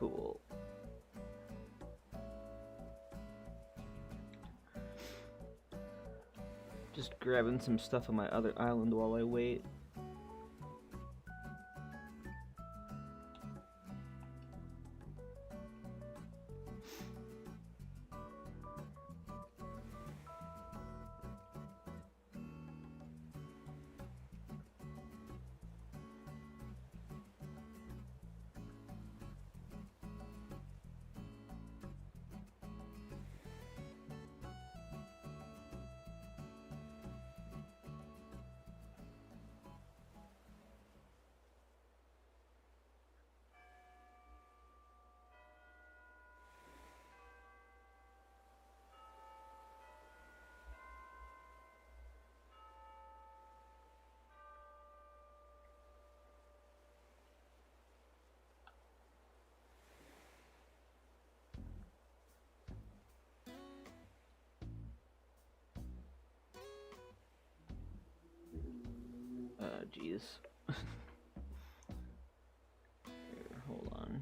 Cool. Just grabbing some stuff on my other island while I wait. Jeez. Here, hold on.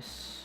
this.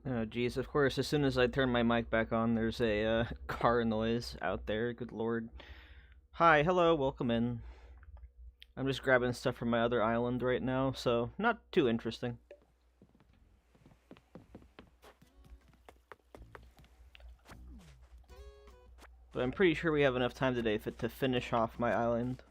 Oh, geez, of course, as soon as I turn my mic back on, there's a car noise out there. Good lord. Hi, hello, welcome in. I'm just grabbing stuff from my other island right now, so not too interesting. But I'm pretty sure we have enough time today to finish off my island.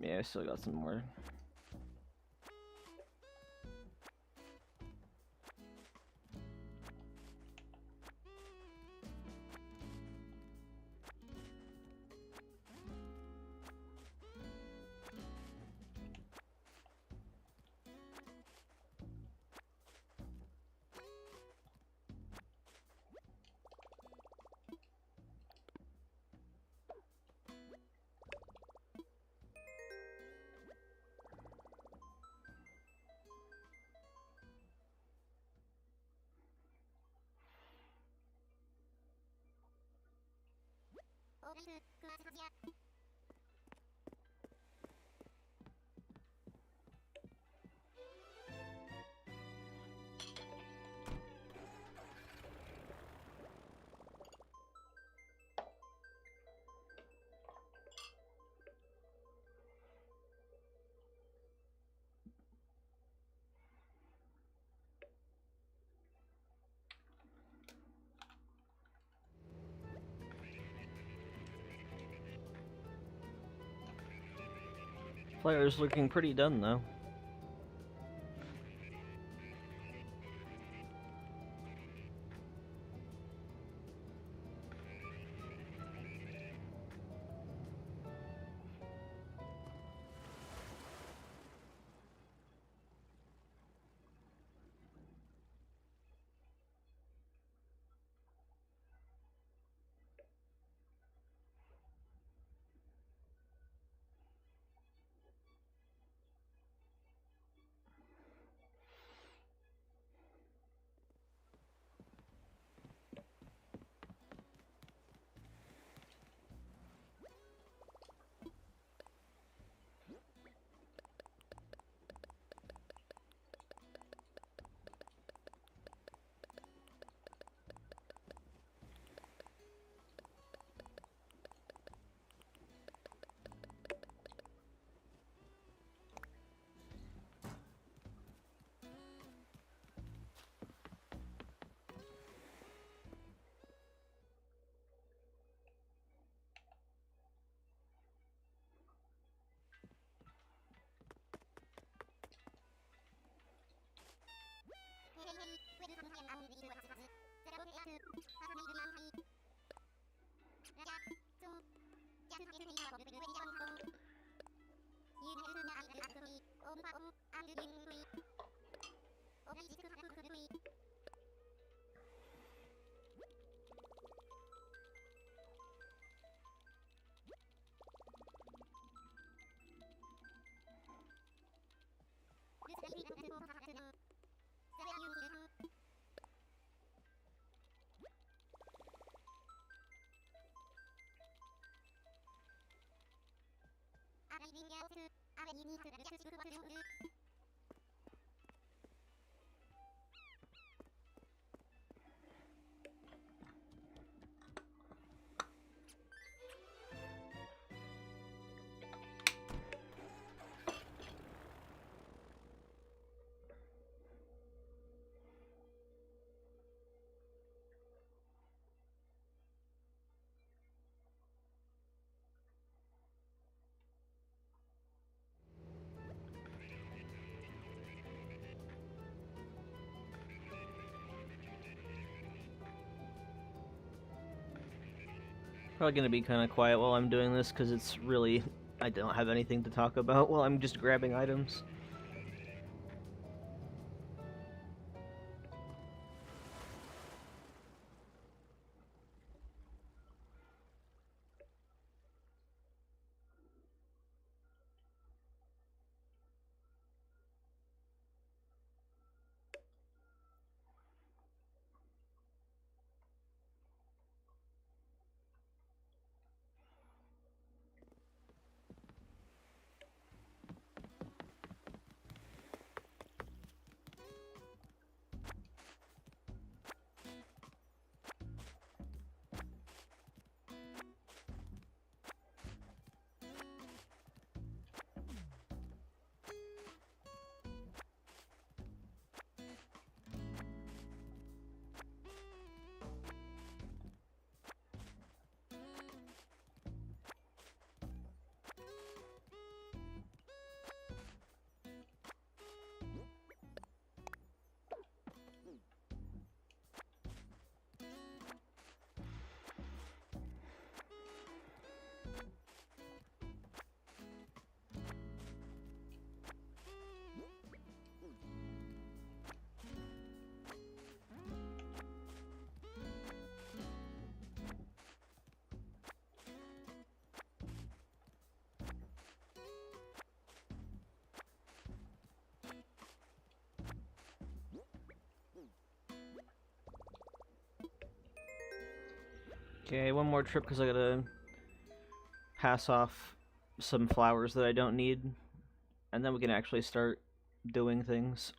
Yeah, I still got some more. Player's looking pretty done though. Probably gonna be kind of quiet while I'm doing this because it's really, I don't have anything to talk about while I'm just grabbing items. Okay, one more trip because I gotta pass off some flowers that I don't need, and then we can actually start doing things.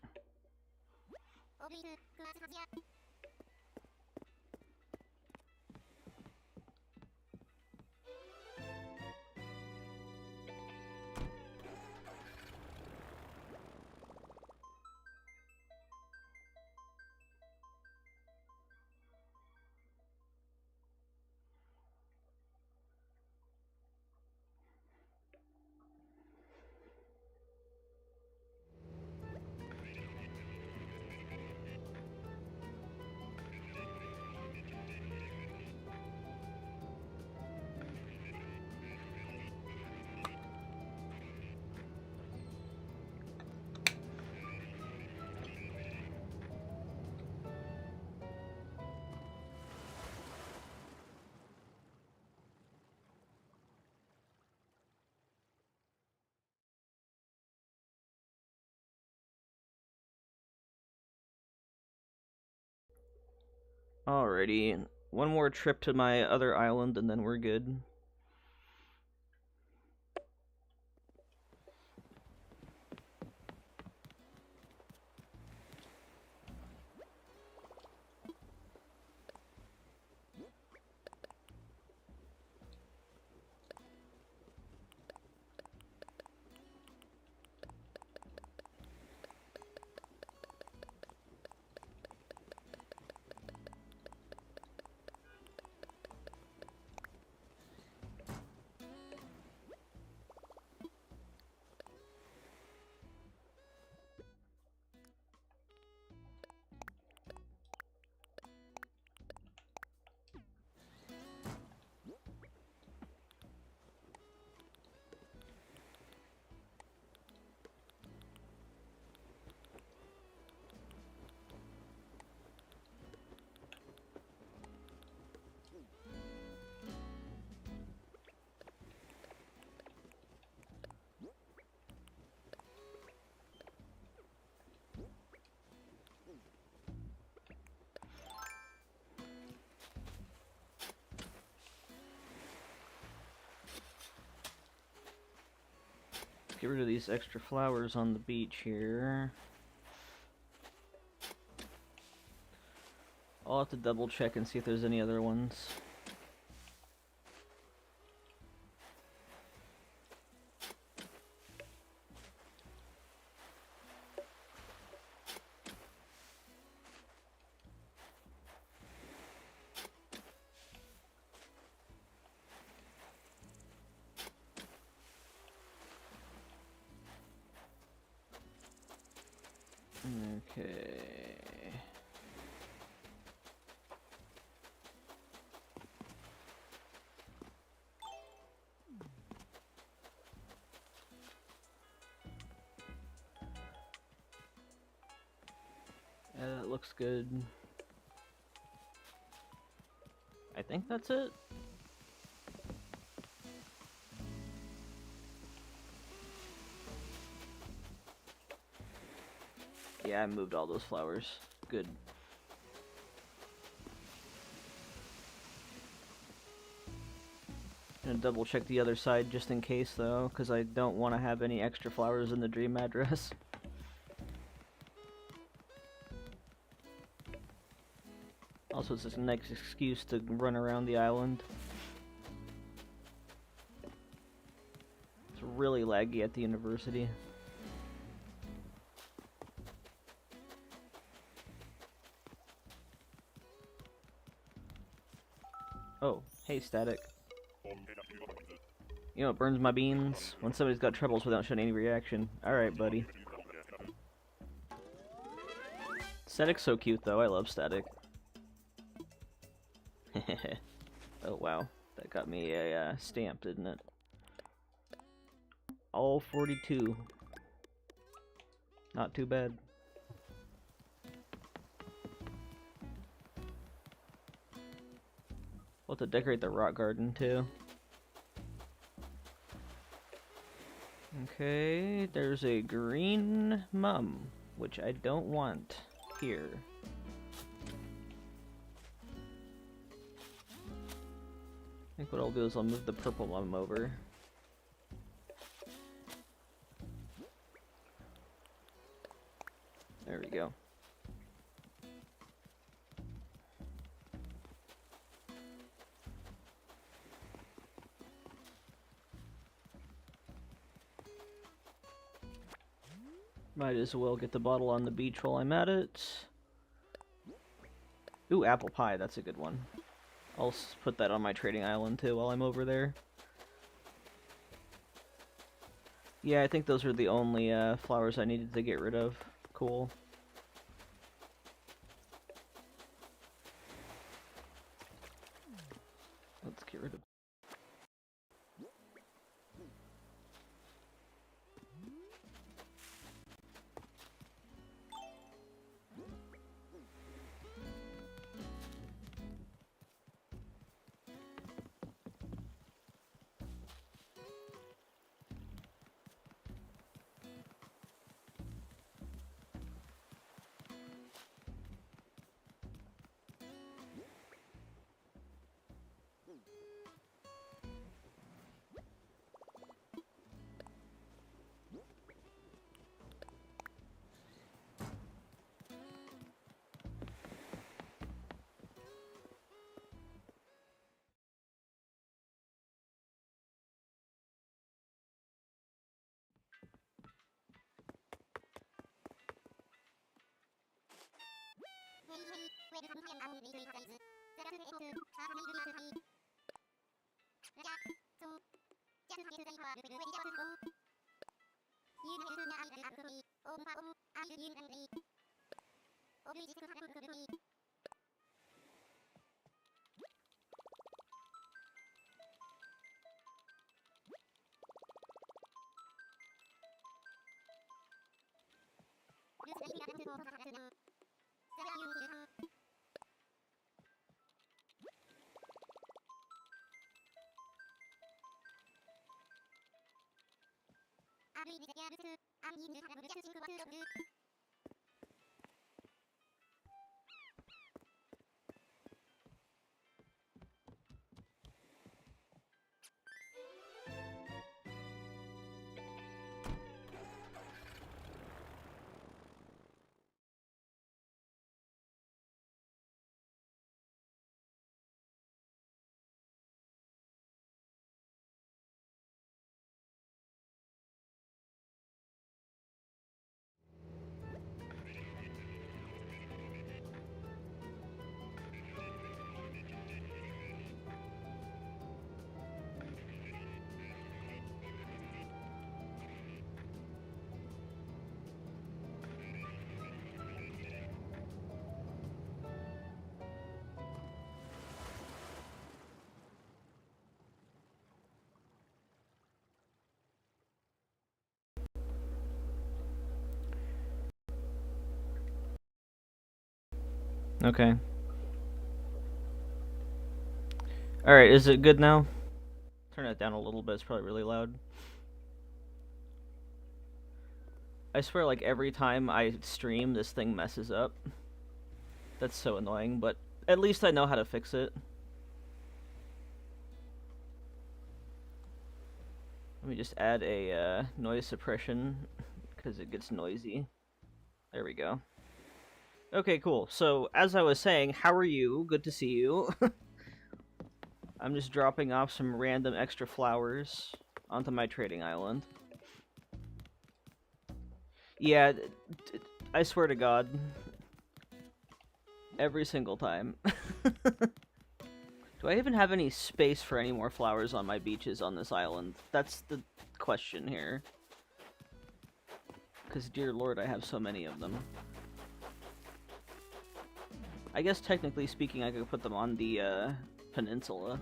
Alrighty, one more trip to my other island and then we're good. get rid of these extra flowers on the beach here. I'll have to double check and see if there's any other ones. Okay. That looks good. I think that's it. Yeah, I moved all those flowers. Good. Gonna double check the other side just in case though, because I don't want to have any extra flowers in the dream address. Also, it's just a nice excuse to run around the island. It's really laggy at the university. Oh, hey Static. You know, it burns my beans when somebody's got troubles without showing any reaction. Alright, buddy. Static's so cute though, I love Static. Oh wow, that got me a stamp, didn't it? All 42. Not too bad. We'll have to decorate the rock garden too. Okay, there's a green mum, which I don't want here. I think what I'll do is I'll move the purple mum over. There we go. Might as well get the bottle on the beach while I'm at it. Ooh, apple pie, that's a good one. I'll put that on my trading island too while I'm over there. Yeah, I think those are the only flowers I needed to get rid of. Cool. Let's get rid of... Okay. Alright, is it good now? Turn it down a little bit, it's probably really loud. I swear, like, every time I stream, this thing messes up. That's so annoying, but at least I know how to fix it. Let me just add a noise suppression, because it gets noisy. There we go. Okay, cool. So, as I was saying, how are you? Good to see you. I'm just dropping off some random extra flowers onto my trading island. Yeah, I swear to God. Every single time. Do I even have any space for any more flowers on my beaches on this island? That's the question here. Because, dear lord, I have so many of them. I guess, technically speaking, I could put them on the, peninsula.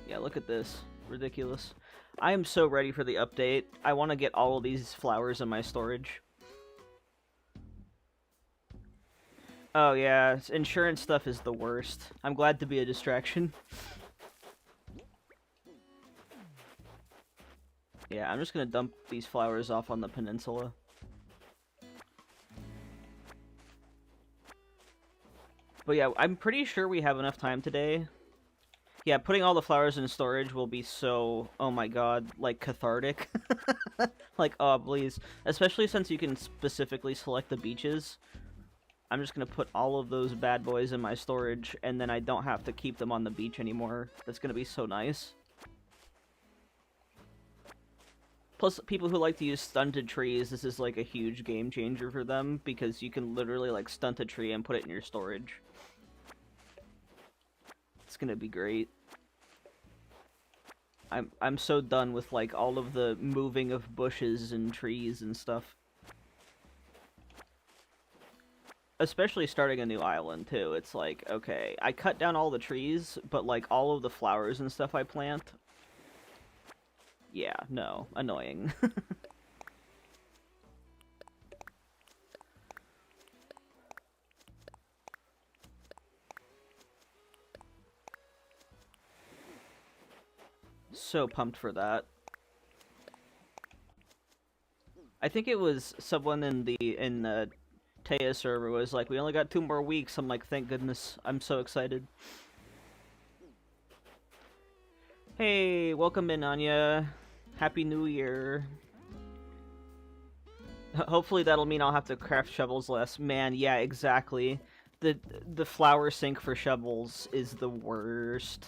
Yeah, look at this. Ridiculous. I am so ready for the update. I want to get all of these flowers in my storage. Oh yeah, insurance stuff is the worst. I'm glad to be a distraction. Yeah, I'm just gonna dump these flowers off on the peninsula. But yeah, I'm pretty sure we have enough time today. Yeah, putting all the flowers in storage will be so, oh my god, like, cathartic. Like, oh, please. Especially since you can specifically select the beaches. I'm just gonna put all of those bad boys in my storage, and then I don't have to keep them on the beach anymore. That's gonna be so nice. Plus, people who like to use stunted trees, this is like a huge game changer for them, because you can literally like stunt a tree and put it in your storage. It's gonna be great. I'm so done with like all of the moving of bushes and trees and stuff. Especially starting a new island, too. It's like, okay, I cut down all the trees, but, like, all of the flowers and stuff I plant... Yeah, no. Annoying. So pumped for that. I think it was someone in the Taya server was like, we only got 2 more weeks. I'm like, thank goodness. I'm so excited. Hey, welcome in, Anya. Happy New Year. Hopefully that'll mean I'll have to craft shovels less. Man, yeah, exactly. The flower sink for shovels is the worst.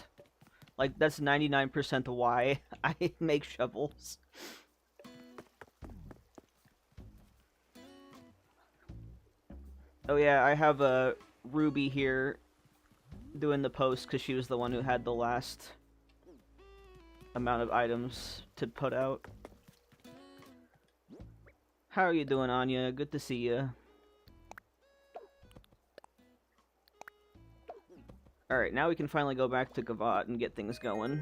Like, that's 99% why I make shovels. Oh yeah, I have a Ruby here doing the post because she was the one who had the last amount of items to put out. How are you doing, Anya? Good to see you. Alright, now we can finally go back to Gavotte and get things going.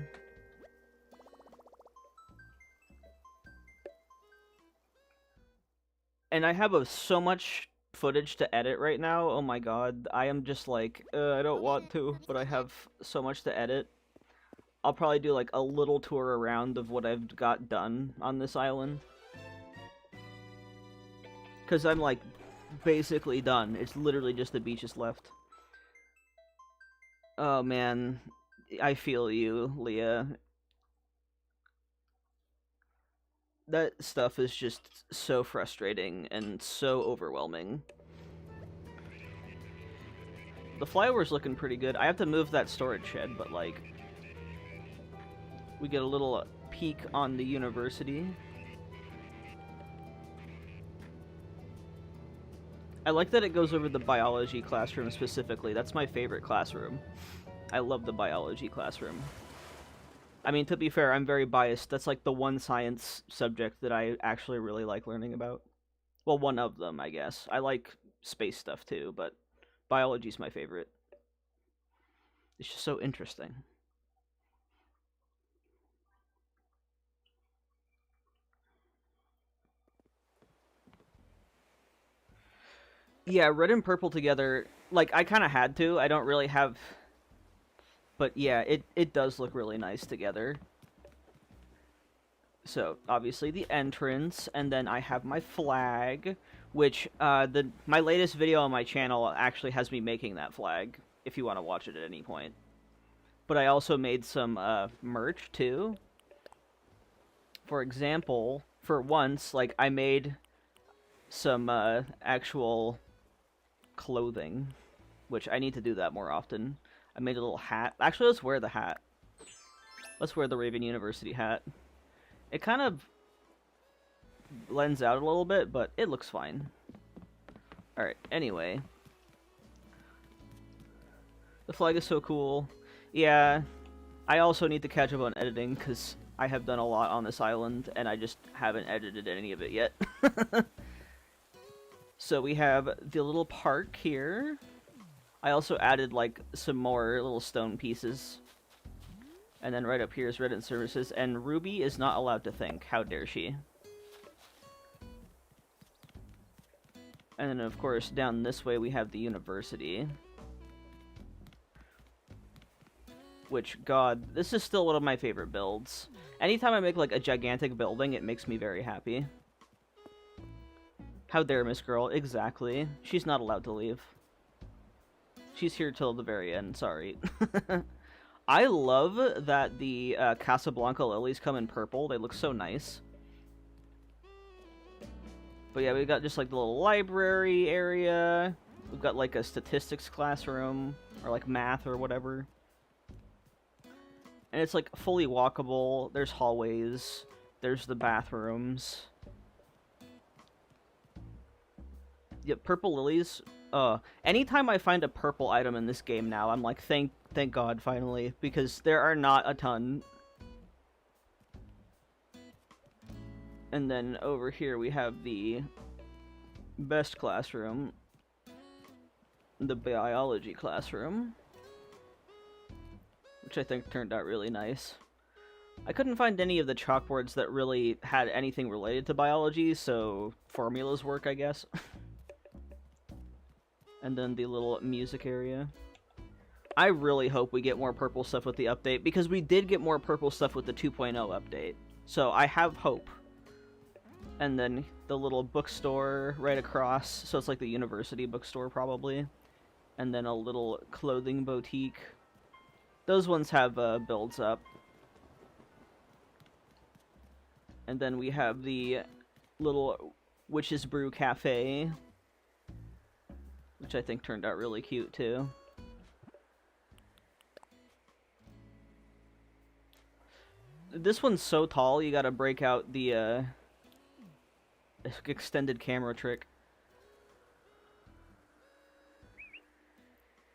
And I have so much footage to edit right now. Oh my god, I am just like, I don't want to, but I have so much to edit. I'll probably do like a little tour around of what I've got done on this island. Because I'm like basically done. It's literally just the beaches left. Oh man, I feel you, Leah. That stuff is just so frustrating and so overwhelming. The flyover's looking pretty good. I have to move that storage shed, but like... We get a little peek on the university. I like that it goes over the biology classroom specifically. That's my favorite classroom. I love the biology classroom. I mean, to be fair, I'm very biased. That's like the one science subject that I actually really like learning about. Well, one of them, I guess. I like space stuff too, but biology's my favorite. It's just so interesting. Yeah, red and purple together, like, I kind of had to. I don't really have... But yeah, it does look really nice together. So, obviously the entrance, and then I have my flag, which, my latest video on my channel actually has me making that flag, if you want to watch it at any point. But I also made some, merch, too. For example, for once, like, I made some, actual clothing, which I need to do that more often. I made a little hat. Actually, let's wear the hat. Let's wear the Raven University hat. It kind of blends out a little bit, but it looks fine. Alright, anyway. The flag is so cool. Yeah, I also need to catch up on editing, because I have done a lot on this island, and I just haven't edited any of it yet. So we have the little park here. I also added, like, some more little stone pieces. And then right up here is Reddit services, and Ruby is not allowed to think. How dare she? And then, of course, down this way we have the university. Which, God, this is still one of my favorite builds. Anytime I make, like, a gigantic building, it makes me very happy. How dare Miss Girl? Exactly. She's not allowed to leave. She's here till the very end, sorry. I love that the Casablanca lilies come in purple. They look so nice. But yeah, we've got just like the little library area. We've got like a statistics classroom, or like math or whatever. And it's like fully walkable. There's hallways. There's the bathrooms. Yep, purple lilies. Anytime I find a purple item in this game now, I'm like, thank God, finally, because there are not a ton. And then over here we have the best classroom, the biology classroom, which I think turned out really nice. I couldn't find any of the chalkboards that really had anything related to biology, so formulas work, I guess. And then the little music area. I really hope we get more purple stuff with the update, because we did get more purple stuff with the 2.0 update. So I have hope. And then the little bookstore right across, so it's like the university bookstore probably. And then a little clothing boutique. Those ones have builds up. And then we have the little Witch's Brew Cafe, which I think turned out really cute, too. This one's so tall, you gotta break out the, extended camera trick.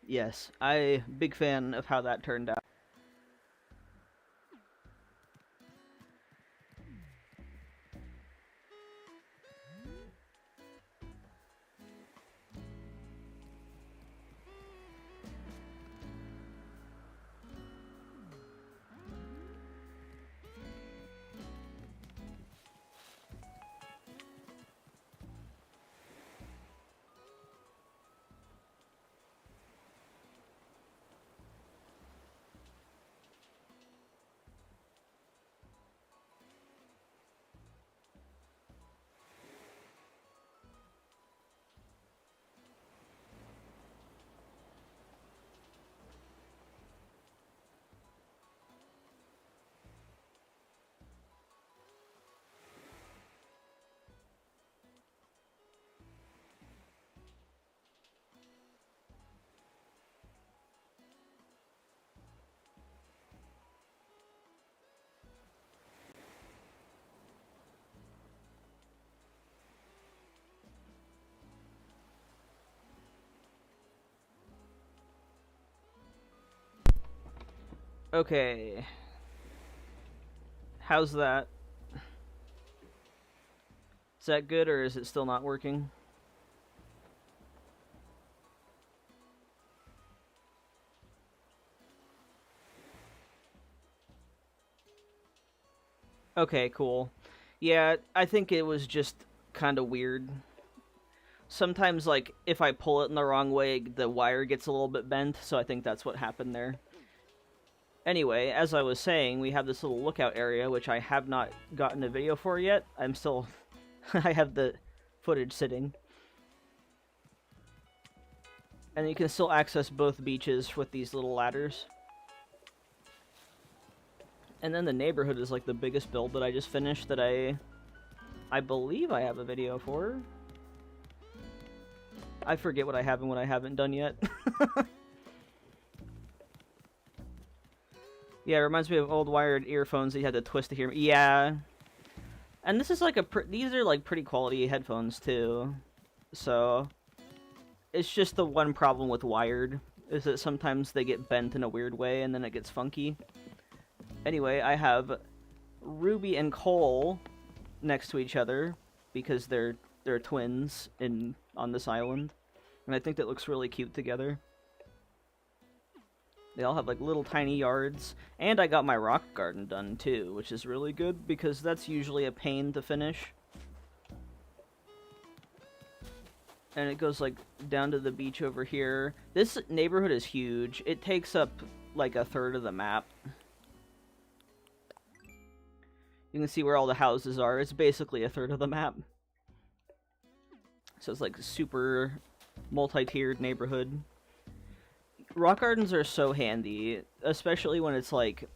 Yes, big fan of how that turned out. Okay. How's that? Is that good, or is it still not working? Okay, cool. Yeah, I think it was just kind of weird. Sometimes, like, if I pull it in the wrong way, the wire gets a little bit bent, so I think that's what happened there. Anyway, as I was saying, we have this little lookout area, which I have not gotten a video for yet. I'm still... I have the footage sitting. And you can still access both beaches with these little ladders. And then the neighborhood is like the biggest build that I just finished that I believe I have a video for. I forget what I have and what I haven't done yet. Yeah, it reminds me of old wired earphones that you had to twist to hear me. Yeah. And this is like these are like pretty quality headphones too. So it's just the one problem with wired is that sometimes they get bent in a weird way and then it gets funky. Anyway, I have Ruby and Cole next to each other because they're twins on this island. And I think that looks really cute together. They all have like little tiny yards. And I got my rock garden done too, which is really good because that's usually a pain to finish. And it goes like down to the beach over here. This neighborhood is huge. It takes up like a third of the map. You can see where all the houses are. It's basically a third of the map. So it's like a super multi-tiered neighborhood. Rock gardens are so handy, especially when it's like,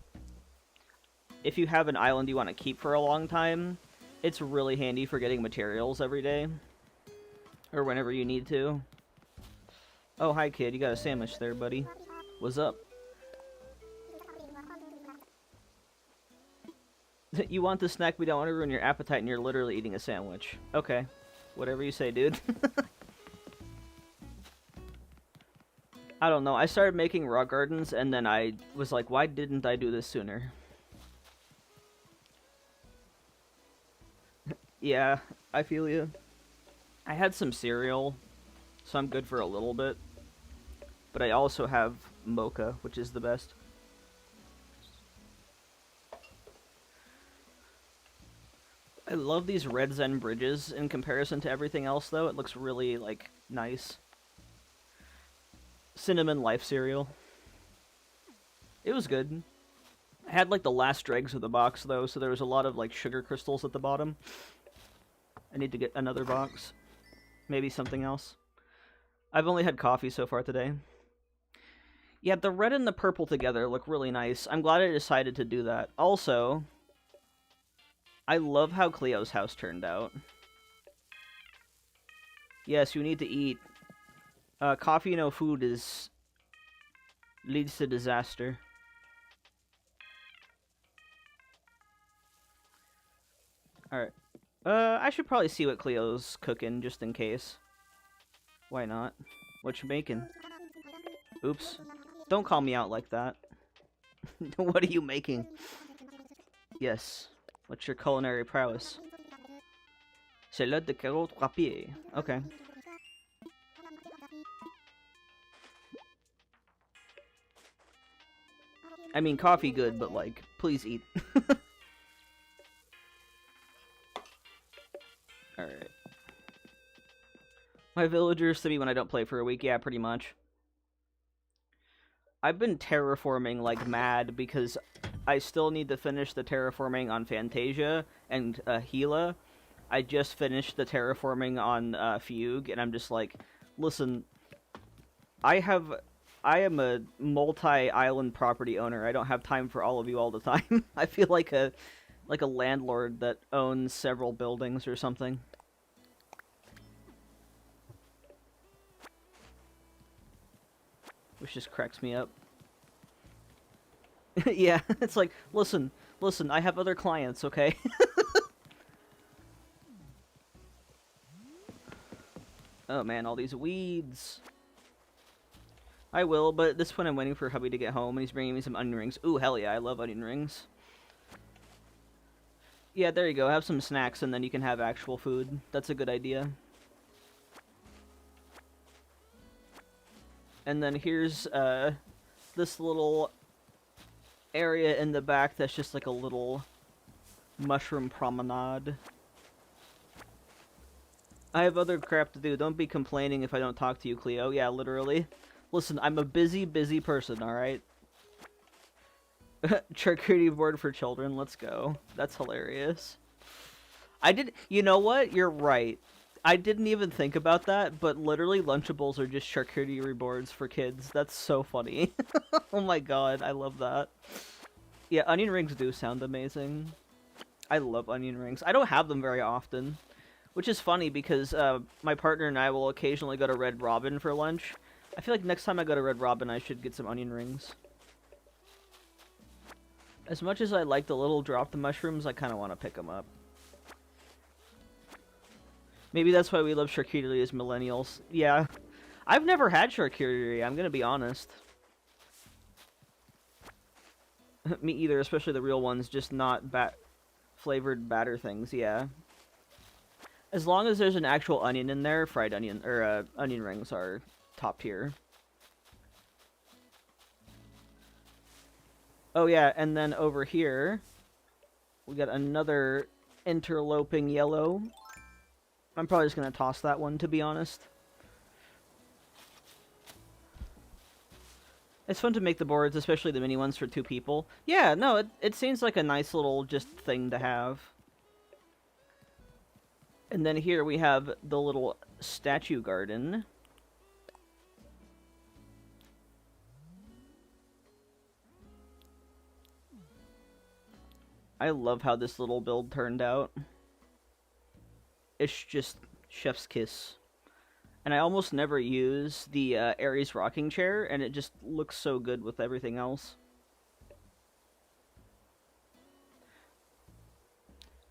if you have an island you want to keep for a long time, it's really handy for getting materials every day. Or whenever you need to. Oh, hi kid, you got a sandwich there, buddy. What's up? You want the snack, we don't want to ruin your appetite, and you're literally eating a sandwich. Okay. Whatever you say, dude. I don't know, I started making rock gardens, and then I was like, why didn't I do this sooner? Yeah, I feel you. I had some cereal, so I'm good for a little bit. But I also have mocha, which is the best. I love these red Zen bridges in comparison to everything else, though. It looks really, like, nice. Cinnamon Life cereal. It was good. I had, like, the last dregs of the box, though, so there was a lot of, like, sugar crystals at the bottom. I need to get another box. Maybe something else. I've only had coffee so far today. Yeah, the red and the purple together look really nice. I'm glad I decided to do that. Also, I love how Cleo's house turned out. Yes, you need to eat. Coffee no food leads to disaster. Alright. I should probably see what Cleo's cooking, just in case. Why not? What you making? Oops. Don't call me out like that. What are you making? Yes. What's your culinary prowess? Salade de carottes râpées. Okay. I mean, coffee good, but, like, please eat. Alright. My villagers to me when I don't play for a week. Yeah, pretty much. I've been terraforming like mad because I still need to finish the terraforming on Fantasia and Gila. I just finished the terraforming on Fugue, and I'm just like, listen, I am a multi-island property owner. I don't have time for all of you all the time. I feel like a landlord that owns several buildings or something. Which just cracks me up. Yeah, it's like, listen, I have other clients, okay? Oh man, all these weeds. I will, but at this point I'm waiting for hubby to get home, and he's bringing me some onion rings. Ooh, hell yeah, I love onion rings. Yeah, there you go, have some snacks, and then you can have actual food. That's a good idea. And then here's, this little area in the back that's just like a little mushroom promenade. I have other crap to do. Don't be complaining if I don't talk to you, Cleo. Yeah, literally. Listen, I'm a busy, busy person, alright? Charcuterie board for children, let's go. That's hilarious. You know what? You're right. I didn't even think about that, but literally Lunchables are just charcuterie boards for kids. That's so funny. Oh my god, I love that. Yeah, onion rings do sound amazing. I love onion rings. I don't have them very often. Which is funny because my partner and I will occasionally go to Red Robin for lunch. I feel like next time I go to Red Robin, I should get some onion rings. As much as I like the little drop the mushrooms, I kind of want to pick them up. Maybe that's why we love charcuterie as millennials. Yeah. I've never had charcuterie, I'm going to be honest. Me either, especially the real ones, just not flavored batter things, yeah. As long as there's an actual onion in there, fried onion, or onion rings are top tier. Oh yeah, and then over here, we got another interloping yellow. I'm probably just going to toss that one, to be honest. It's fun to make the boards, especially the mini ones for 2 people. Yeah, no, it seems like a nice little just thing to have. And then here we have the little statue garden. I love how this little build turned out. It's just chef's kiss. And I almost never use the Aries rocking chair, and it just looks so good with everything else.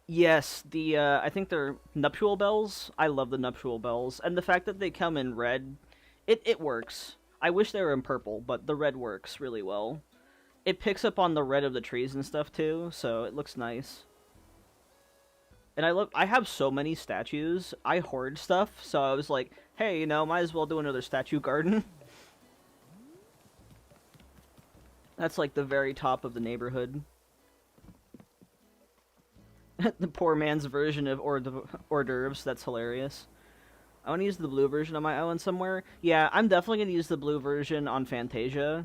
Yes, I think they're nuptial bells. I love the nuptial bells. And the fact that they come in red, it works. I wish they were in purple, but the red works really well. It picks up on the red of the trees and stuff too, so it looks nice. And I have so many statues. I hoard stuff, so I was like, hey, you know, might as well do another statue garden. That's like the very top of the neighborhood. The poor man's version of hors d'oeuvres, that's hilarious. I want to use the blue version on my island somewhere. Yeah, I'm definitely going to use the blue version on Fantasia,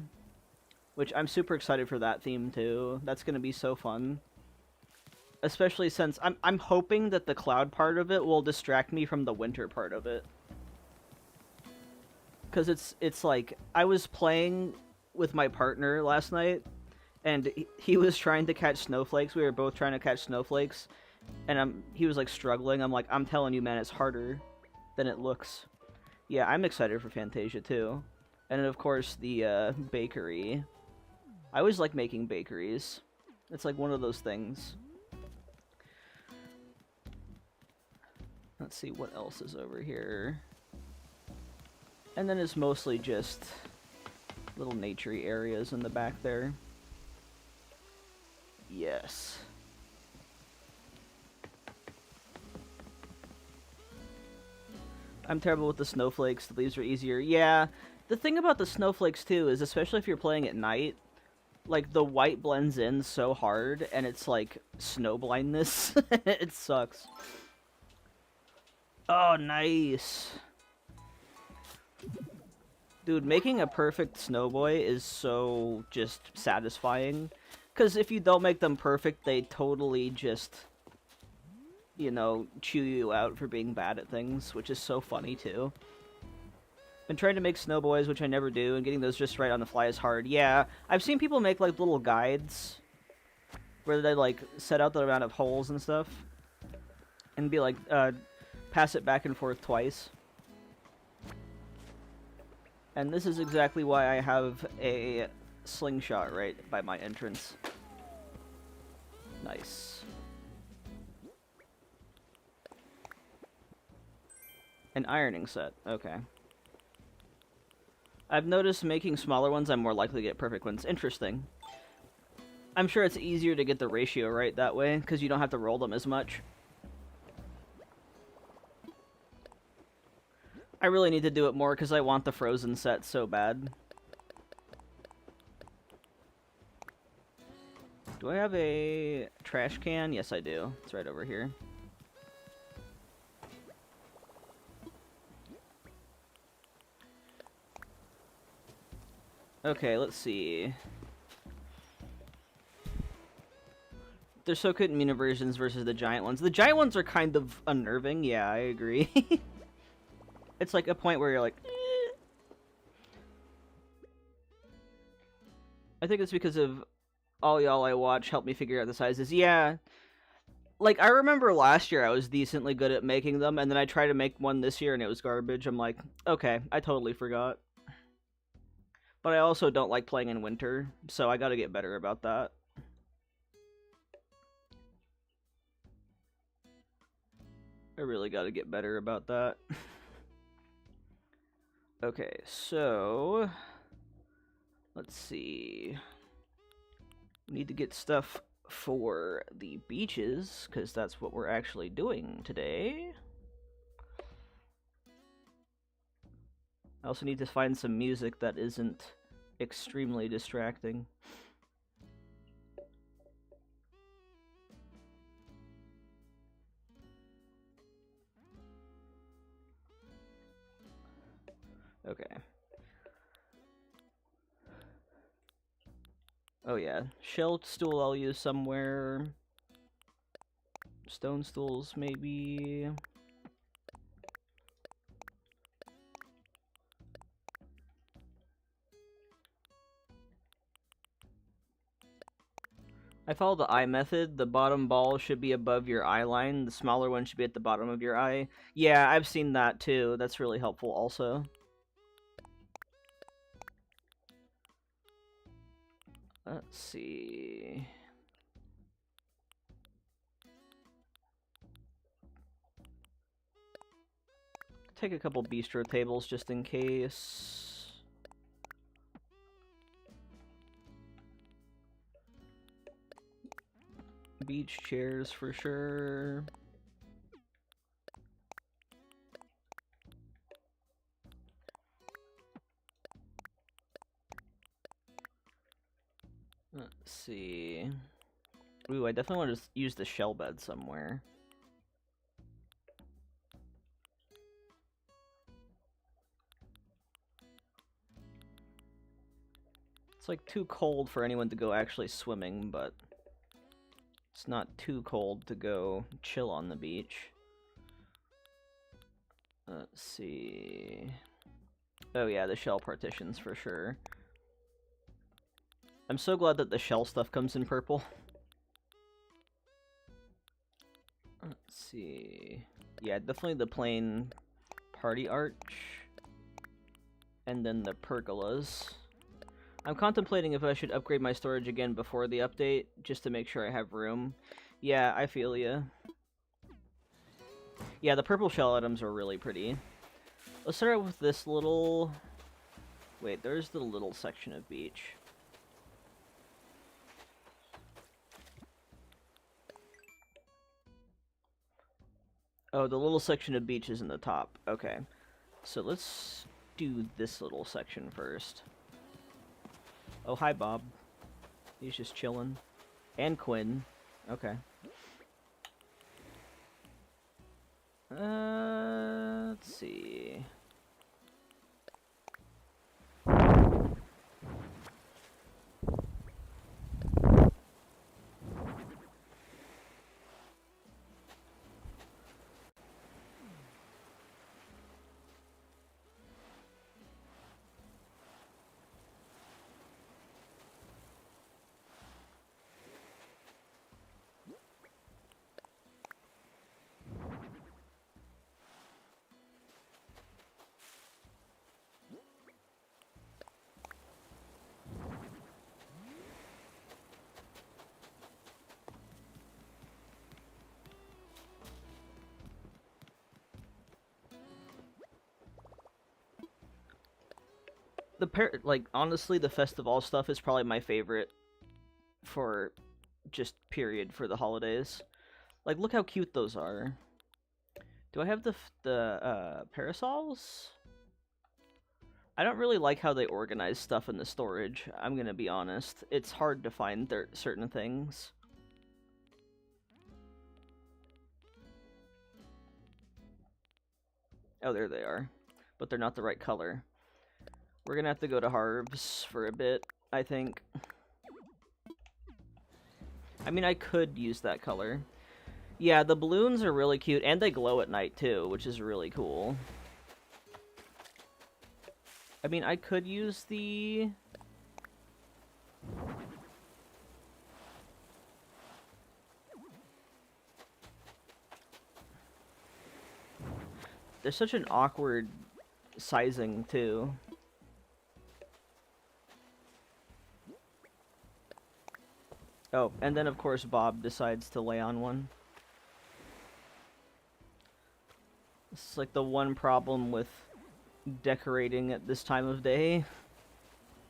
which I'm super excited for that theme too. That's going to be so fun. Especially since I'm hoping that the cloud part of it will distract me from the winter part of it. Because it's like, I was playing with my partner last night, and he was trying to catch snowflakes. We were both trying to catch snowflakes, and he was like struggling. I'm like, I'm telling you, man, it's harder than it looks. Yeah, I'm excited for Fantasia too. And then, of course, the bakery. I always like making bakeries. It's like one of those things. Let's see what else is over here. And then it's mostly just little naturey areas in the back there. Yes. I'm terrible with the snowflakes. The leaves are easier. Yeah, the thing about the snowflakes too is, especially if you're playing at night, like the white blends in so hard, and it's like snow blindness. It sucks. Oh, nice. Dude, making a perfect snowboy is so just satisfying. Because if you don't make them perfect, they totally just, you know, chew you out for being bad at things, which is so funny too. Been trying to make snowboys, which I never do, and getting those just right on the fly is hard. Yeah, I've seen people make like little guides where they like set out the amount of holes and stuff and be like, pass it back and forth twice. And this is exactly why I have a slingshot right by my entrance. Nice. An ironing set. Okay. I've noticed making smaller ones, I'm more likely to get perfect ones. Interesting. I'm sure it's easier to get the ratio right that way, because you don't have to roll them as much. I really need to do it more because I want the Frozen set so bad. Do I have a trash can? Yes, I do. It's right over here. Okay, let's see. There's so good Mina versions versus the giant ones. The giant ones are kind of unnerving. Yeah, I agree. It's like a point where you're like, eh. I think it's because of all y'all I watch helped me figure out the sizes. Yeah. Like, I remember last year I was decently good at making them, and then I tried to make one this year and it was garbage. I'm like, okay, I totally forgot. But I also don't like playing in winter, so I gotta get better about that. I really gotta get better about that. Okay, so... let's see... we need to get stuff for the beaches, because that's what we're actually doing today. I also need to find some music that isn't extremely distracting. Okay. Oh yeah, shell stool I'll use somewhere. Stone stools maybe. I follow the eye method. The bottom ball should be above your eye line. The smaller one should be at the bottom of your eye. Yeah, I've seen that too. That's really helpful also. Let's see. Take a couple bistro tables just in case. Beach chairs for sure. Let's see. Ooh, I definitely want to use the shell bed somewhere. It's like too cold for anyone to go actually swimming, but it's not too cold to go chill on the beach. Let's see. Oh yeah, the shell partitions for sure. I'm so glad that the shell stuff comes in purple. Let's see. Yeah, definitely the plain party arch. And then the pergolas. I'm contemplating if I should upgrade my storage again before the update, just to make sure I have room. Yeah, I feel ya. Yeah, the purple shell items are really pretty. Let's start out with this little... wait, there's the little section of beach. Oh, the little section of beach is in the top. Okay. So let's do this little section first. Oh, hi, Bob. He's just chilling. And Quinn. Okay. Let's see. Honestly, the festival stuff is probably my favorite for just period for the holidays. Like, look how cute those are. Do I have the parasols? I don't really like how they organize stuff in the storage, I'm gonna be honest. It's hard to find certain things. Oh, there they are. But they're not the right color. We're gonna have to go to Harv's for a bit, I think. I mean, I could use that color. Yeah, the balloons are really cute, and they glow at night, too, which is really cool. I mean, I could use the... There's such an awkward sizing, too. Oh, and then, of course, Bob decides to lay on one. It's like the one problem with decorating at this time of day.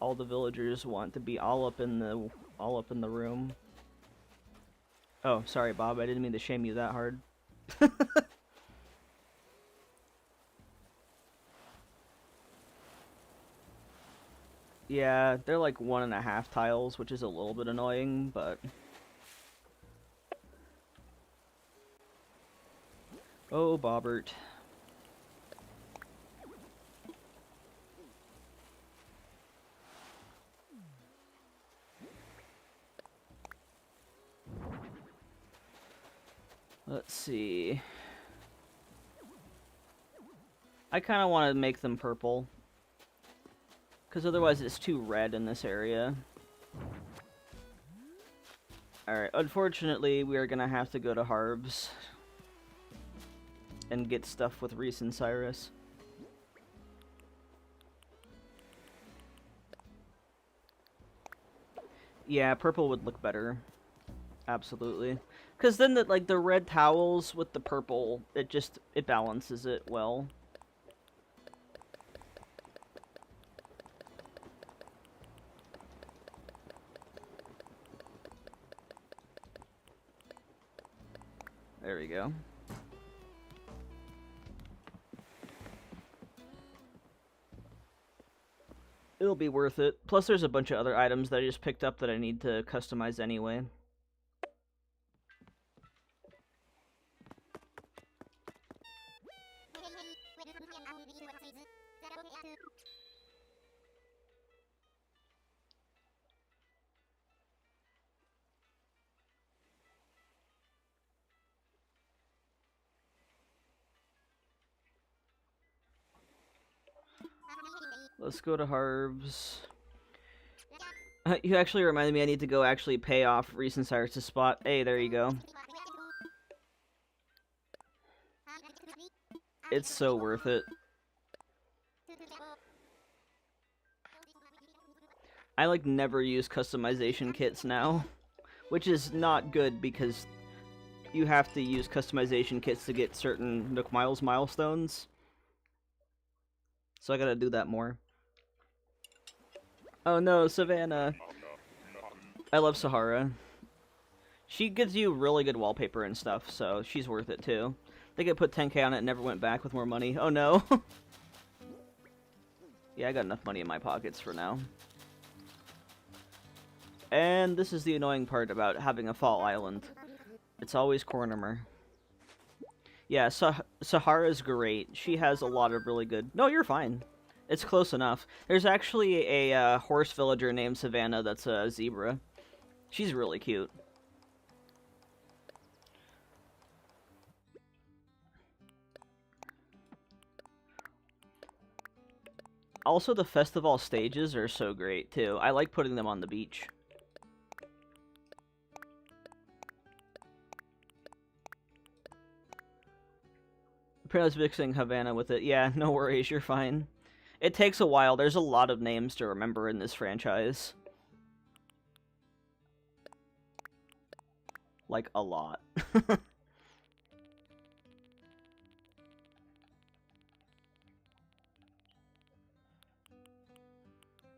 All the villagers want to be all up in the room. Oh, sorry, Bob. I didn't mean to shame you that hard. Yeah, they're like 1.5 tiles, which is a little bit annoying, but... Oh, Bobbert. Let's see. I kind of want to make them purple. Because otherwise it's too red in this area. Alright, unfortunately we are going to have to go to Harv's. And get stuff with Reese and Cyrus. Yeah, purple would look better. Absolutely. Because then the red towels with the purple, it balances it well. There we go. It'll be worth it. Plus there's a bunch of other items that I just picked up that I need to customize anyway. Let's go to Harv's. You actually reminded me I need to go actually pay off Reese and Cyrus' spot. Hey, there you go. It's so worth it. I like never use customization kits now, which is not good because you have to use customization kits to get certain Nook Miles milestones. So I gotta do that more. Oh no, Savannah. I love Sahara. She gives you really good wallpaper and stuff, so she's worth it too. I think I put 10k on it and never went back with more money. Oh no. Yeah, I got enough money in my pockets for now. And this is the annoying part about having a fall island. It's always Cornimer. Yeah, Sahara's great. She has a lot of really good... No, you're fine. It's close enough. There's actually a horse villager named Savannah that's a zebra. She's really cute. Also, the festival stages are so great, too. I like putting them on the beach. Apparently I was mixing Havana with it. Yeah, no worries, you're fine. It takes a while. There's a lot of names to remember in this franchise. Like, a lot.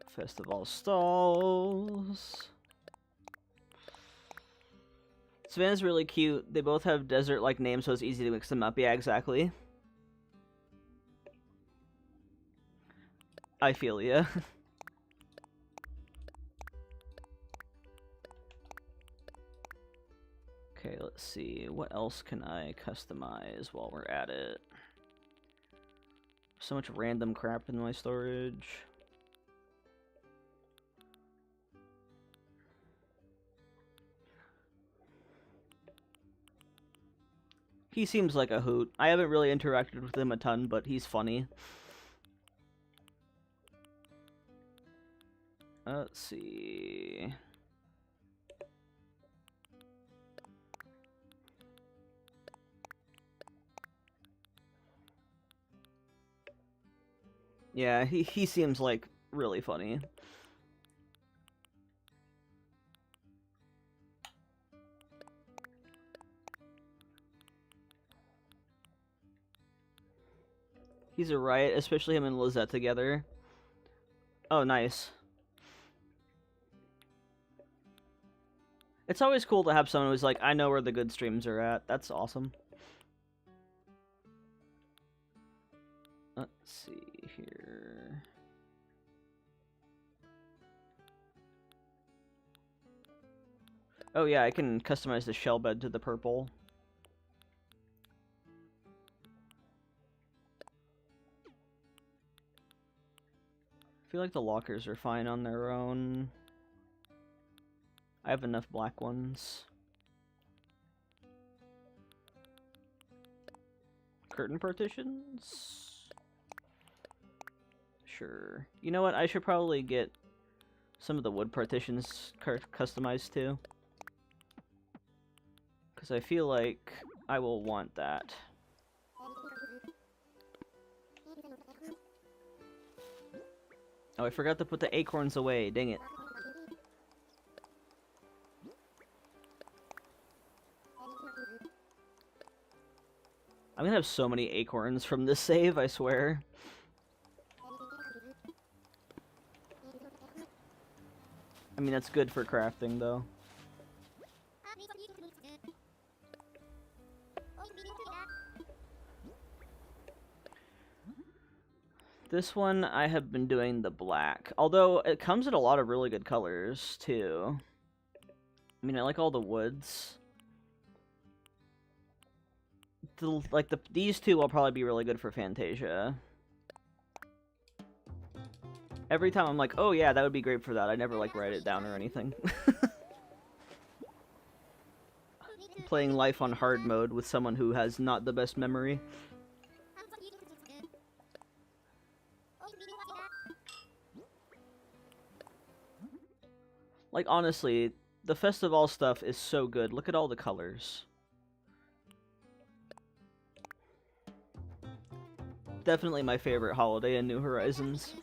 Festival stalls. Savannah's really cute. They both have desert-like names, so it's easy to mix them up. Yeah, exactly. I feel ya. Okay, let's see. What else can I customize while we're at it? So much random crap in my storage. He seems like a hoot. I haven't really interacted with him a ton, but he's funny. Let's see... Yeah, he seems like really funny. He's a riot, especially him and Lizette together. Oh, nice. It's always cool to have someone who's like, I know where the good streams are at. That's awesome. Let's see here. Oh yeah, I can customize the shell bed to the purple. I feel like the lockers are fine on their own. I have enough black ones. Curtain partitions? Sure. You know what? I should probably get some of the wood partitions customized too. Because I feel like I will want that. Oh, I forgot to put the acorns away. Dang it. I'm gonna have so many acorns from this save, I swear. I mean, that's good for crafting, though. This one, I have been doing the black. Although, it comes in a lot of really good colors, too. I mean, I like all the woods. These two will probably be really good for Fantasia. Every time I'm like, oh yeah, that would be great for that. I never, like, write it down or anything. Playing life on hard mode with someone who has not the best memory. Like, honestly, the festival stuff is so good. Look at all the colors. Definitely my favorite holiday in New Horizons.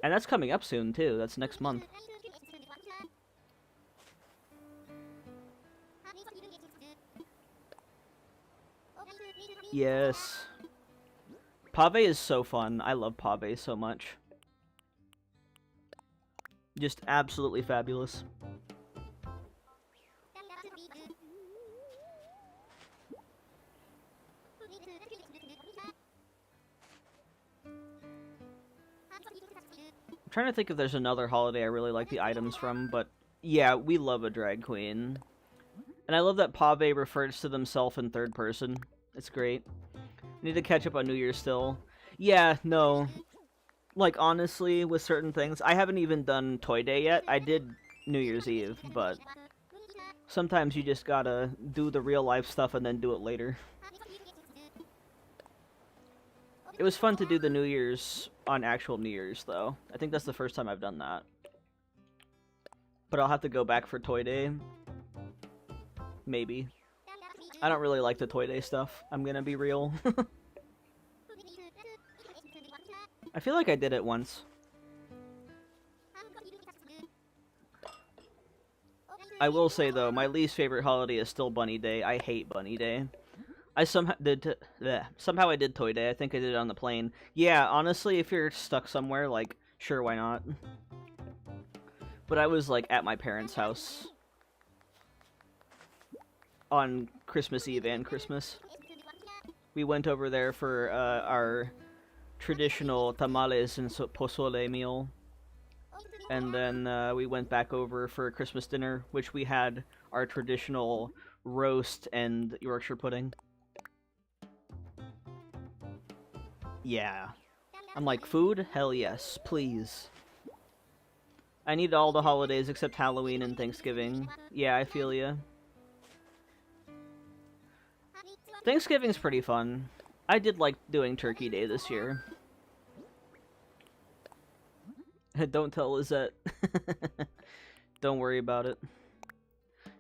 And that's coming up soon, too. That's next month. Yes. Pave is so fun. I love Pave so much. Just absolutely fabulous. I'm trying to think if there's another holiday I really like the items from, but yeah, we love a drag queen. And I love that Pave refers to themselves in third person. It's great. Need to catch up on New Year's still. Yeah, no. Like, honestly, with certain things, I haven't even done Toy Day yet. I did New Year's Eve, but sometimes you just gotta do the real life stuff and then do it later. It was fun to do the New Year's on actual New Year's, though. I think that's the first time I've done that. But I'll have to go back for Toy Day. Maybe. I don't really like the Toy Day stuff. I'm gonna be real. I feel like I did it once. I will say, though, my least favorite holiday is still Bunny Day. I hate Bunny Day. I somehow did Toy Day. I think I did it on the plane. Yeah, honestly, if you're stuck somewhere, like, sure, why not? But I was, like, at my parents' house on Christmas Eve and Christmas. We went over there for our traditional tamales and pozole meal. And then we went back over for Christmas dinner, which we had our traditional roast and Yorkshire pudding. Yeah. I'm like, food? Hell yes, please. I need all the holidays except Halloween and Thanksgiving. Yeah, I feel ya. Thanksgiving's pretty fun. I did like doing Turkey Day this year. Don't tell Lizette. Don't worry about it.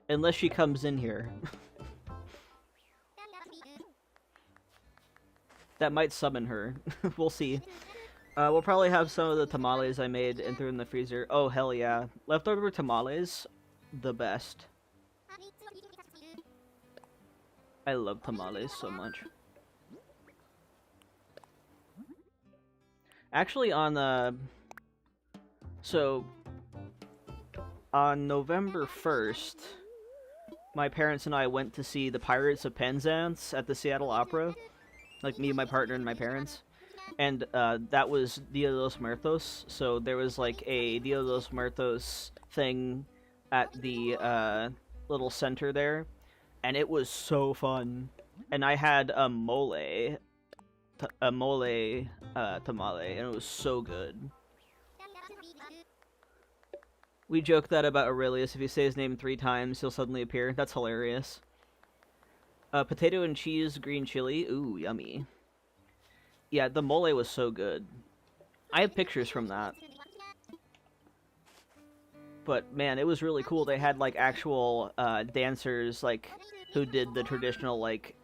Unless she comes in here. That might summon her. We'll see. We'll probably have some of the tamales I made and threw in the freezer. Oh, hell yeah. Leftover tamales, the best. I love tamales so much. Actually, on November 1st, my parents and I went to see the Pirates of Penzance at the Seattle Opera. Like, me, my partner, and my parents. And that was Dia de los Muertos, so there was like a Dia de los Muertos thing at the little center there, and it was so fun. And I had a mole tamale, and it was so good. We joke that about Aurelius. If you say his name 3 times, he'll suddenly appear. That's hilarious. Potato and cheese, green chili. Ooh, yummy. Yeah, the mole was so good. I have pictures from that. But, man, it was really cool. They had, like, actual dancers, like, who did the traditional, like,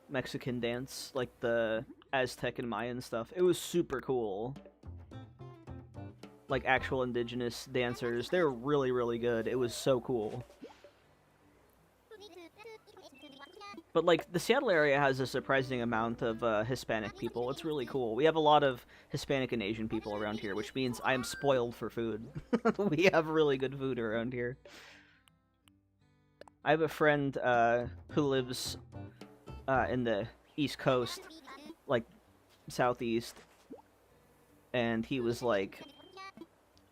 Mexican dance, like the Aztec and Mayan stuff. It was super cool. Like, actual indigenous dancers. They were really, really good. It was so cool. But, like, the Seattle area has a surprising amount of Hispanic people. It's really cool. We have a lot of Hispanic and Asian people around here, which means I'm spoiled for food. We have really good food around here. I have a friend who lives in the East Coast, like, southeast, and he was like,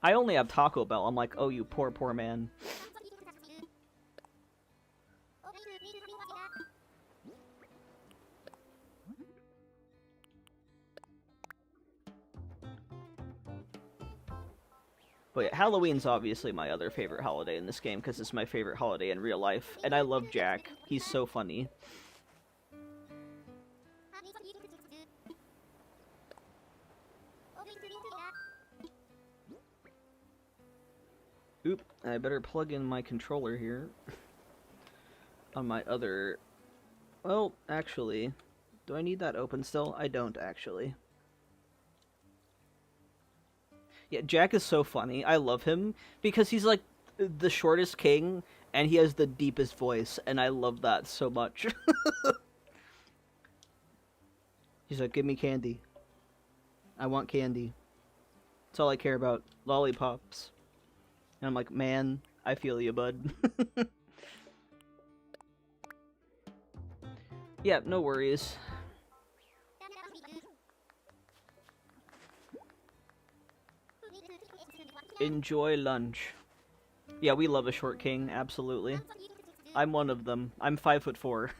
I only have Taco Bell. I'm like, oh, you poor, poor man. But yeah, Halloween's obviously my other favorite holiday in this game, because it's my favorite holiday in real life, and I love Jack. He's so funny. Oop, I better plug in my controller here. On my other... Well, actually, do I need that open still? I don't, actually. Yeah, Jack is so funny. I love him because he's like the shortest king and he has the deepest voice, and I love that so much. He's like, give me candy. I want candy. That's all I care about. Lollipops. And I'm like, man, I feel you, bud. Yeah, no worries. Enjoy lunch. Yeah, we love a short king, absolutely. I'm one of them. I'm 5'4".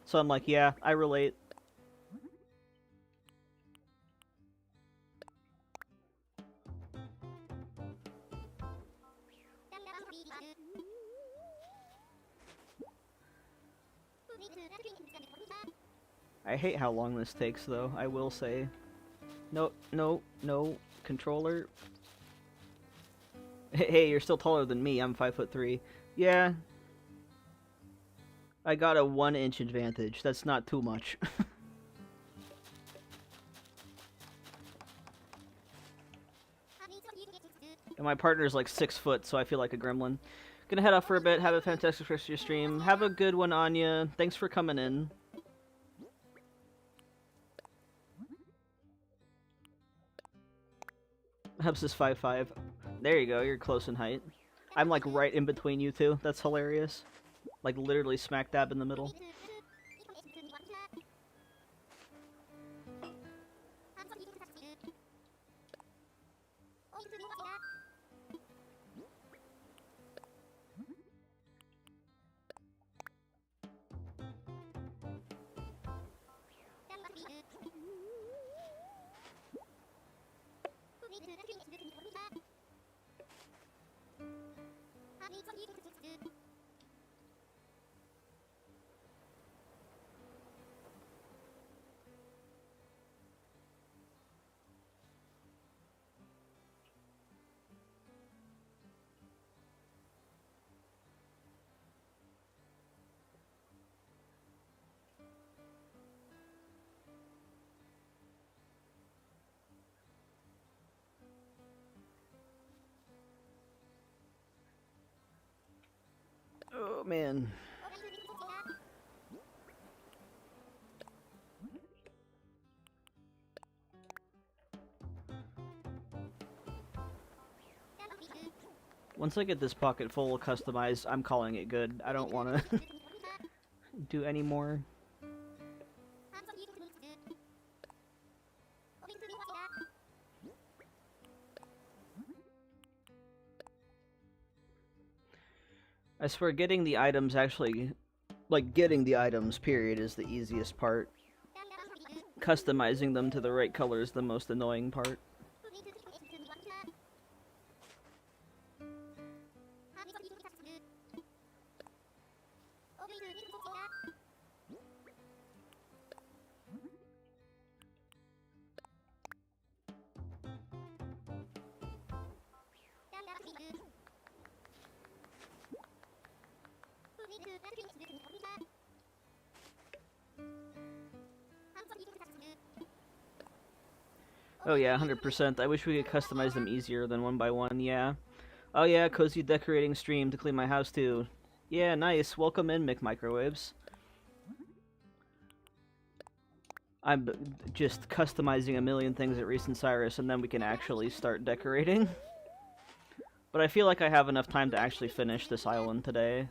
So I'm like, yeah, I relate. I hate how long this takes, though, I will say. No, no, no. Controller. Hey, you're still taller than me. I'm 5'3". Yeah. I got a 1-inch advantage. That's not too much. And my partner's like 6 foot, so I feel like a gremlin. Gonna head off for a bit. Have a fantastic rest of your stream. Have a good one, Anya. Thanks for coming in. Hubs is 5'5". There you go, you're close in height. I'm like right in between you two. That's hilarious. Like literally smack dab in the middle. Oh man. Once I get this pocket full customized, I'm calling it good. I don't want to do any more. I swear getting the items actually, like getting the items period is the easiest part. Customizing them to the right color is the most annoying part. Oh yeah, 100%. I wish we could customize them easier than one by one, yeah. Oh yeah, cozy decorating stream to clean my house too. Yeah, nice. Welcome in, McMicrowaves. I'm just customizing a million things at Reese and Cyrus, and then we can actually start decorating. But I feel like I have enough time to actually finish this island today.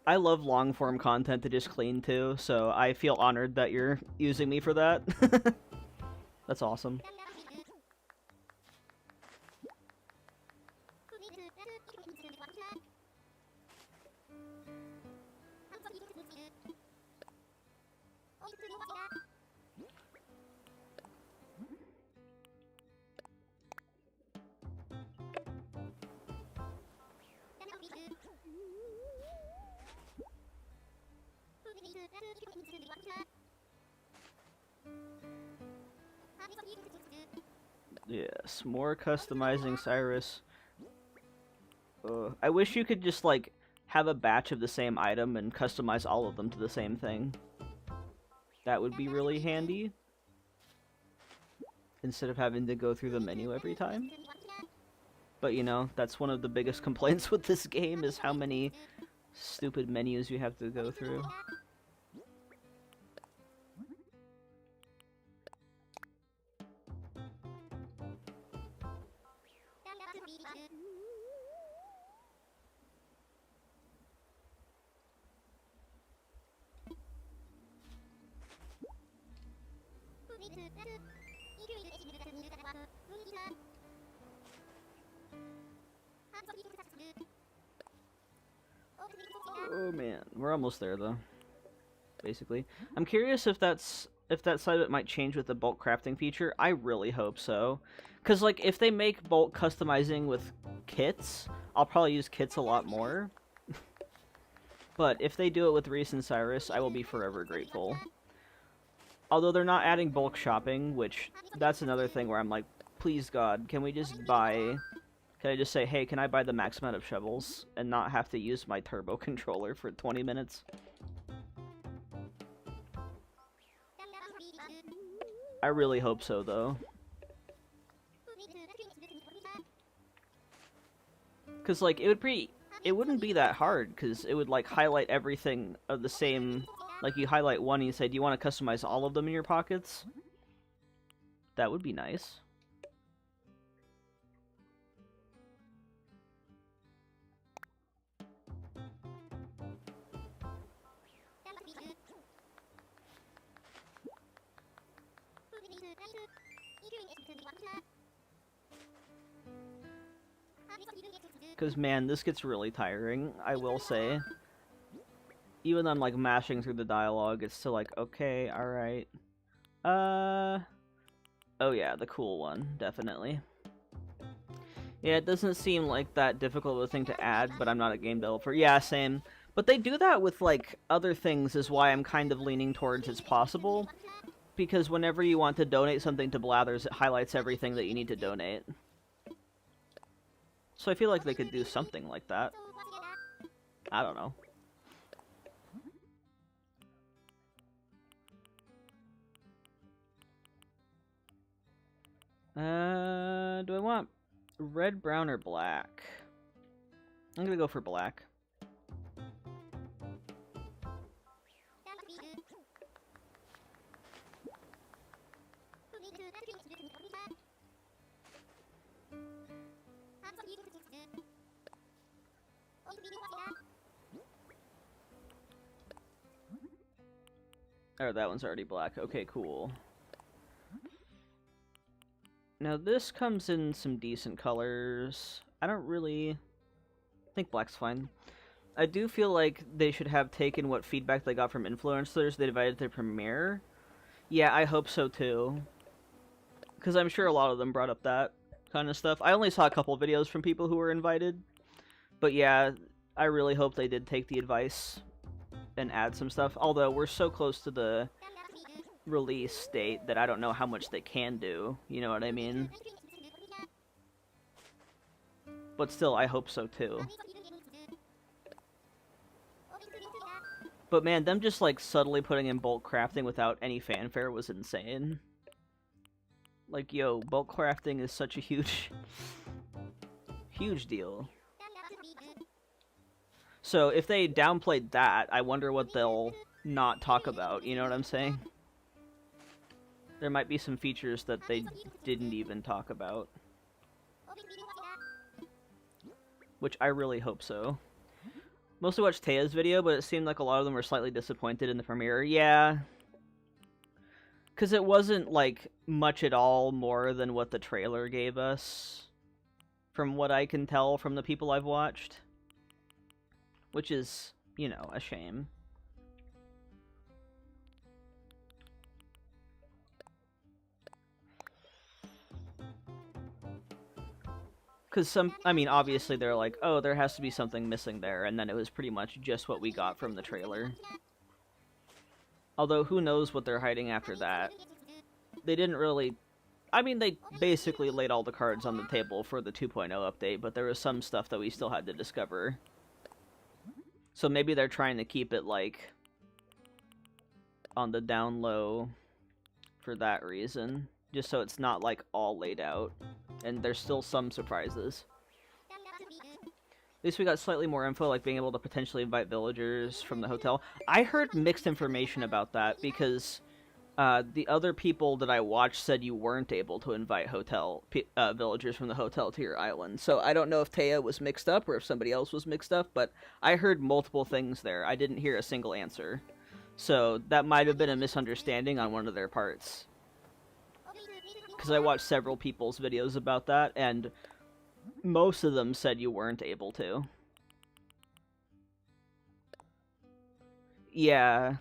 I love long-form content to just clean too, so I feel honored that you're using me for that. That's awesome. Yes, more customizing, Cyrus. I wish you could just, like, have a batch of the same item and customize all of them to the same thing. That would be really handy. Instead of having to go through the menu every time. But, you know, that's one of the biggest complaints with this game, is how many stupid menus you have to go through. Oh man, we're almost there though. Basically, I'm curious if that side of it might change with the bulk crafting feature. I really hope so, because like if they make bulk customizing with kits, I'll probably use kits a lot more. But if they do it with Reese and Cyrus, I will be forever grateful. Although they're not adding bulk shopping, which that's another thing where I'm like, please God, can we just buy... Can I just say, hey, can I buy the max amount of shovels and not have to use my turbo controller for 20 minutes? I really hope so, though. Because, like, it wouldn't be that hard, because it would, like, highlight everything of the same... Like, you highlight one and you say, do you want to customize all of them in your pockets? That would be nice. Because, man, this gets really tiring, I will say. Even though I'm, like, mashing through the dialogue, it's still like, okay, alright. Oh yeah, the cool one, definitely. Yeah, it doesn't seem like that difficult of a thing to add, but I'm not a game developer. Yeah, same. But they do that with, like, other things, is why I'm kind of leaning towards it's possible. Because whenever you want to donate something to Blathers, it highlights everything that you need to donate. So I feel like they could do something like that. I don't know. Do I want red, brown, or black? I'm gonna go for black. Oh, that one's already black. Okay, cool. Now this comes in some decent colors. I don't really think black's fine. I do feel like they should have taken what feedback they got from influencers they invited to premiere. Yeah, I hope so too. Because I'm sure a lot of them brought up that kind of stuff. I only saw a couple videos from people who were invited. But yeah, I really hope they did take the advice and add some stuff. Although we're so close to the release date that I don't know how much they can do. You know what I mean? But still, I hope so too. But man, them just like subtly putting in bulk crafting without any fanfare was insane. Like, yo, bulk crafting is such a huge deal. So if they downplayed that, I wonder what they'll not talk about, you know what I'm saying? There might be some features that they didn't even talk about. Which I really hope so. Mostly watched Taya's video, but it seemed like a lot of them were slightly disappointed in the premiere. Yeah. Because it wasn't, like, much at all more than what the trailer gave us. From what I can tell from the people I've watched. Which is, you know, a shame. Because I mean, obviously they're like, oh, there has to be something missing there, and then it was pretty much just what we got from the trailer. Although, who knows what they're hiding after that. They didn't really... I mean, they basically laid all the cards on the table for the 2.0 update, but there was some stuff that we still had to discover. So maybe they're trying to keep it, like, on the down low for that reason. Just so it's not, like, all laid out. And there's still some surprises. At least we got slightly more info, like being able to potentially invite villagers from the hotel. I heard mixed information about that, because the other people that I watched said you weren't able to invite villagers from the hotel to your island. So I don't know if Taya was mixed up, or if somebody else was mixed up, but I heard multiple things there. I didn't hear a single answer. So that might have been a misunderstanding on one of their parts. Because I watched several people's videos about that, and most of them said you weren't able to. Yeah,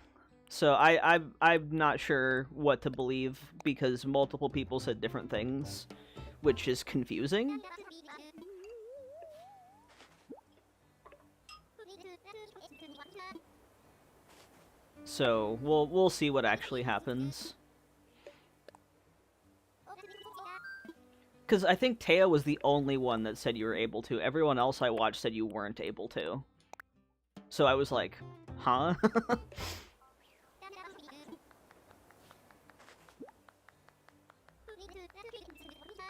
so I'm not sure what to believe, because multiple people said different things, which is confusing. So we'll see what actually happens. Because I think Taya was the only one that said you were able to. Everyone else I watched said you weren't able to. So I was like, huh?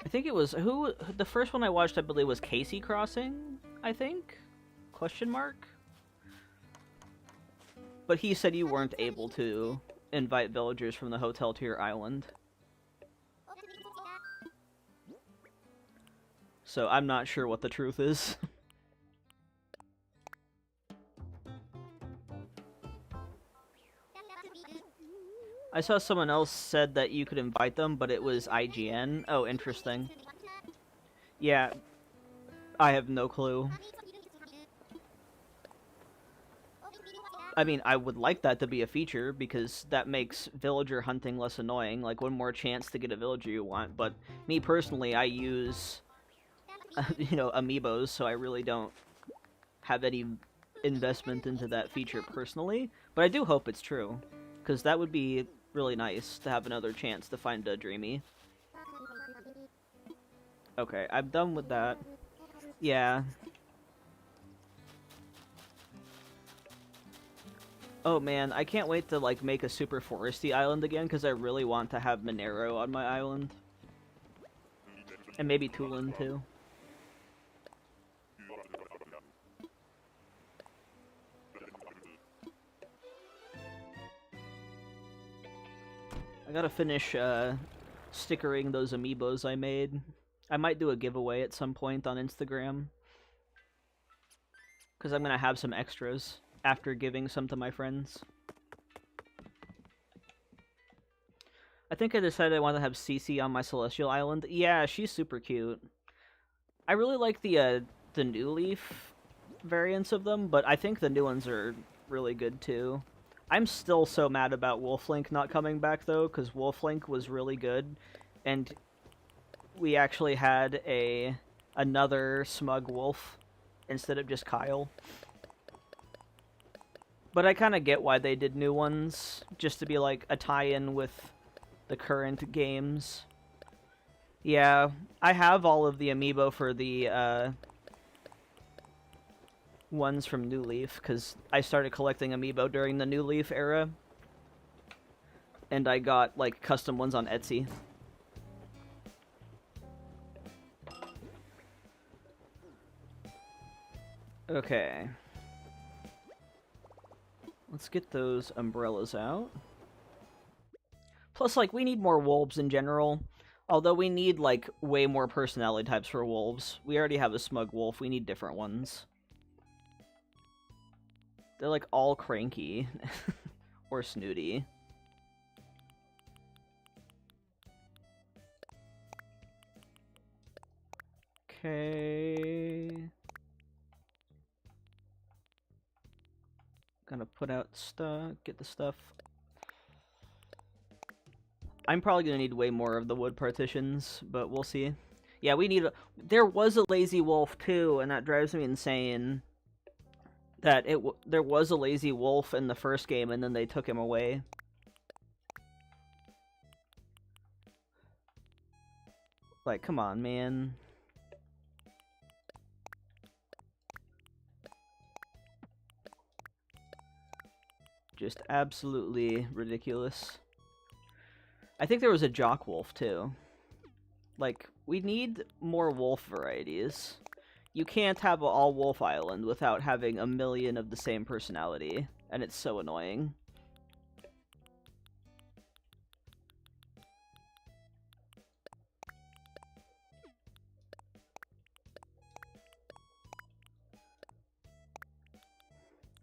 I think it was... the first one I watched, I believe, was Casey Crossing, I think? Question mark? But he said you weren't able to invite villagers from the hotel to your island. So I'm not sure what the truth is. I saw someone else said that you could invite them, but it was IGN. Oh, interesting. Yeah, I have no clue. I mean, I would like that to be a feature, because that makes villager hunting less annoying, like one more chance to get a villager you want, but me personally, I use... you know, amiibos, so I really don't have any investment into that feature personally, but I do hope it's true, because that would be really nice to have another chance to find a Dreamy. Okay, I'm done with that. Yeah. Oh man, I can't wait to, like, make a super foresty island again, because I really want to have Monero on my island. And maybe Tulin too. I gotta finish stickering those amiibos I made. I might do a giveaway at some point on Instagram. Because I'm gonna have some extras after giving some to my friends. I think I decided I want to have Cece on my Celestial Island. Yeah, she's super cute. I really like the New Leaf variants of them, but I think the new ones are really good too. I'm still so mad about Wolflink not coming back though, because Wolflink was really good, and we actually had another smug wolf instead of just Kyle. But I kind of get why they did new ones, just to be like a tie-in with the current games. Yeah, I have all of the amiibo for the ones from New Leaf, because I started collecting amiibo during the New Leaf era. And I got, like, custom ones on Etsy. Okay. Let's get those umbrellas out. Plus, like, we need more wolves in general. Although we need, like, way more personality types for wolves. We already have a smug wolf, we need different ones. They're, like, all cranky. Or snooty. Okay. Gonna put out stuff, get the stuff. I'm probably gonna need way more of the wood partitions, but we'll see. Yeah, we need there was a lazy wolf too, and that drives me insane. That there was a lazy wolf in the first game, and then they took him away. Like, come on, man. Just absolutely ridiculous. I think there was a jock wolf, too. Like, we need more wolf varieties. You can't have an all-wolf island without having a million of the same personality, and it's so annoying.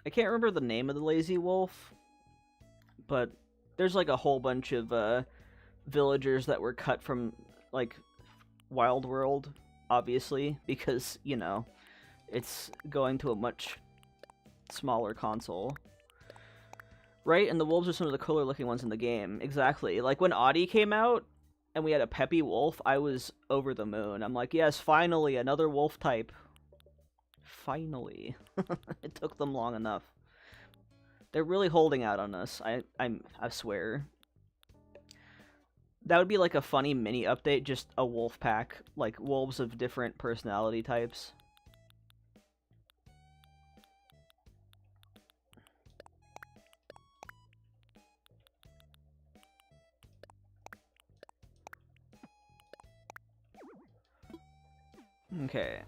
I can't remember the name of the lazy wolf, but there's like a whole bunch of villagers that were cut from, like, Wild World, obviously, because, you know, it's going to a much smaller console. Right? And the wolves are some of the cooler looking ones in the game. Exactly. Like, when Audi came out, and we had a peppy wolf, I was over the moon. I'm like, yes, finally, another wolf type. Finally. It took them long enough. They're really holding out on us, I swear. That would be like a funny mini update, just a wolf pack, like wolves of different personality types. Okay.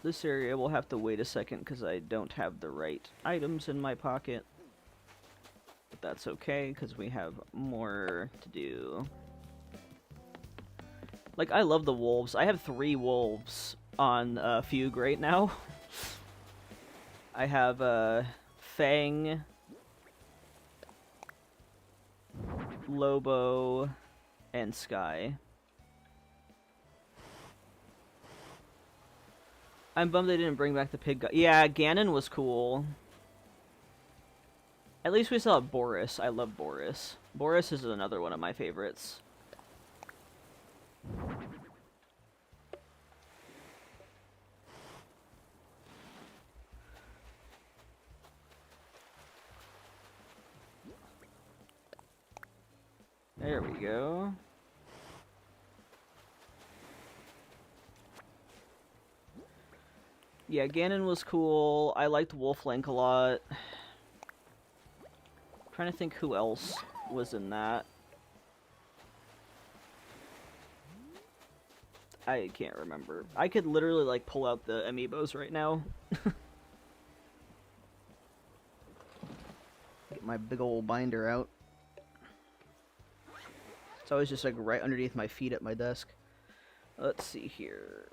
This area will have to wait a second because I don't have the right items in my pocket. But that's okay because we have more to do. Like, I love the wolves. I have 3 wolves on Fugue right now. I have Fang, Lobo, and Sky. I'm bummed they didn't bring back the pig guy. Yeah, Ganon was cool. At least we still have Boris. I love Boris. Boris is another one of my favorites. There we go. Yeah, Ganon was cool. I liked Wolflink a lot. I'm trying to think who else was in that. I can't remember. I could literally, like, pull out the amiibos right now. Get my big old binder out. It's always just, like, right underneath my feet at my desk. Let's see here.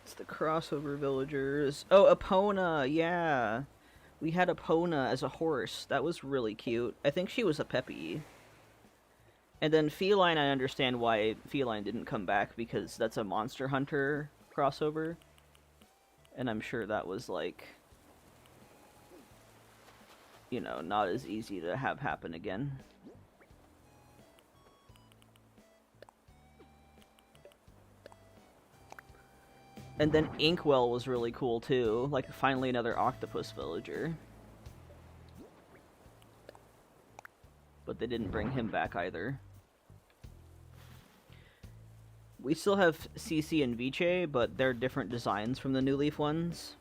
It's the crossover villagers. Oh, Epona, yeah. We had Epona as a horse. That was really cute. I think she was a Peppy. And then Feline, I understand why Feline didn't come back, because that's a Monster Hunter crossover. And I'm sure that was, like, you know, not as easy to have happen again. And then Inkwell was really cool, too. Like, finally another octopus villager. But they didn't bring him back either. We still have CC and Viche, but they're different designs from the New Leaf ones.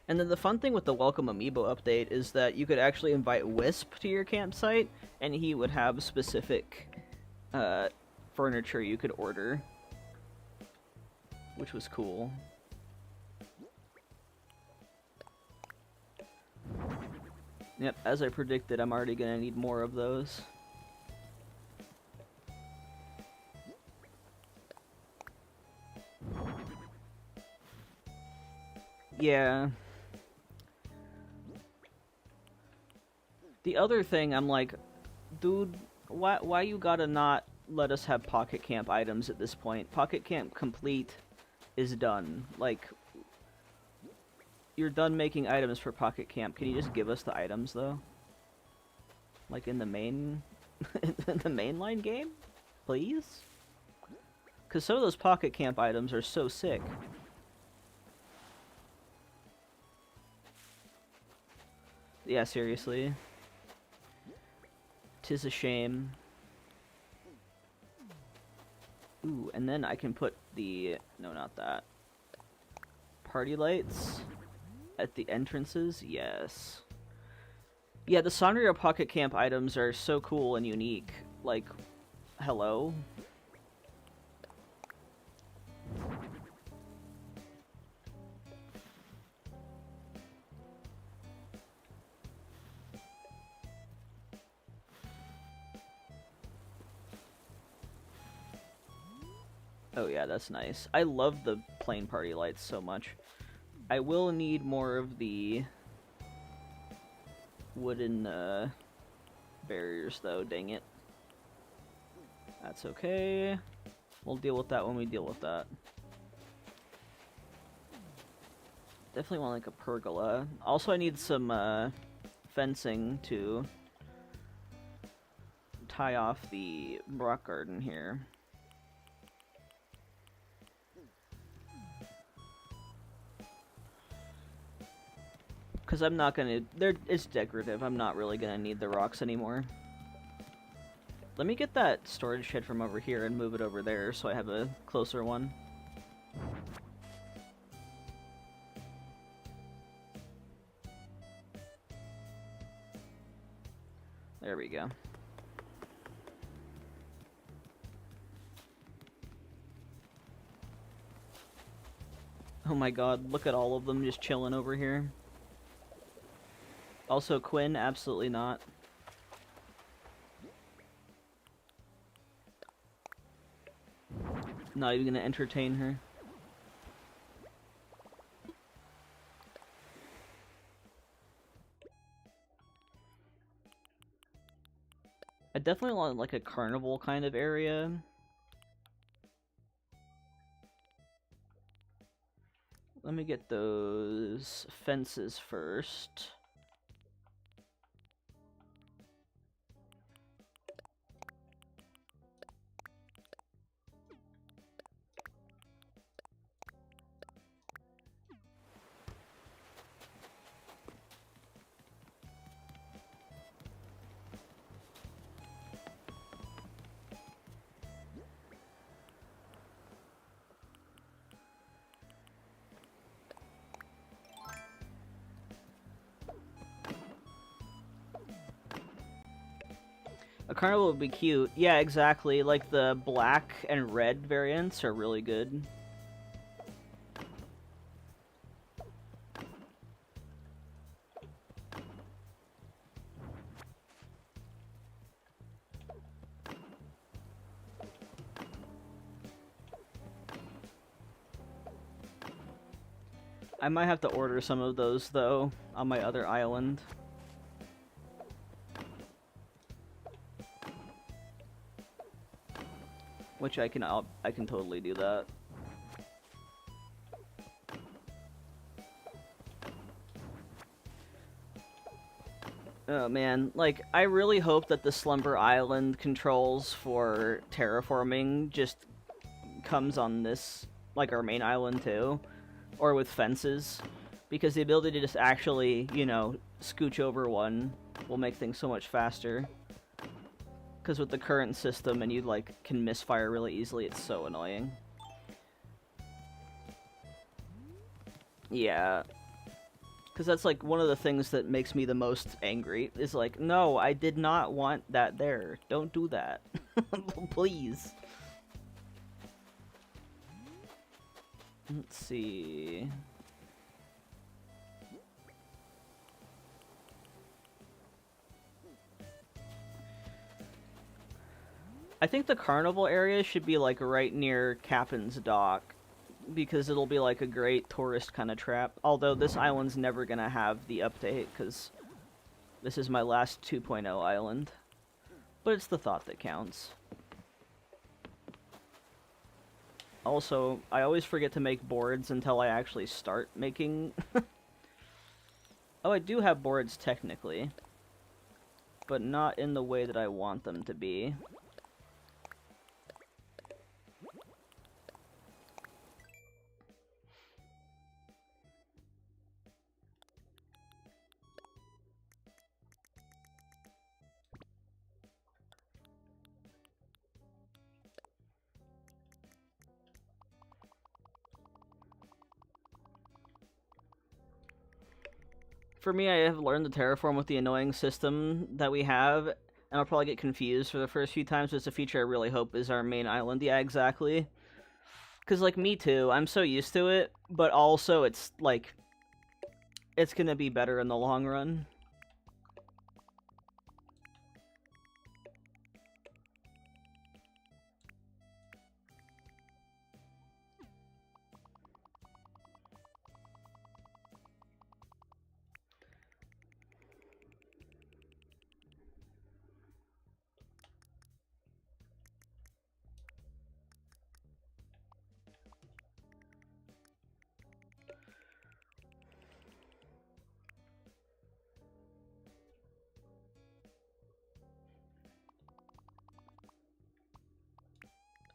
And then the fun thing with the Welcome Amiibo update is that you could actually invite Wisp to your campsite, and he would have specific furniture you could order, which was cool. Yep, as I predicted, I'm already gonna need more of those. Yeah. The other thing, I'm like, dude, why you gotta not let us have Pocket Camp items at this point? Pocket Camp Complete is done. Like, you're done making items for Pocket Camp. Can you just give us the items, though? Like in the main... in the mainline game? Please? Because some of those Pocket Camp items are so sick. Yeah, seriously. 'Tis a shame. Ooh, and then I can put the... no, not that. Party lights at the entrances? Yes. Yeah, the Sanrio Pocket Camp items are so cool and unique. Like, hello? Oh yeah, that's nice. I love the plain party lights so much. I will need more of the wooden barriers though, dang it. That's okay. We'll deal with that when we deal with that. Definitely want like a pergola. Also I need some fencing to tie off the rock garden here. Because I'm not gonna... it's decorative. I'm not really gonna need the rocks anymore. Let me get that storage shed from over here and move it over there so I have a closer one. There we go. Oh my god, look at all of them just chilling over here. Also, Quinn, absolutely not. Not even gonna entertain her. I definitely want like a carnival kind of area. Let me get those fences first. A carnival would be cute. Yeah, exactly. Like the black and red variants are really good. I might have to order some of those, though, on my other island. Which I can totally do that. Oh man, like, I really hope that the Slumber Island controls for terraforming just comes on this, like, our main island too. Or with fences. Because the ability to just actually, you know, scooch over one will make things so much faster. Because with the current system and you, like, can misfire really easily, it's so annoying. Yeah. Because that's, like, one of the things that makes me the most angry, is like, no, I did not want that there. Don't do that. Please. Let's see... I think the carnival area should be, like, right near Captain's Dock, because it'll be, like, a great tourist kind of trap. Although this island's never gonna have the update, because this is my last 2.0 island. But it's the thought that counts. Also, I always forget to make boards until I actually start making... Oh, I do have boards, technically. But not in the way that I want them to be. For me, I have learned to terraform with the annoying system that we have, and I'll probably get confused for the first few times, but it's a feature I really hope is our main island. Yeah, exactly. Because, like, me too, I'm so used to it, but also it's, like, it's gonna be better in the long run.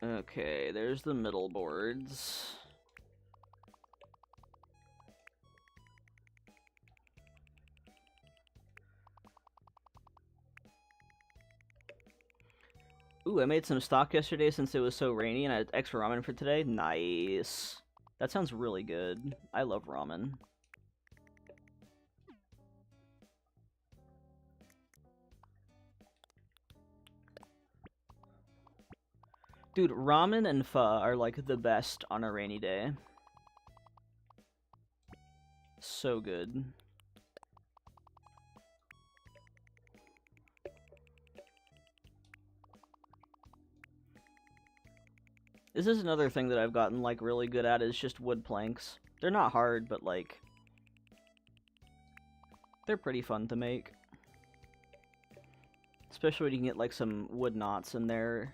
Okay, there's the middle boards. Ooh, I made some stock yesterday since it was so rainy, and I had extra ramen for today. Nice. That sounds really good. I love ramen. Dude, ramen and pho are, like, the best on a rainy day. So good. This is another thing that I've gotten, like, really good at, is just wood planks. They're not hard, but, like, they're pretty fun to make. Especially when you can get, like, some wood knots in there.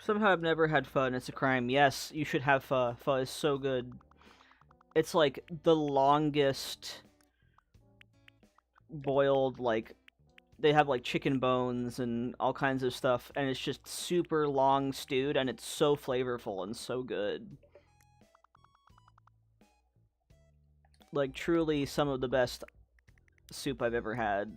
Somehow I've never had pho, and it's a crime. Yes, you should have pho. Pho is so good. It's, like, the longest boiled, like, they have, like, chicken bones and all kinds of stuff, and it's just super long stewed, and it's so flavorful and so good. Like, truly some of the best soup I've ever had.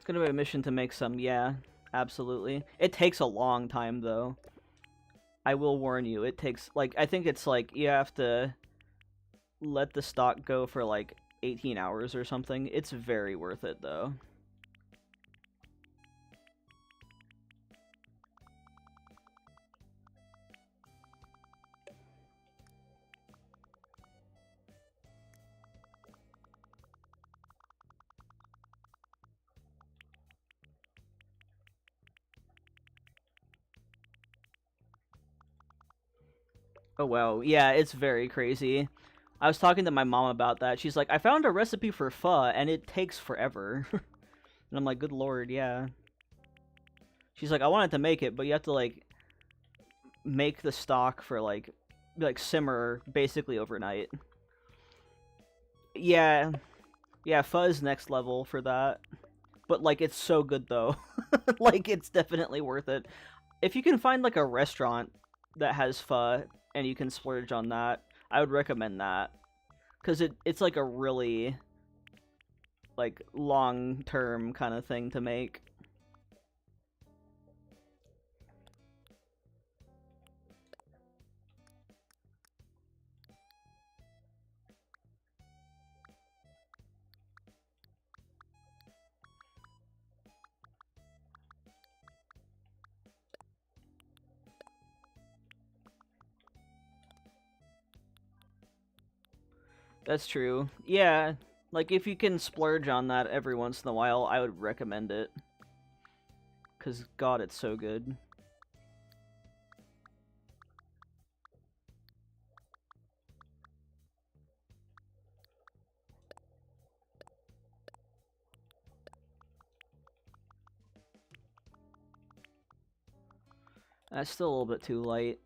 gonna be a mission to make some, yeah. Absolutely. It takes a long time, though. I will warn you, it takes, like, I think it's, like, you have to let the stock go for, like, 18 hours or something. It's very worth it, though. Oh, wow. Yeah, it's very crazy. I was talking to my mom about that. She's like, I found a recipe for pho, and it takes forever. And I'm like, good lord, yeah. She's like, I wanted to make it, but you have to, like, make the stock for, like simmer basically overnight. Yeah. Yeah, pho is next level for that. But, like, it's so good, though. Like, it's definitely worth it. If you can find, like, a restaurant that has pho, and you can splurge on that, I would recommend that. Because it's, like, a really, like, long-term kind of thing to make. That's true. Yeah, like, if you can splurge on that every once in a while, I would recommend it. Because, God, it's so good. That's still a little bit too light.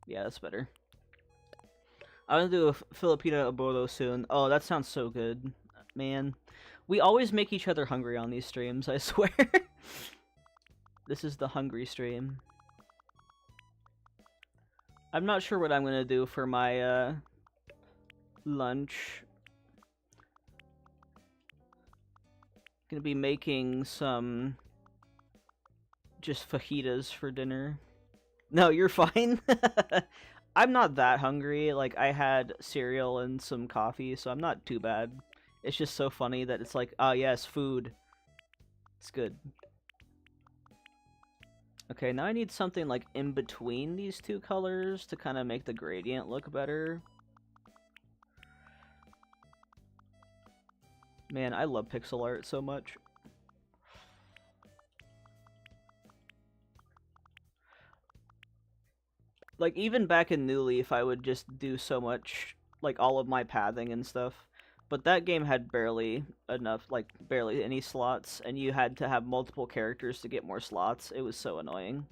Yeah, that's better. I'm gonna do a Filipino adobo soon. Oh, that sounds so good. Man. We always make each other hungry on these streams, I swear. This is the hungry stream. I'm not sure what I'm gonna do for my, lunch. Gonna be making some just fajitas for dinner. No, you're fine. I'm not that hungry. Like, I had cereal and some coffee, so I'm not too bad. It's just so funny that it's like, oh yes, food. It's good. Okay, now I need something like in between these two colors to kind of make the gradient look better. Man, I love pixel art so much. Like, even back in New Leaf, I would just do so much, like, all of my pathing and stuff. But that game had barely enough, like, barely any slots, and you had to have multiple characters to get more slots. It was so annoying.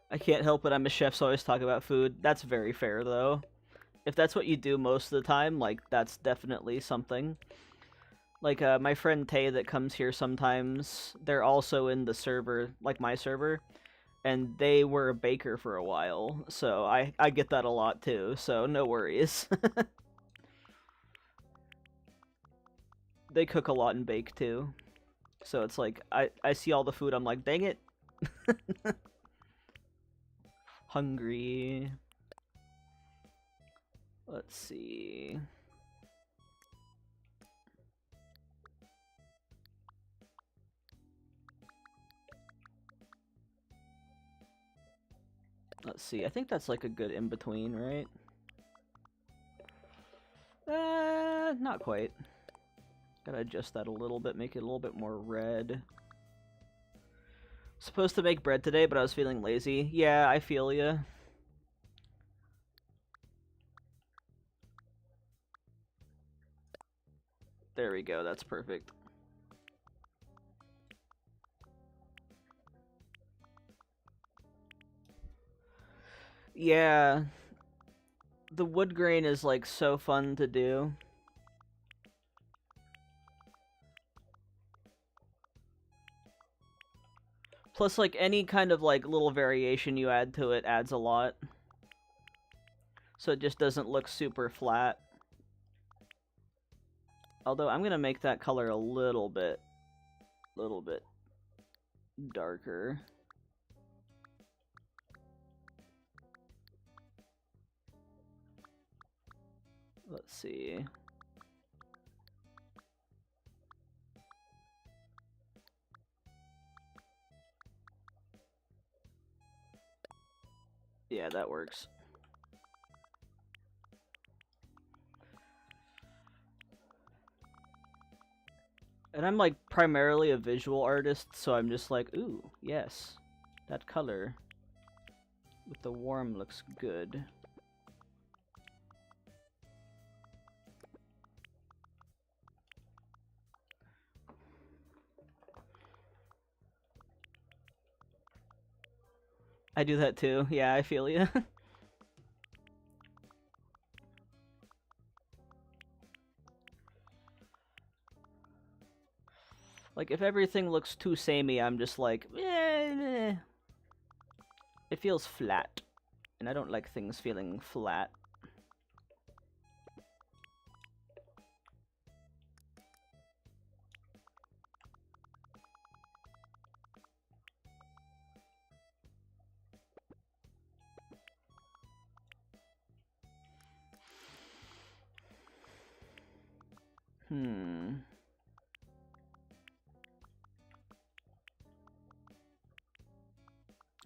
I can't help it, I'm a chef, so I always talk about food. That's very fair, though. If that's what you do most of the time, like, that's definitely something. Like, my friend Tay that comes here sometimes, they're also in the server, like my server, and they were a baker for a while, so I get that a lot too, so no worries. They cook a lot and bake too. So it's like, I see all the food, I'm like, dang it. Hungry. Let's see. Let's see, I think that's like a good in-between, right? Not quite. Gotta adjust that a little bit, make it a little bit more red. Supposed to make bread today, but I was feeling lazy. Yeah, I feel ya. There we go, that's perfect. Yeah. the wood grain is like so fun to do. Plus, like, any kind of like little variation you add to it adds a lot. So it just doesn't look super flat. Although I'm gonna make that color a little bit darker. Let's see. Yeah, that works. And I'm like primarily a visual artist, so I'm just like, ooh, yes, that color with the warm looks good. I do that too. Yeah, I feel you. Like, if everything looks too samey, I'm just like, eh. It feels flat. And I don't like things feeling flat.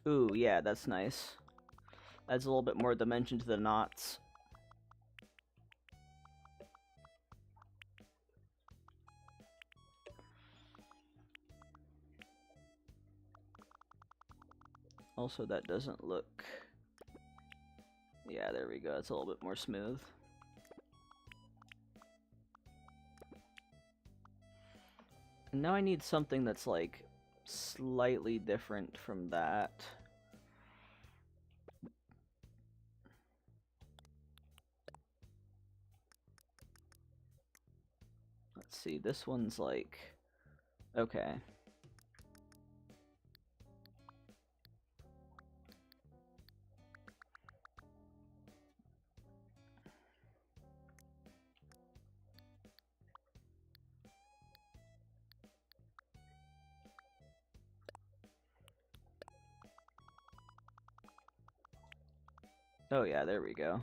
Ooh, yeah, that's nice. Adds a little bit more dimension to the knots. Also, that doesn't look... Yeah, there we go. It's a little bit more smooth. And now I need something that's, like, slightly different from that. Let's see, this one's like... Okay. Oh yeah, there we go.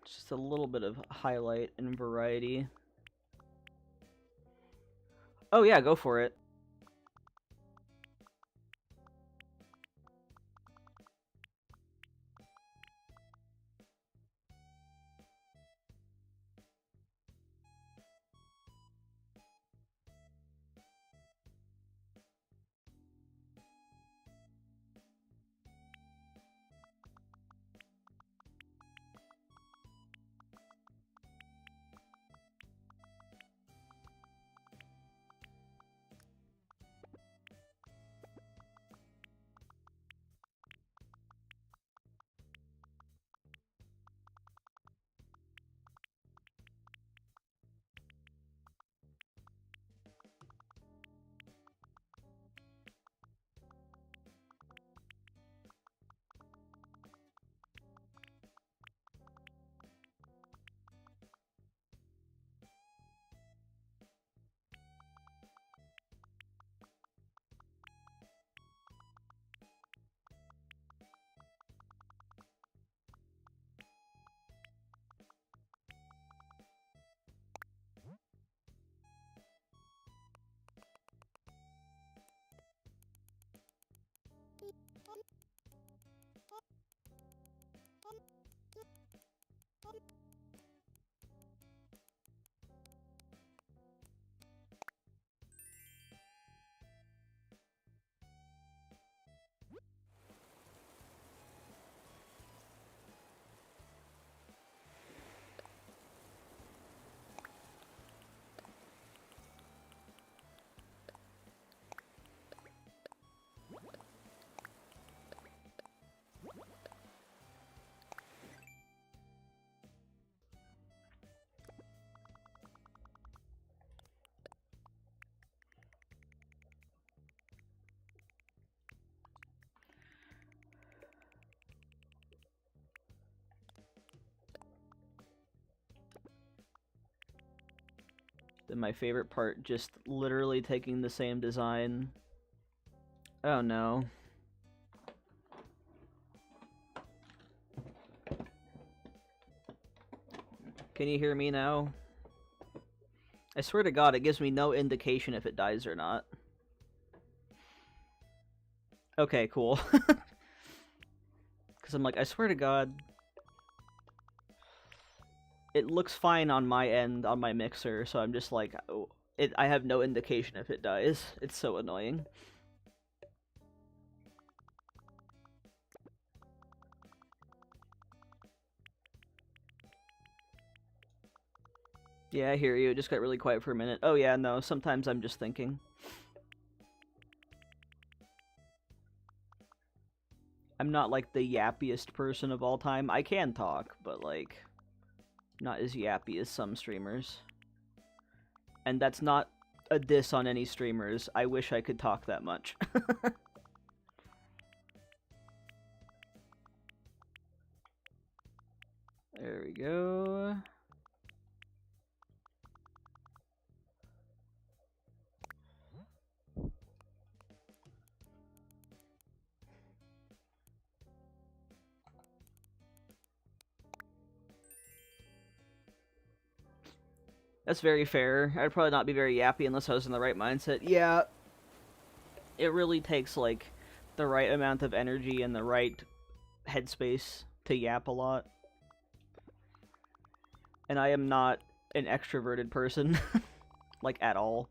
Just a little bit of highlight and variety. Oh yeah, go for it. Then my favorite part, just literally taking the same design. Oh no. Can you hear me now? I swear to God, it gives me no indication if it dies or not. Okay, cool. Because I'm like, I swear to God, it looks fine on my end, on my mixer, so I'm just like, oh, I have no indication if it dies. It's so annoying. Yeah, I hear you. It just got really quiet for a minute. Oh yeah, no, sometimes I'm just thinking. I'm not like the yappiest person of all time. I can talk, but like, not as yappy as some streamers. And that's not a diss on any streamers. I wish I could talk that much. There we go. That's very fair. I'd probably not be very yappy unless I was in the right mindset. Yeah, it really takes, like, the right amount of energy and the right headspace to yap a lot. And I am not an extroverted person, like, at all.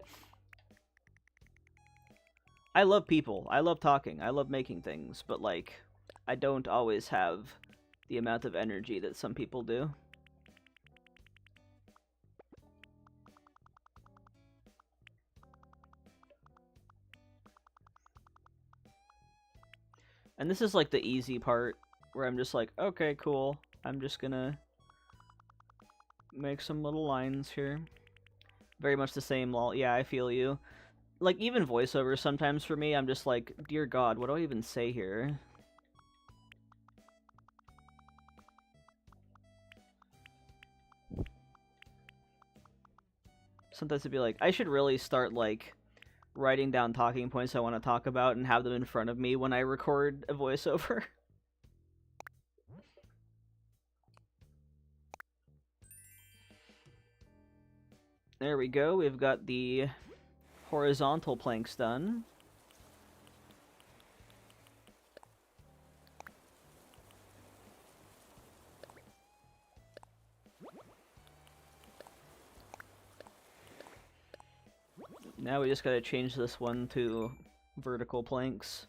I love people. I love talking. I love making things. But, like, I don't always have the amount of energy that some people do. And this is like the easy part, where I'm just like, okay, cool. I'm just gonna make some little lines here. Very much the same, lol. Yeah, I feel you. Like, even voiceovers sometimes for me, I'm just like, dear God, what do I even say here? Sometimes it'd be like, I should really start, like, writing down talking points I want to talk about and have them in front of me when I record a voiceover. There we go, we've got the horizontal planks done. Now we just gotta change this one to vertical planks.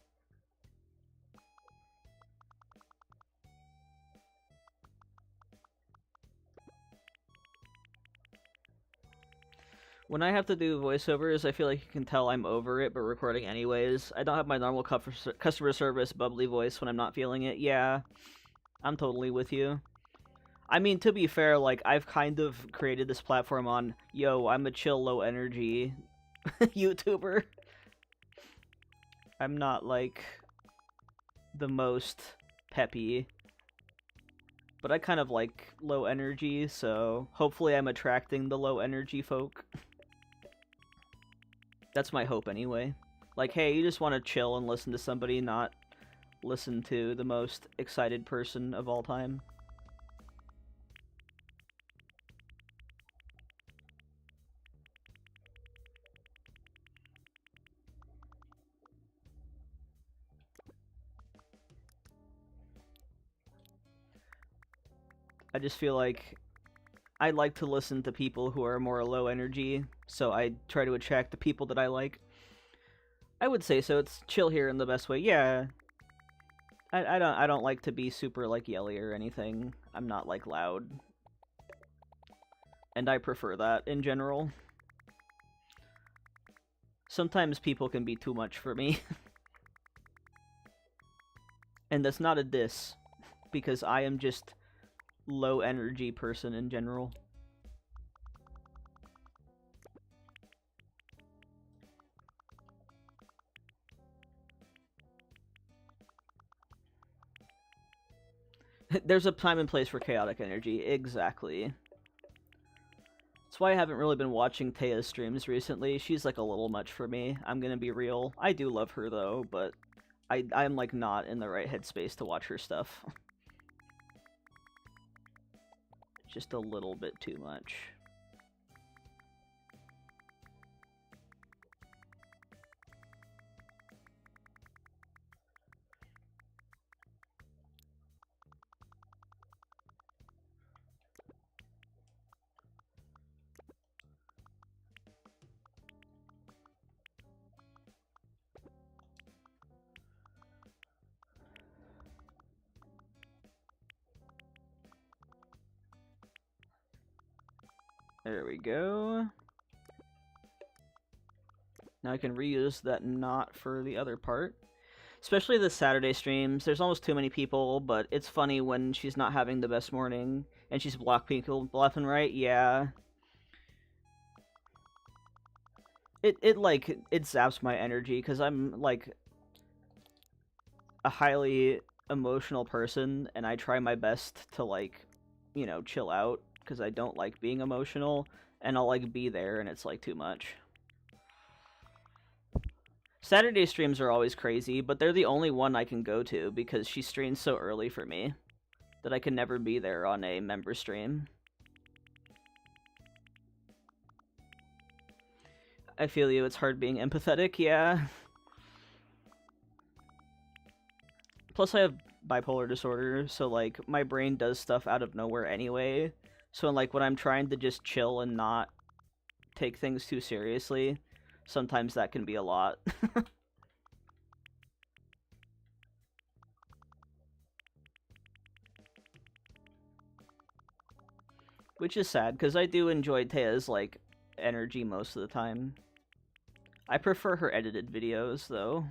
When I have to do voiceovers, I feel like you can tell I'm over it, but recording anyways. I don't have my normal customer service bubbly voice when I'm not feeling it. Yeah, I'm totally with you. I mean, to be fair, like, I've kind of created this platform on, yo, I'm a chill, low-energy YouTuber. I'm not, like, the most peppy. But I kind of like low energy, so hopefully I'm attracting the low energy folk. That's my hope anyway. Like, hey, you just want to chill and listen to somebody, not listen to the most excited person of all time. I just feel like I like to listen to people who are more low energy, so I try to attract the people that I like. I would say so. It's chill here in the best way. Yeah. I don't like to be super like yelly or anything. I'm not like loud. And I prefer that in general. Sometimes people can be too much for me. And that's not a diss, because I am just low energy person in general. There's a time and place for chaotic energy, exactly. That's That's why I haven't really been watching Taya's streams recently. She's like a little much for me. I'm gonna be real. I do love her though, but I'm like not in the right headspace to watch her stuff. Just a little bit too much. There we go. Now I can reuse that knot for the other part. Especially the Saturday streams. There's almost too many people, but it's funny when she's not having the best morning and she's block people left and right. Yeah. It zaps my energy because I'm like a highly emotional person and I try my best to like, you know, chill out because I don't like being emotional and I'll like be there and it's like too much. Saturday streams are always crazy, but they're the only one I can go to because she streams so early for me that I can never be there on a member stream. I feel you, it's hard being empathetic, yeah. Plus I have bipolar disorder, so like my brain does stuff out of nowhere anyway. So like when I'm trying to just chill and not take things too seriously, sometimes that can be a lot. Which is sad, because I do enjoy Taya's, like, energy most of the time. I prefer her edited videos, though.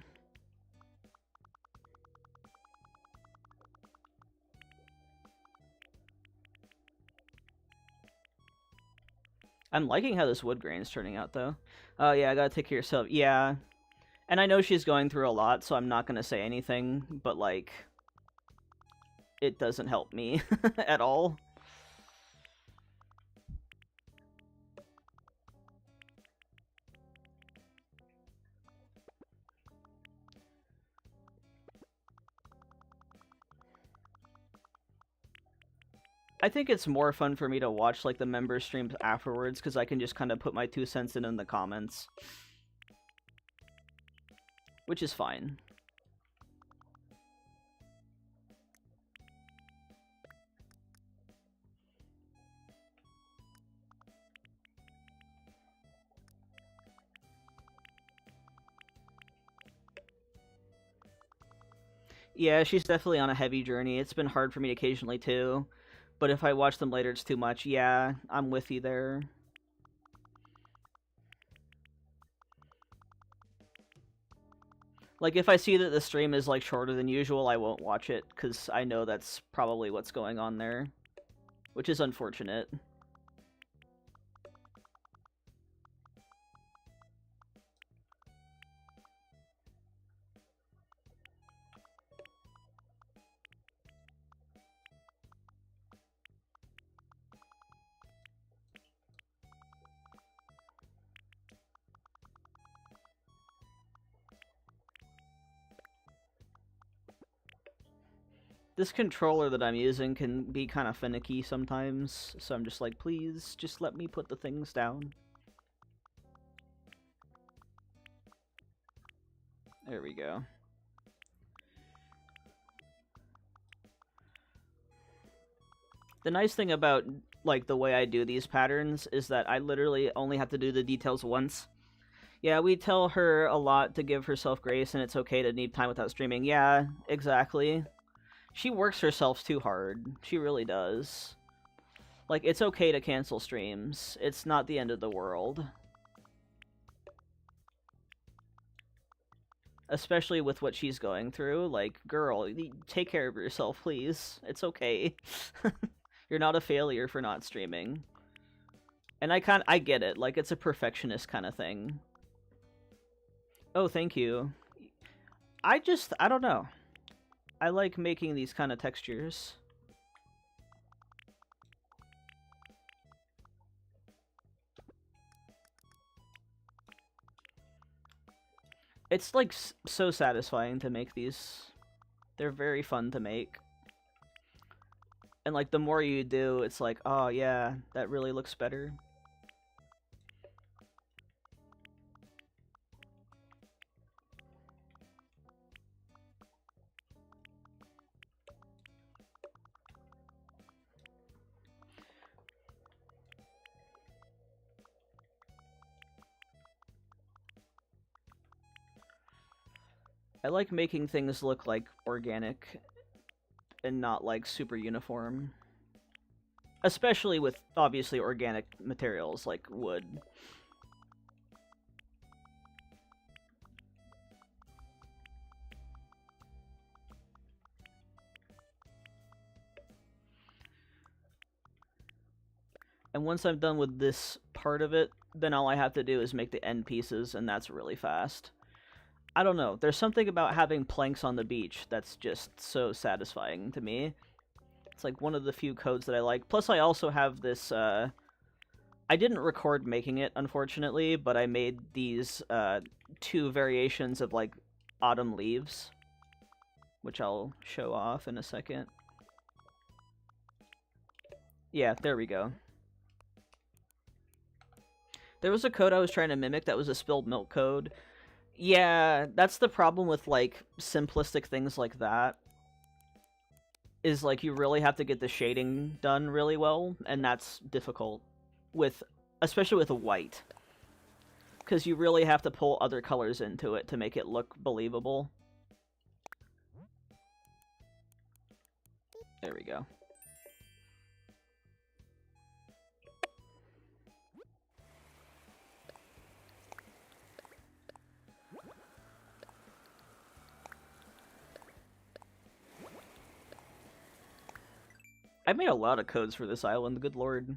I'm liking how this wood grain's turning out, though. Oh, yeah, I gotta take care of yourself. Yeah. And I know she's going through a lot, so I'm not gonna say anything, but, like, it doesn't help me at all. I think it's more fun for me to watch, like, the member streams afterwards, because I can just kind of put my 2 cents in the comments. Which is fine. Yeah, she's definitely on a heavy journey. It's been hard for me occasionally, too. But if I watch them later, it's too much. Yeah, I'm with you there. Like, if I see that the stream is, like, shorter than usual, I won't watch it, because I know that's probably what's going on there. Which is unfortunate. This controller that I'm using can be kind of finicky sometimes, so I'm just like, please, just let me put the things down. There we go. The nice thing about, like, the way I do these patterns is that I literally only have to do the details once. Yeah, we tell her a lot to give herself grace and it's okay to need time without streaming. Yeah, exactly. She works herself too hard. She really does. Like, it's okay to cancel streams. It's not the end of the world. Especially with what she's going through. Like, girl, take care of yourself, please. It's okay. You're not a failure for not streaming. And I get it. Like, it's a perfectionist kind of thing. Oh, thank you. I don't know. I like making these kind of textures. It's like so satisfying to make these. They're very fun to make. And like the more you do, it's like, oh yeah, that really looks better. I like making things look like organic and not like super uniform. Especially with obviously organic materials like wood. And once I'm done with this part of it, then all I have to do is make the end pieces, and that's really fast. I don't know, there's something about having planks on the beach that's just so satisfying to me. It's like one of the few codes that I like. Plus I also have this, I didn't record making it, unfortunately, but I made these, 2 variations of, like, autumn leaves, which I'll show off in a second. Yeah, there we go. There was a code I was trying to mimic that was a spilled milk code. Yeah, that's the problem with, like, simplistic things like that. Is, like, you really have to get the shading done really well, and that's difficult. Especially with a white. Because you really have to pull other colors into it to make it look believable. There we go. I made a lot of codes for this island, good lord.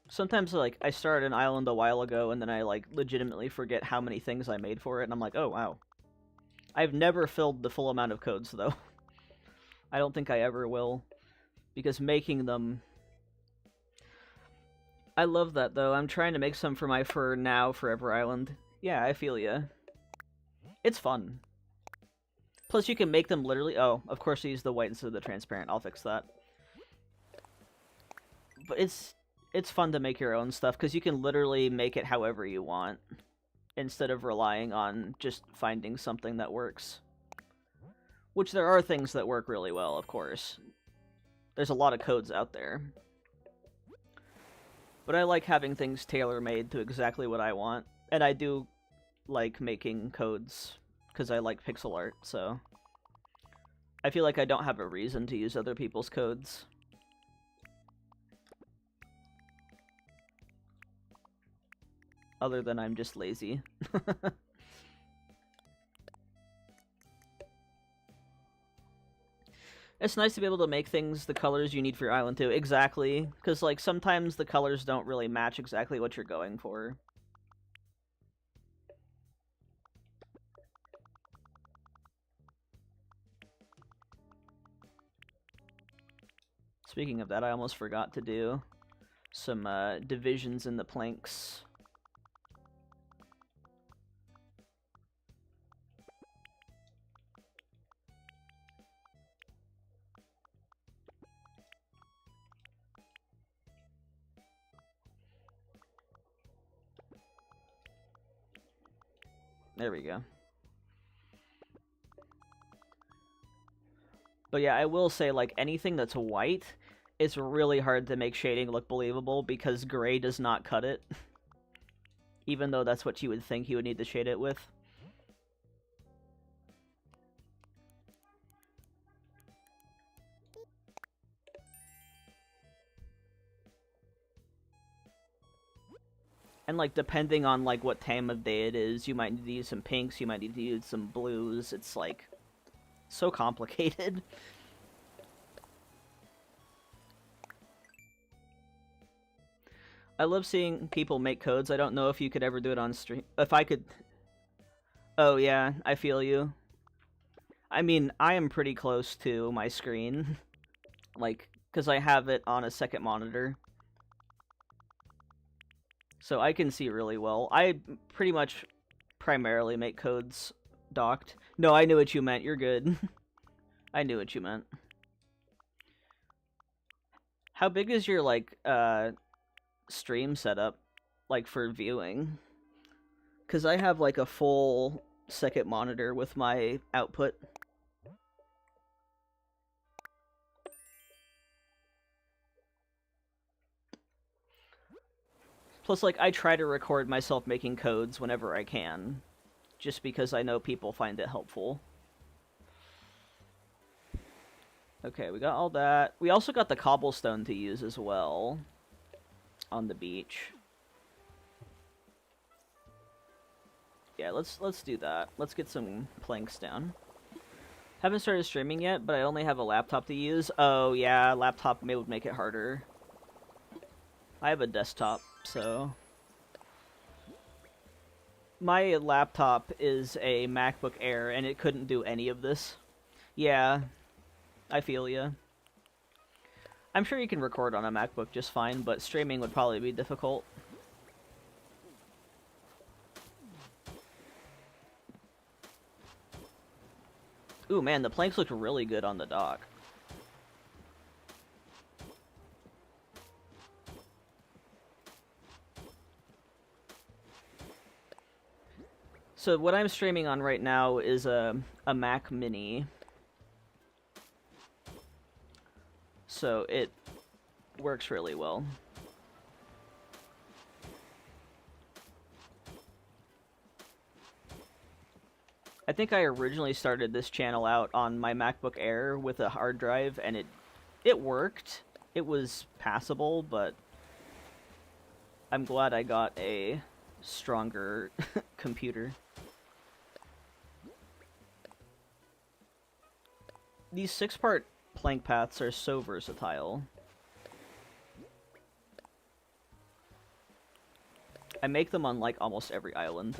Sometimes, like, I started an island a while ago, and then I, like, legitimately forget how many things I made for it, and I'm like, oh, wow. I've never filled the full amount of codes, though. I don't think I ever will. Because making them... I love that, though. I'm trying to make some for my For Now Forever Island. Yeah, I feel ya. It's fun. Plus, you can make them literally... Oh, of course I use the white instead of the transparent. I'll fix that. But it's fun to make your own stuff, because you can literally make it however you want, instead of relying on just finding something that works. Which there are things that work really well, of course. There's a lot of codes out there. But I like having things tailor-made to exactly what I want. And I do like making codes, because I like pixel art, so... I feel like I don't have a reason to use other people's codes. Other than I'm just lazy. It's nice to be able to make things the colors you need for your island too. Exactly. Because, like, sometimes the colors don't really match exactly what you're going for. Speaking of that, I almost forgot to do some divisions in the planks. There we go. But yeah, I will say, like, anything that's white, it's really hard to make shading look believable because gray does not cut it. Even though that's what you would think you would need to shade it with. And, like, depending on, like, what time of day it is, you might need to use some pinks, you might need to use some blues. It's, like, so complicated. I love seeing people make codes. I don't know if you could ever do it on stream. If I could... Oh yeah, I feel you. I mean, I am pretty close to my screen. Like, because I have it on a second monitor. So I can see really well. I pretty much primarily make codes docked. No, I knew what you meant. You're good. I knew what you meant. How big is your, like, stream setup, like, for viewing? Because I have, like, a full second monitor with my output. Plus, like, I try to record myself making codes whenever I can, just because I know people find it helpful. Okay, we got all that. We also got the cobblestone to use as well on the beach. Yeah, let's do that. Let's get some planks down. Haven't started streaming yet, but I only have a laptop to use. Oh yeah, laptop would make it harder. I have a desktop, so... My laptop is a MacBook Air, and it couldn't do any of this. Yeah, I feel ya. I'm sure you can record on a MacBook just fine, but streaming would probably be difficult. Ooh, man, the planks look really good on the dock. So what I'm streaming on right now is a Mac Mini. So it works really well. I think I originally started this channel out on my MacBook Air with a hard drive, and it worked. It was passable, but I'm glad I got a stronger computer. These 6-part plank paths are so versatile. I make them on, like, almost every island.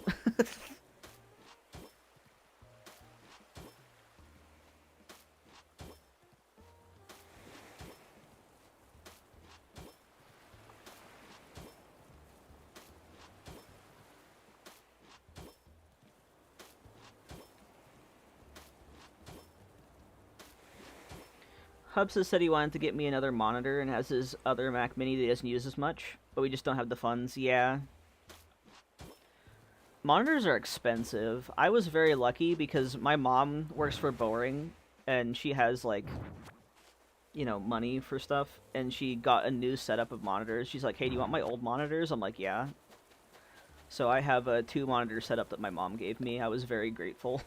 Hubs has said he wanted to get me another monitor and has his other Mac Mini that he doesn't use as much, but we just don't have the funds. Yeah. Monitors are expensive. I was very lucky because my mom works for Boring, and she has, like, you know, money for stuff, and she got a new setup of monitors. She's like, hey, do you want my old monitors? I'm like, yeah. So I have a 2-monitor setup that my mom gave me. I was very grateful.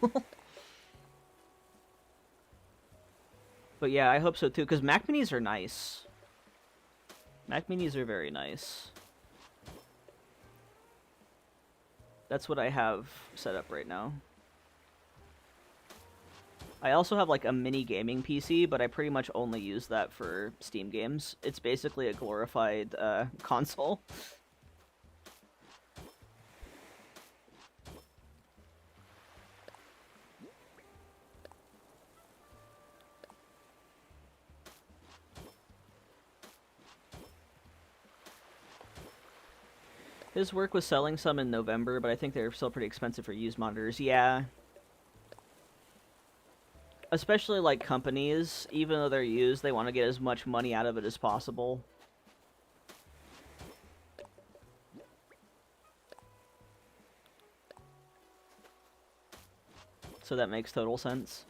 But yeah, I hope so too, because Mac Minis are nice. Mac Minis are very nice. That's what I have set up right now. I also have like a mini gaming PC, but I pretty much only use that for Steam games. It's basically a glorified console. His work was selling some in November, but I think they're still pretty expensive for used monitors. Yeah. Especially, like, companies, even though they're used, they want to get as much money out of it as possible. So that makes total sense.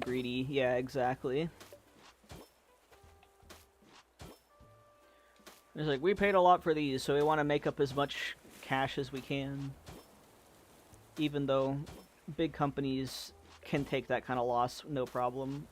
Greedy, yeah, exactly. It's like, we paid a lot for these, so we want to make up as much cash as we can. Even though big companies can take that kind of loss, no problem.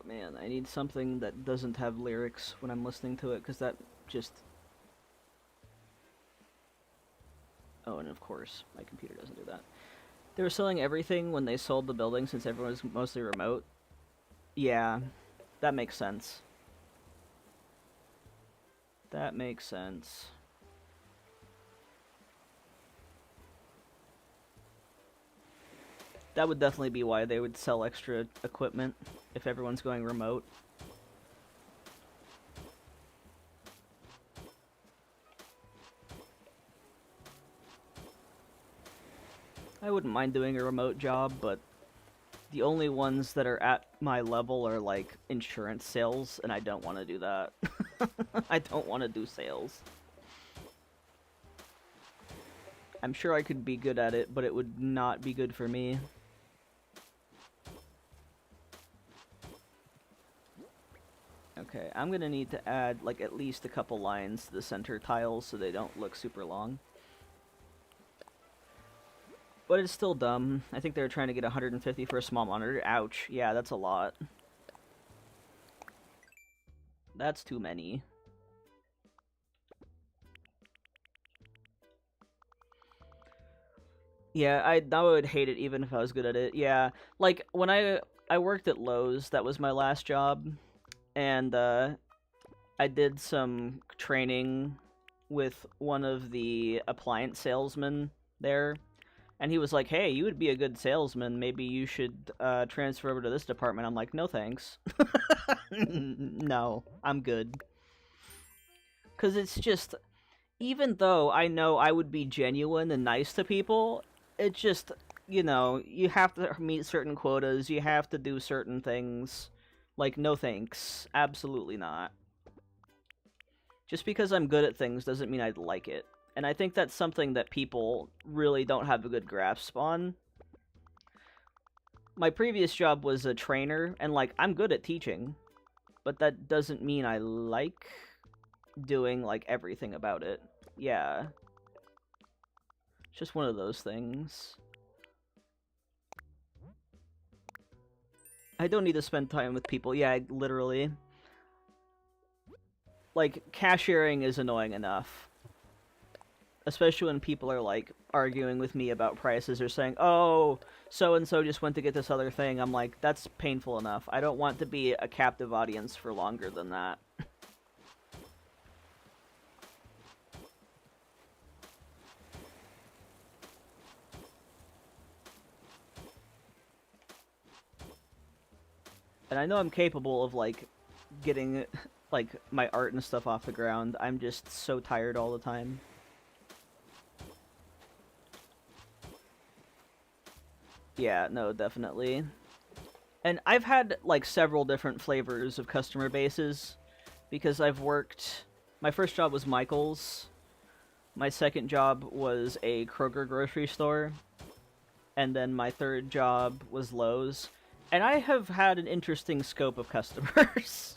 Man, I need something that doesn't have lyrics when I'm listening to it, because that just... Oh, and of course, my computer doesn't do that. They were selling everything when they sold the building since everyone was mostly remote. Yeah, that makes sense. That makes sense. That would definitely be why they would sell extra equipment if everyone's going remote. I wouldn't mind doing a remote job, but the only ones that are at my level are like insurance sales, and I don't want to do that. I don't want to do sales. I'm sure I could be good at it, but it would not be good for me. Okay, I'm gonna need to add like at least a couple lines to the center tiles so they don't look super long. But it's still dumb. I think they were trying to get 150 for a small monitor. Ouch. Yeah, that's a lot. That's too many. Yeah, I would hate it even if I was good at it. Yeah, like when I worked at Lowe's, that was my last job, and I did some training with one of the appliance salesmen there, and he was like, "Hey, you would be a good salesman. Maybe you should transfer over to this department." I'm like, "No, thanks. No, I'm good." Because it's just, even though I know I would be genuine and nice to people, it just, you know, you have to meet certain quotas, you have to do certain things. Like, no thanks. Absolutely not. Just because I'm good at things doesn't mean I'd like it. And I think that's something that people really don't have a good grasp on. My previous job was a trainer, and, like, I'm good at teaching. But that doesn't mean I like doing, like, everything about it. Yeah. It's just one of those things. I don't need to spend time with people. Yeah, literally. Like, cashiering is annoying enough. Especially when people are, like, arguing with me about prices or saying, "Oh, so-and-so just went to get this other thing." I'm like, that's painful enough. I don't want to be a captive audience for longer than that. And I know I'm capable of, like, getting, like, my art and stuff off the ground. I'm just so tired all the time. Yeah, no, definitely. And I've had, like, several different flavors of customer bases, because I've worked... My first job was Michael's. My second job was a Kroger grocery store. And then my third job was Lowe's. And I have had an interesting scope of customers.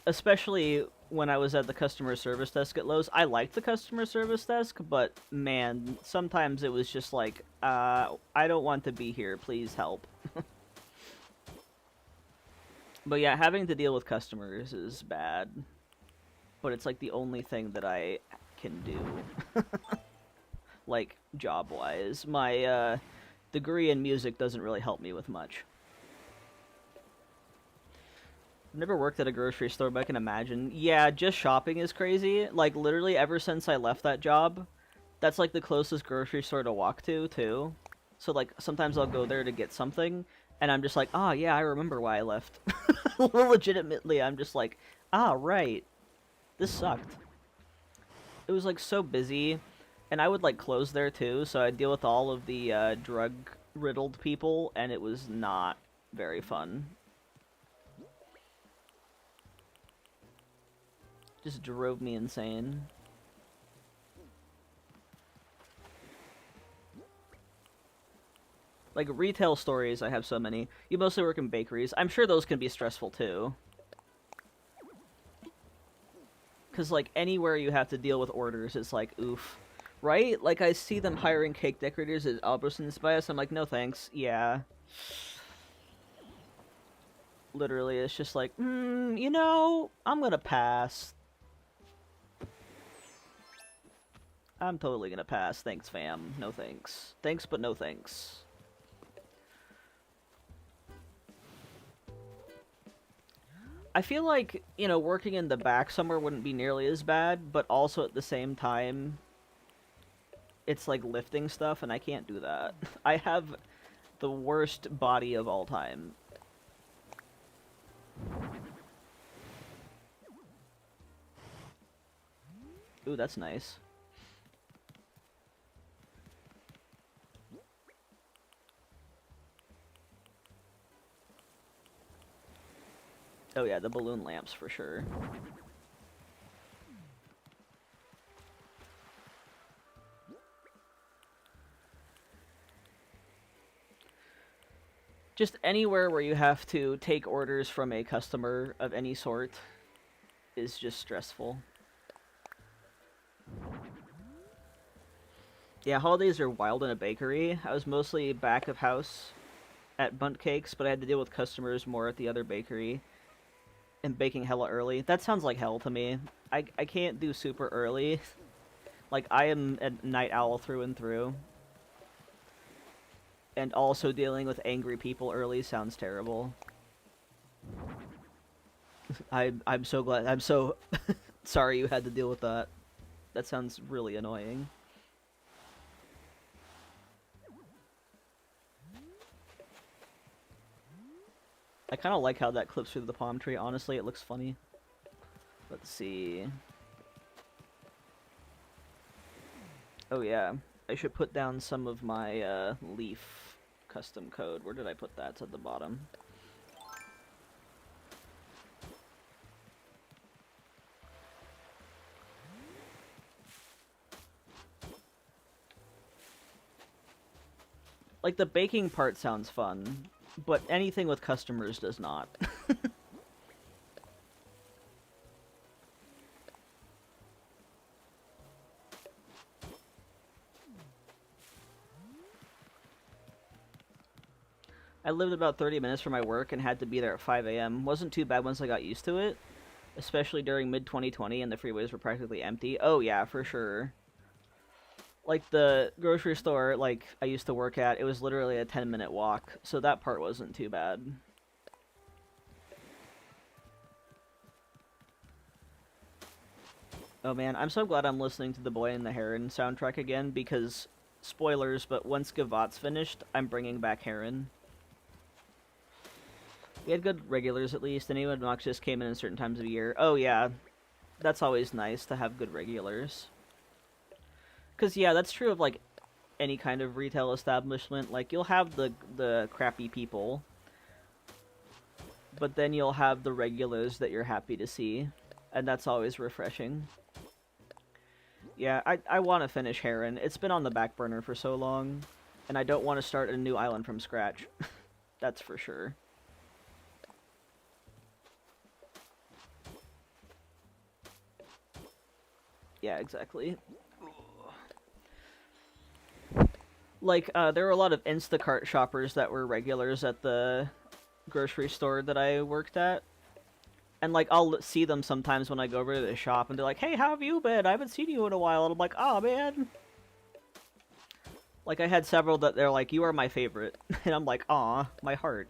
Especially when I was at the customer service desk at Lowe's. I liked the customer service desk, but man, sometimes it was just like, I don't want to be here, please help. But yeah, having to deal with customers is bad. But it's like the only thing that I can do. Like, job-wise. My, degree in music doesn't really help me with much. I've never worked at a grocery store, but I can imagine. Yeah, just shopping is crazy. Like, literally, ever since I left that job, that's, like, the closest grocery store to walk to, too. So, like, sometimes I'll go there to get something, and I'm just like, ah, yeah, I remember why I left. Legitimately, I'm just like, ah, right. This sucked. It was, like, so busy. And I would like close there too, so I'd deal with all of the drug-riddled people, and it was not very fun. Just drove me insane. Like, retail stories, I have so many. You mostly work in bakeries. I'm sure those can be stressful, too. Because, like, anywhere you have to deal with orders, it's like, oof. Right? Like, I see them hiring cake decorators at Albertsons by us, I'm like, no thanks. Yeah. Literally, it's just like, you know, I'm gonna pass. I'm totally gonna pass. Thanks, fam. No thanks. Thanks, but no thanks. I feel like, you know, working in the back somewhere wouldn't be nearly as bad, but also at the same time, it's like lifting stuff, and I can't do that. I have the worst body of all time. Ooh, that's nice. Oh yeah, the balloon lamps for sure. Just anywhere where you have to take orders from a customer of any sort is just stressful. Yeah, holidays are wild in a bakery. I was mostly back of house at Bunt Cakes, but I had to deal with customers more at the other bakery and baking hella early. That sounds like hell to me. I can't do super early. Like, I am a night owl through and through. And also dealing with angry people early sounds terrible. I'm so glad. I'm so sorry you had to deal with that. That sounds really annoying. I kind of like how that clips through the palm tree. Honestly, it looks funny. Let's see. Oh yeah, I should put down some of my leaf custom code. Where did I put that? It's at the bottom. Like, the baking part sounds fun, but anything with customers does not. I lived about 30 minutes from my work and had to be there at 5 a.m. Wasn't too bad once I got used to it, especially during mid-2020 and the freeways were practically empty. Oh yeah, for sure. Like, the grocery store, like, I used to work at, it was literally a 10-minute walk, so that part wasn't too bad. Oh man, I'm so glad I'm listening to The Boy and the Heron soundtrack again, because, spoilers, but once Gavotte's finished, I'm bringing back Heron. We had good regulars, at least. Anyone obnoxious came in at certain times of year. Oh yeah, that's always nice to have good regulars. Because, yeah, that's true of, like, any kind of retail establishment. Like, you'll have the crappy people, but then you'll have the regulars that you're happy to see, and that's always refreshing. Yeah, I want to finish Heron. It's been on the back burner for so long, and I don't want to start a new island from scratch. That's for sure. Yeah, exactly. Like, there were a lot of Instacart shoppers that were regulars at the grocery store that I worked at. And, like, I'll see them sometimes when I go over to the shop, and they're like, hey, how have you been? I haven't seen you in a while. And I'm like, oh, man. Like, I had several that they're like, you are my favorite. And I'm like, aw, my heart.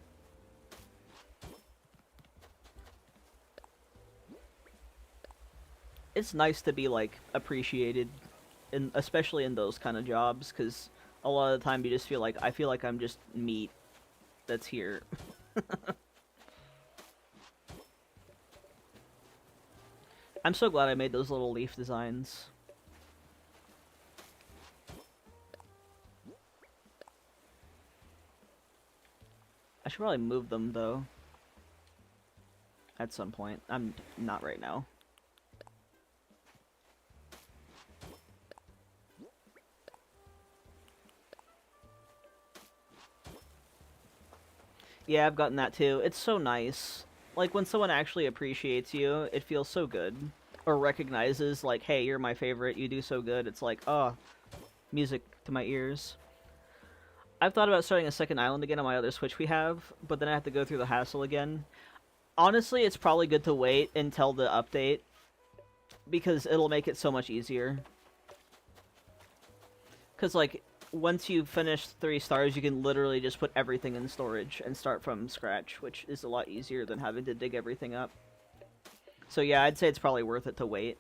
It's nice to be, like, appreciated, especially in those kind of jobs, because a lot of the time you just feel like, I feel like I'm just meat that's here. I'm so glad I made those little leaf designs. I should probably move them, though. At some point. I'm not right now. Yeah, I've gotten that too. It's so nice. Like, when someone actually appreciates you, it feels so good. Or recognizes, like, hey, you're my favorite, you do so good. It's like, oh, music to my ears. I've thought about starting a second island again on my other Switch we have, but then I have to go through the hassle again. Honestly, it's probably good to wait until the update, because it'll make it so much easier. Because, like, once you finish 3 stars, you can literally just put everything in storage and start from scratch, which is a lot easier than having to dig everything up. So yeah, I'd say it's probably worth it to wait.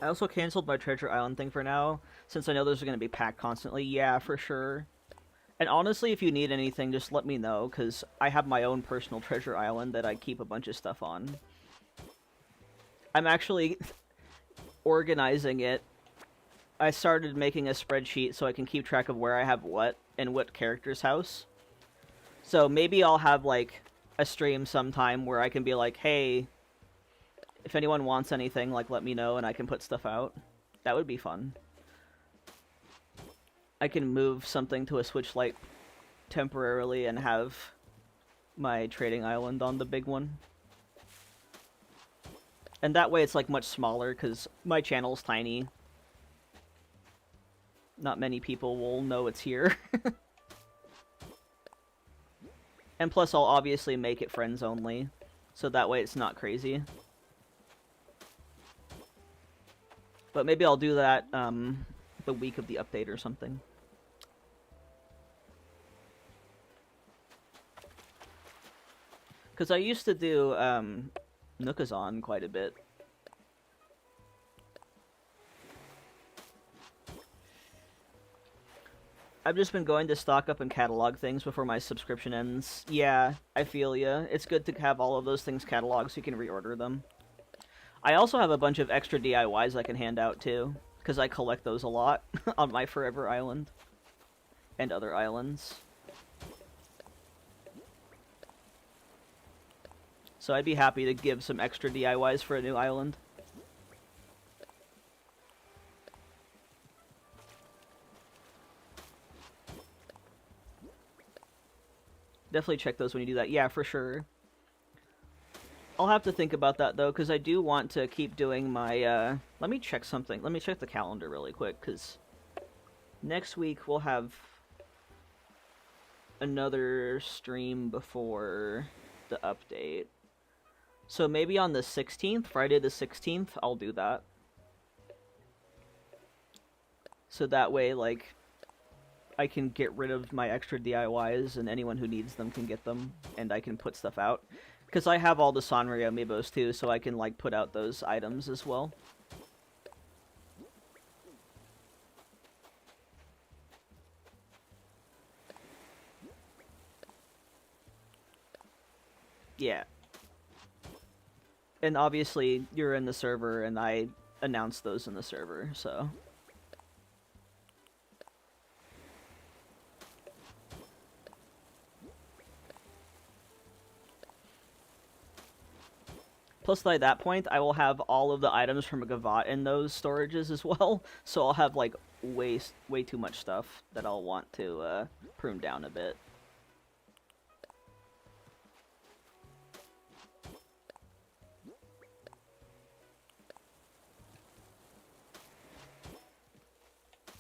I also canceled my Treasure Island thing for now, since I know those are going to be packed constantly. Yeah, for sure. And honestly, if you need anything, just let me know, because I have my own personal Treasure Island that I keep a bunch of stuff on. I'm actually organizing it. I started making a spreadsheet so I can keep track of where I have what in what character's house. So maybe I'll have, like, a stream sometime where I can be like, hey, if anyone wants anything, like, let me know and I can put stuff out. That would be fun. I can move something to a Switch Lite temporarily and have my trading island on the big one. And that way it's, like, much smaller, because my channel's tiny. Not many people will know it's here. And plus, I'll obviously make it friends only, so that way it's not crazy. But maybe I'll do that the week of the update or something. Because I used to do Nookazon quite a bit. I've just been going to stock up and catalog things before my subscription ends. Yeah, I feel ya. It's good to have all of those things cataloged so you can reorder them. I also have a bunch of extra DIYs I can hand out too, because I collect those a lot on my Forever Island and other islands. So I'd be happy to give some extra DIYs for a new island. Definitely check those when you do that. Yeah, for sure. I'll have to think about that, though, because I do want to keep doing my, Let me check something. Let me check the calendar really quick, because next week we'll have another stream before the update. So maybe on the 16th, Friday the 16th, I'll do that. So that way, like, I can get rid of my extra DIYs, and anyone who needs them can get them, and I can put stuff out. Because I have all the Sanrio amiibos too, so I can, like, put out those items as well. Yeah. And obviously, you're in the server, and I announced those in the server, so... Plus, by that point, I will have all of the items from Gavotte in those storages as well, so I'll have, like, way too much stuff that I'll want to prune down a bit.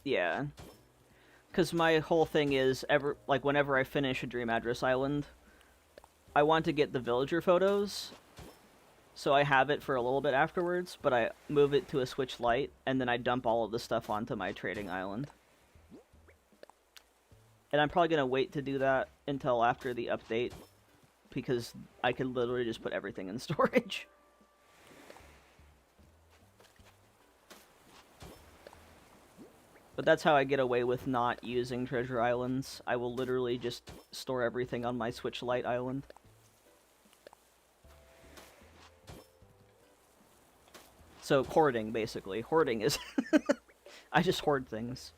Yeah. Because my whole thing is, whenever I finish a Dream Address Island, I want to get the villager photos, so I have it for a little bit afterwards, but I move it to a Switch Lite, and then I dump all of the stuff onto my trading island. And I'm probably going to wait to do that until after the update, because I can literally just put everything in storage. But that's how I get away with not using treasure islands. I will literally just store everything on my Switch Lite island. So, hoarding, basically. Hoarding is... I just hoard things.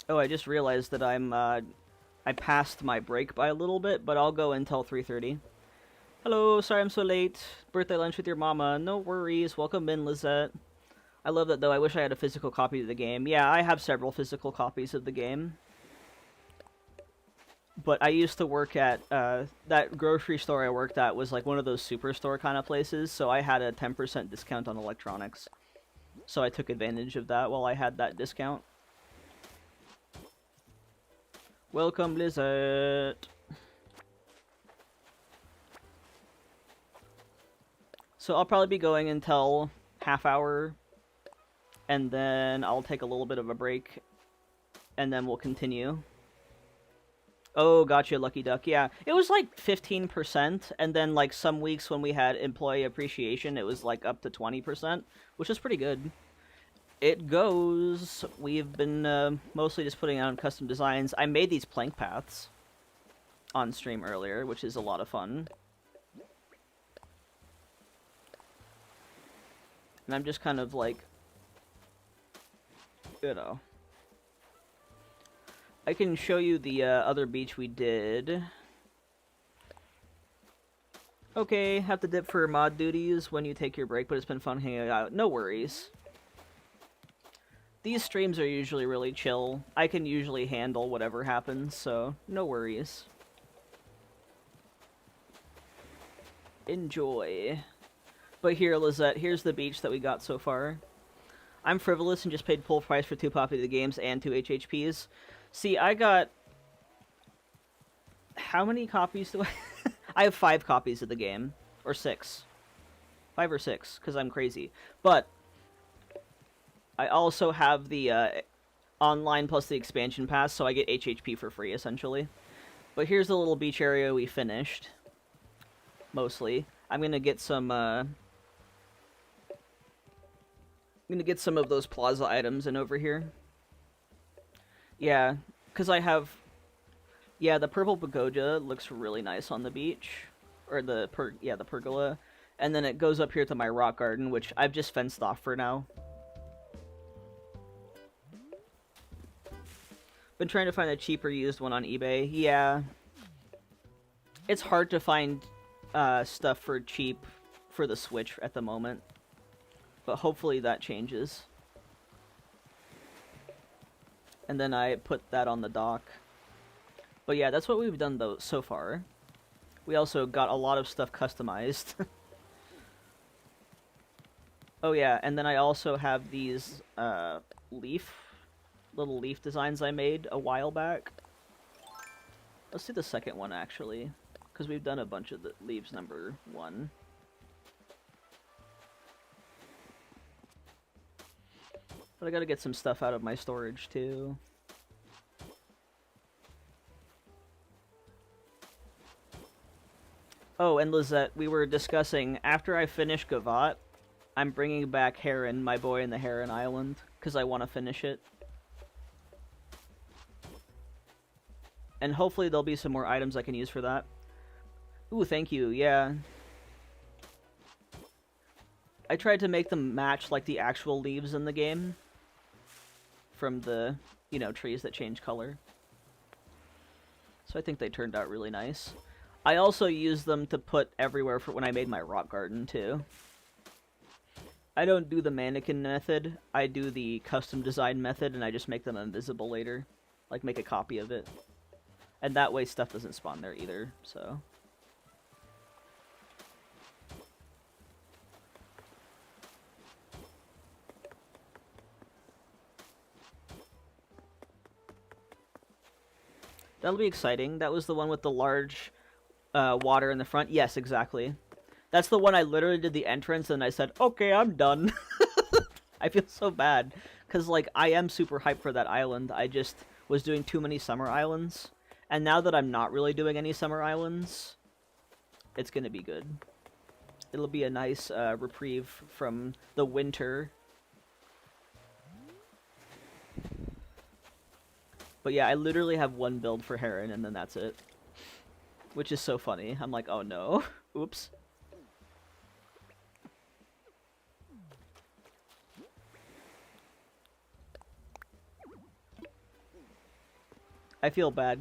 Oh, I just realized that I passed my break by a little bit, but I'll go until 3:30. Hello, sorry I'm so late. Birthday lunch with your mama. No worries. Welcome in, Lizette. I love that, though. I wish I had a physical copy of the game. Yeah, I have several physical copies of the game. But I used to work at, that grocery store I worked at was like one of those superstore kind of places, so I had a 10% discount on electronics. So I took advantage of that while I had that discount. Welcome, Lizette. So I'll probably be going until half hour, and then I'll take a little bit of a break, and then we'll continue. Oh, gotcha, Lucky Duck. Yeah, it was like 15%, and then like some weeks when we had employee appreciation, it was like up to 20%, which is pretty good. It goes. We've been mostly just putting out custom designs. I made these plank paths on stream earlier, which is a lot of fun. And I'm just kind of like, you know. I can show you the other beach we did. Okay, have to dip for mod duties when you take your break, but it's been fun hanging out. No worries. These streams are usually really chill. I can usually handle whatever happens, so no worries. Enjoy. But here, Lizette, here's the beach that we got so far. I'm frivolous and just paid full price for 2 popular games and 2 HHPs. See, I got... How many copies do I... I have 5 copies of the game. Or 6. 5 or 6, because I'm crazy. But... I also have the online plus the expansion pass, so I get HHP for free, essentially. But here's the little beach area we finished. Mostly. I'm gonna get some, I'm gonna get some of those plaza items in over here. Yeah, because I have... Yeah, the purple pagoda looks really nice on the beach. Or the pergola. And then it goes up here to my rock garden, which I've just fenced off for now. Been trying to find a cheaper used one on eBay. Yeah. It's hard to find stuff for cheap for the Switch at the moment. But hopefully that changes. And then I put that on the dock. But yeah, that's what we've done though so far. We also got a lot of stuff customized. Oh yeah, and then I also have these little leaf designs I made a while back. Let's do the second one actually, because we've done a bunch of the leaves number 1. But I gotta get some stuff out of my storage too. Oh, and Lizette, we were discussing, after I finish Gavotte, I'm bringing back Heron, my boy in the Heron Island, because I want to finish it. And hopefully there'll be some more items I can use for that. Ooh, thank you, yeah. I tried to make them match, like, the actual leaves in the game. From the, you know, trees that change color. So I think they turned out really nice. I also used them to put everywhere for when I made my rock garden, too. I don't do the mannequin method. I do the custom design method, and I just make them invisible later. Like, make a copy of it. And that way stuff doesn't spawn there either, so... That'll be exciting. That was the one with the large water in the front. Yes, exactly. That's the one I literally did the entrance and I said, okay, I'm done. I feel so bad. Because, like, I am super hyped for that island. I just was doing too many summer islands. And now that I'm not really doing any summer islands, it's going to be good. It'll be a nice reprieve from the winter. But yeah, I literally have one build for Heron, and then that's it. Which is so funny. I'm like, oh no. Oops. I feel bad.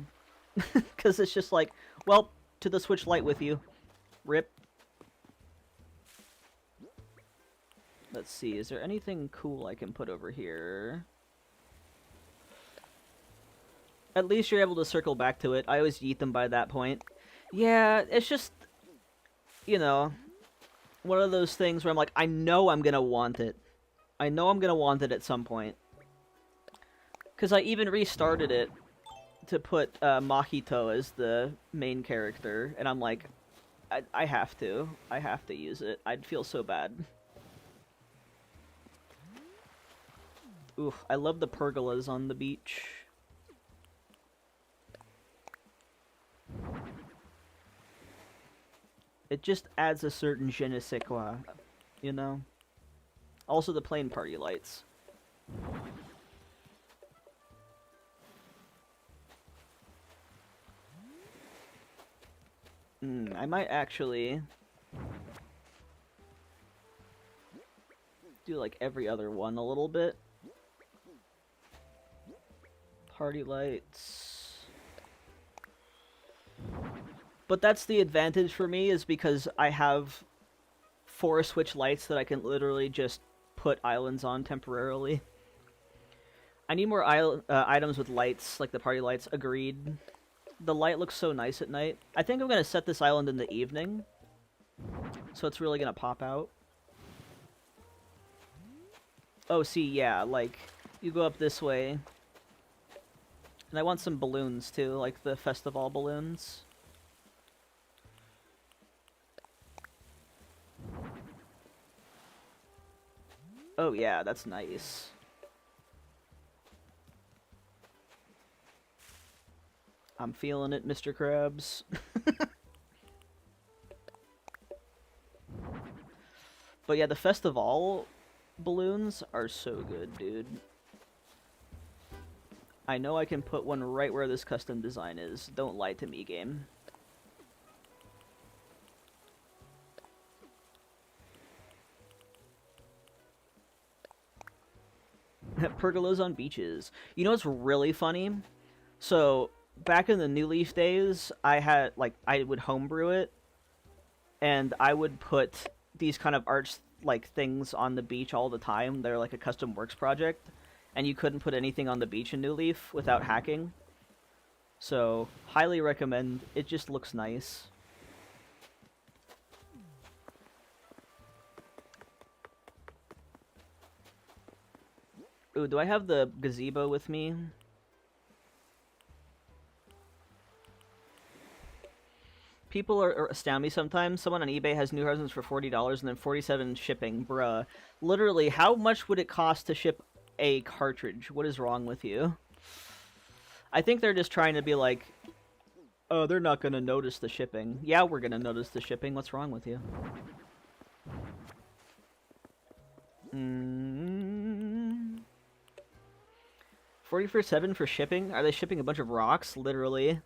Because it's just like, well, to the Switch Lite with you. Rip. Let's see, is there anything cool I can put over here? At least you're able to circle back to it. I always yeet them by that point. Yeah, it's just, you know, one of those things where I'm like, I know I'm gonna want it. I know I'm gonna want it at some point. Because I even restarted it to put Mahito as the main character, and I'm like, I have to. I have to use it. I'd feel so bad. Ooh, I love the pergolas on the beach. It just adds a certain je ne sais quoi, you know? Also the plain party lights. I might actually do like every other one a little bit. Party lights. But that's the advantage for me, is because I have 4 Switch lights that I can literally just put islands on temporarily. I need more items with lights, like the party lights. Agreed. The light looks so nice at night. I think I'm going to set this island in the evening, so it's really going to pop out. Oh, see, yeah, like, you go up this way. And I want some balloons, too, like the festival balloons. Oh, yeah, that's nice. I'm feeling it, Mr. Krabs. But yeah, the festival balloons are so good, dude. I know I can put one right where this custom design is. Don't lie to me, game. Pergolas on beaches. You know what's really funny? So, back in the New Leaf days, I would homebrew it, and I would put these kind of arch, like, things on the beach all the time. They're like a custom works project, and you couldn't put anything on the beach in New Leaf without hacking. So, highly recommend. It just looks nice. Ooh, do I have the gazebo with me? People astound me sometimes. Someone on eBay has New Horizons for $40 and then $47 shipping. Bruh. Literally, how much would it cost to ship a cartridge? What is wrong with you? I think they're just trying to be like, oh, they're not going to notice the shipping. Yeah, we're going to notice the shipping. What's wrong with you? 40 for $7 for shipping? Are they shipping a bunch of rocks? Literally.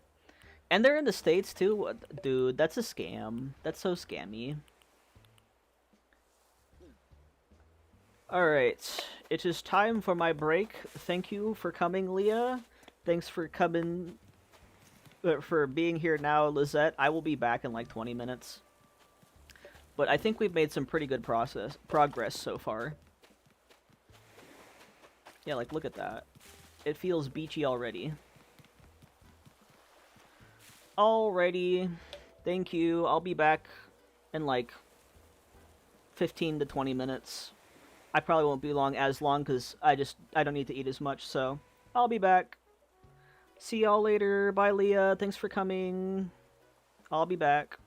And they're in the States, too? What? Dude, that's a scam. That's so scammy. Alright. It is time for my break. Thank you for coming, Leah. Thanks for coming... for being here now, Lizette. I will be back in like 20 minutes. But I think we've made some pretty good progress so far. Yeah, like, look at that. It feels beachy already. Alrighty. Thank you. I'll be back in like 15 to 20 minutes. I probably won't be as long because I don't need to eat as much, so I'll be back. See y'all later. Bye, Leah. Thanks for coming. I'll be back.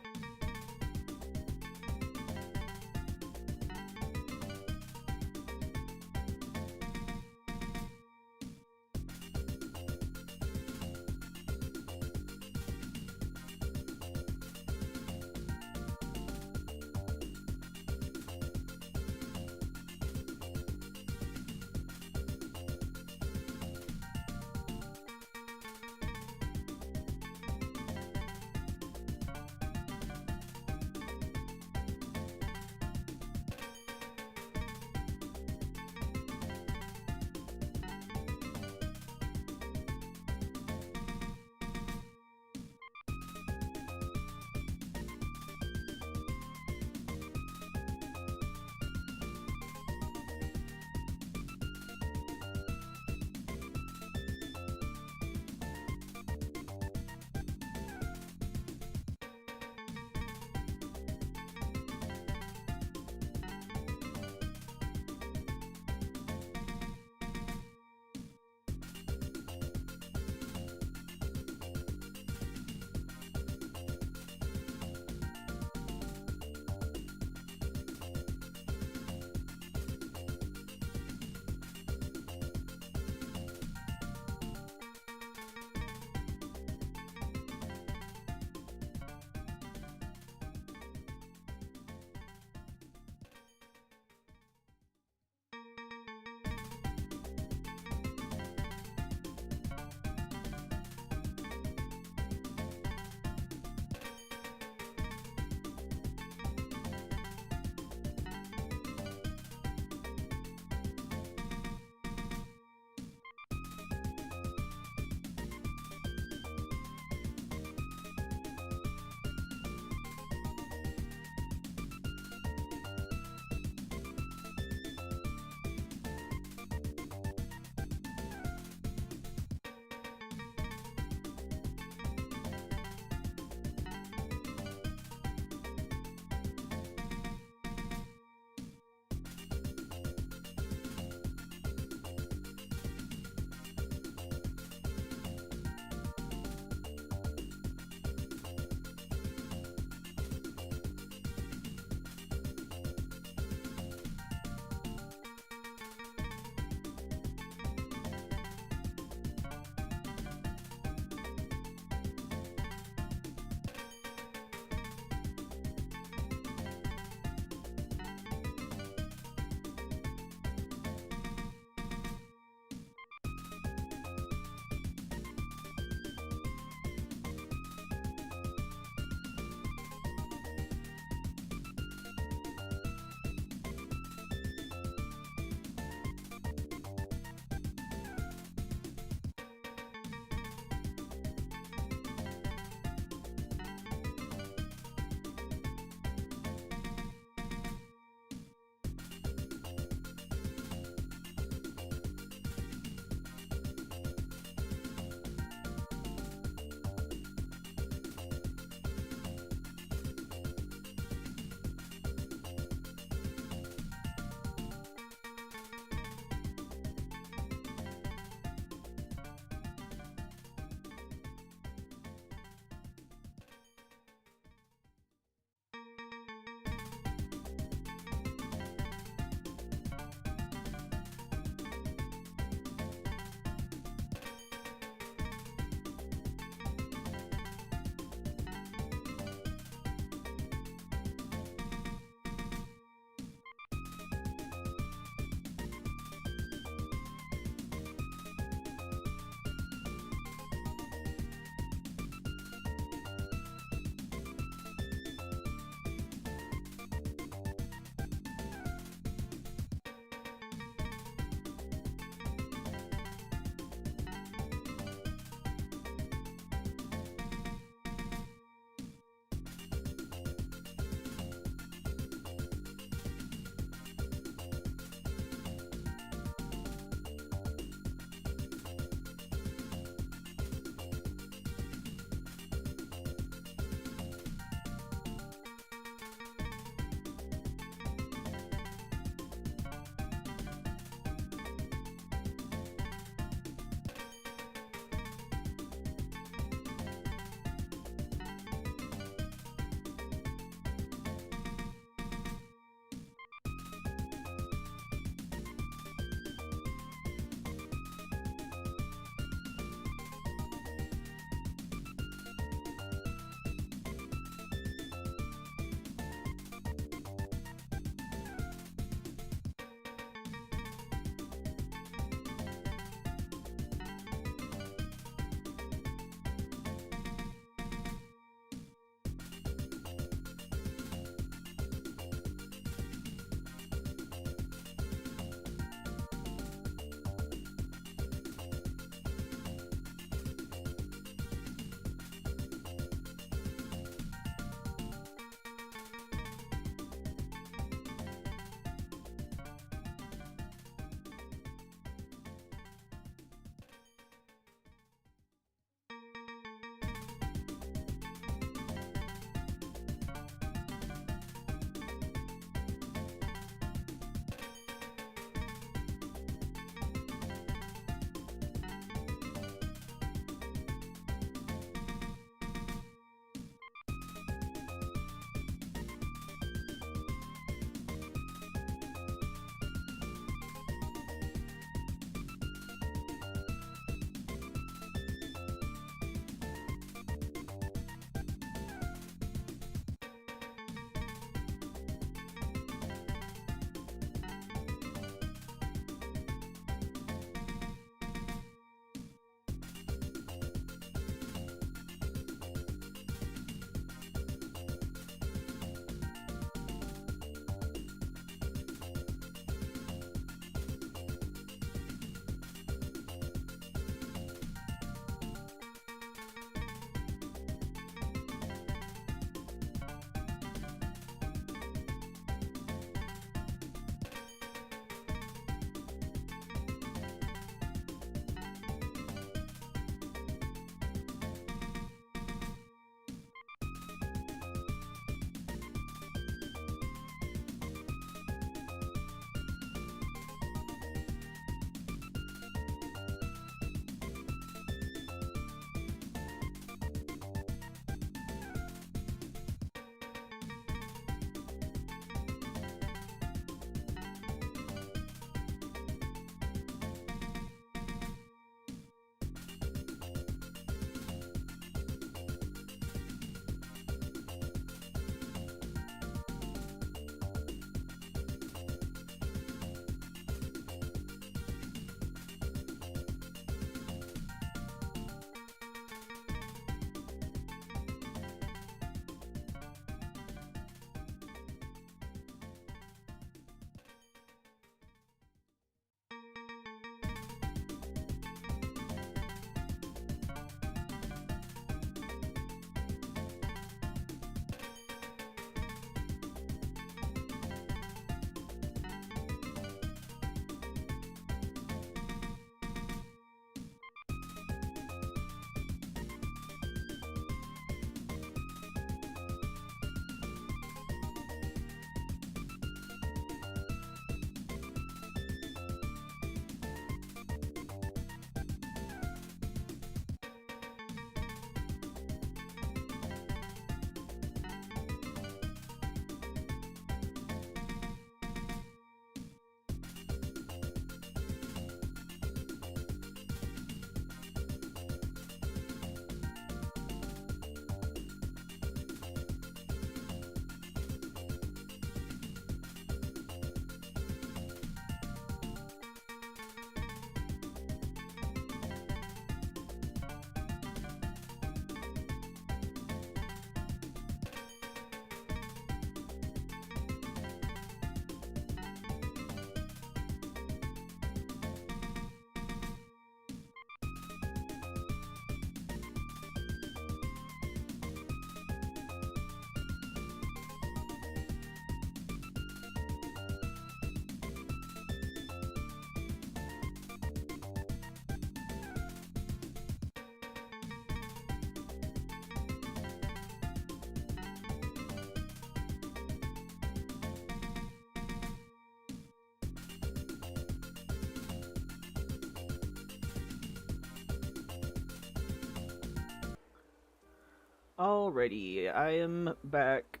Alrighty, I am back.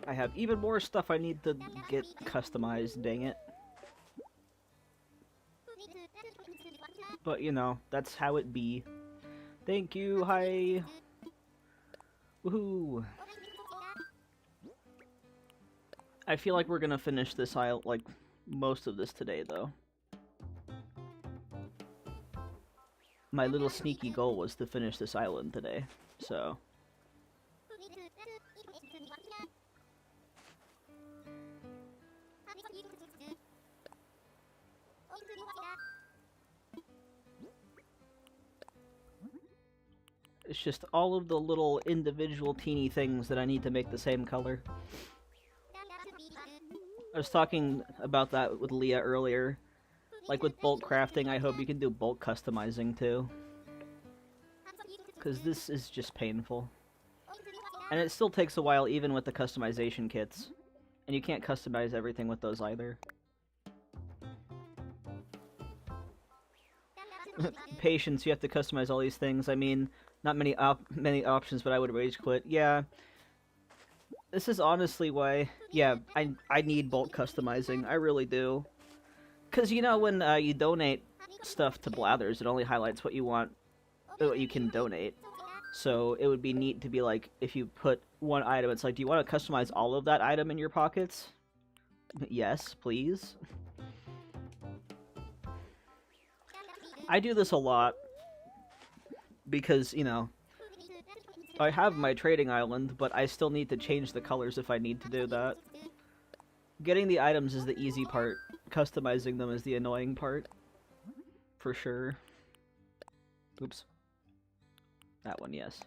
I have even more stuff I need to get customized, dang it. But, you know, that's how it be. Thank you, hi! Woohoo! I feel like we're gonna finish this aisle, like, most of this today, though. My little sneaky goal was to finish this island today, so... It's just all of the little individual teeny things that I need to make the same color. I was talking about that with Leah earlier. Like with bulk crafting, I hope you can do bulk customizing too. Because this is just painful. And it still takes a while even with the customization kits. And you can't customize everything with those either. Patience, you have to customize all these things. I mean, not many options, but I would rage quit. Yeah. This is honestly why, yeah, I need bulk customizing. I really do. Because, you know, when you donate stuff to Blathers, it only highlights what you want, what you can donate. So it would be neat to be like, if you put one item, it's like, do you want to customize all of that item in your pockets? Yes, please. I do this a lot because, you know, I have my trading island, but I still need to change the colors if I need to do that. Getting the items is the easy part. Customizing them is the annoying part. For sure. Oops. That one, yes.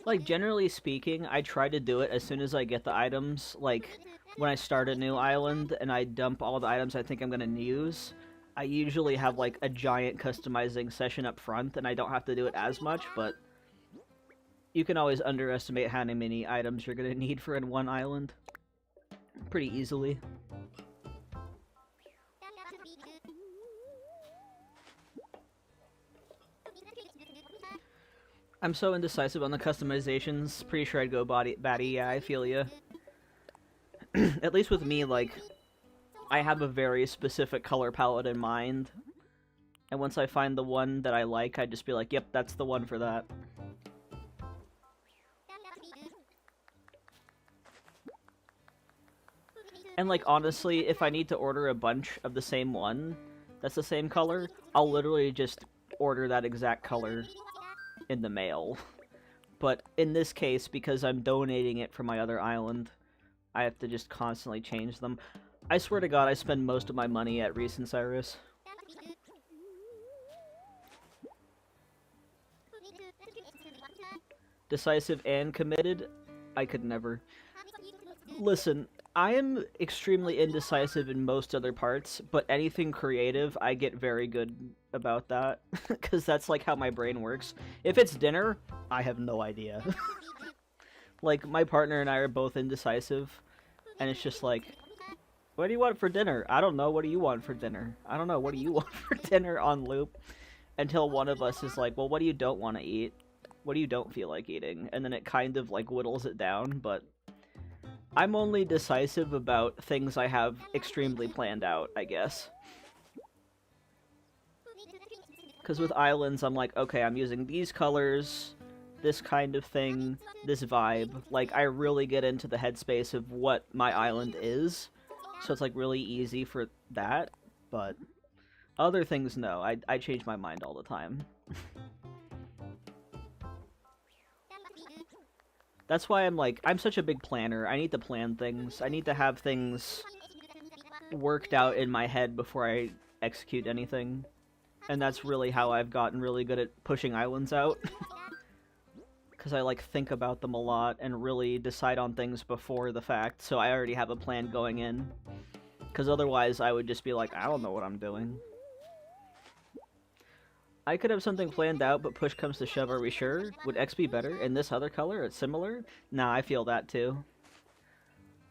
Like, generally speaking, I try to do it as soon as I get the items. Like, when I start a new island and I dump all the items I think I'm gonna use, I usually have, like, a giant customizing session up front, and I don't have to do it as much, but you can always underestimate how many items you're gonna need for in one island. Pretty easily. I'm so indecisive on the customizations. Pretty sure I'd go batty. Yeah, I feel ya. At least with me, like, I have a very specific color palette in mind. And once I find the one that I like, I'd just be like, yep, that's the one for that. And, like, honestly, if I need to order a bunch of the same one that's the same color, I'll literally just order that exact color in the mail. But in this case, because I'm donating it from my other island, I have to just constantly change them. I swear to God, I spend most of my money at Reese and Cyrus. Decisive and committed? I could never. Listen, I am extremely indecisive in most other parts, but anything creative, I get very good about that. Because that's like how my brain works. If it's dinner, I have no idea. Like, my partner and I are both indecisive, and it's just like, what do you want for dinner? I don't know, what do you want for dinner? I don't know, what do you want for dinner on loop? Until one of us is like, well, what do you don't want to eat? What do you don't feel like eating? And then it kind of, like, whittles it down, but I'm only decisive about things I have extremely planned out, I guess. Because with islands, I'm like, okay, I'm using these colors, this kind of thing, this vibe. Like, I really get into the headspace of what my island is, so it's, like, really easy for that, but other things, no. I change my mind all the time. That's why I'm like, I'm such a big planner. I need to plan things. I need to have things worked out in my head before I execute anything. And that's really how I've gotten really good at pushing islands out. Because I, like, think about them a lot and really decide on things before the fact, so I already have a plan going in. Because otherwise I would just be like, I don't know what I'm doing. I could have something planned out, but push comes to shove, are we sure? Would X be better? In this other color? It's similar? Nah, I feel that too.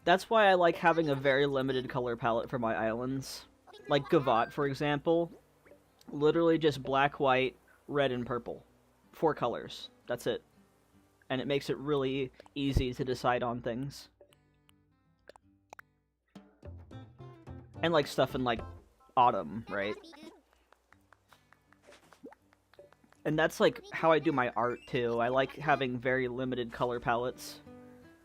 That's why I like having a very limited color palette for my islands. Like Gavotte, for example. Literally just black, white, red, and purple. 4 colors. That's it. And it makes it really easy to decide on things. And like stuff in like autumn, right? And that's like how I do my art too. I like having very limited color palettes.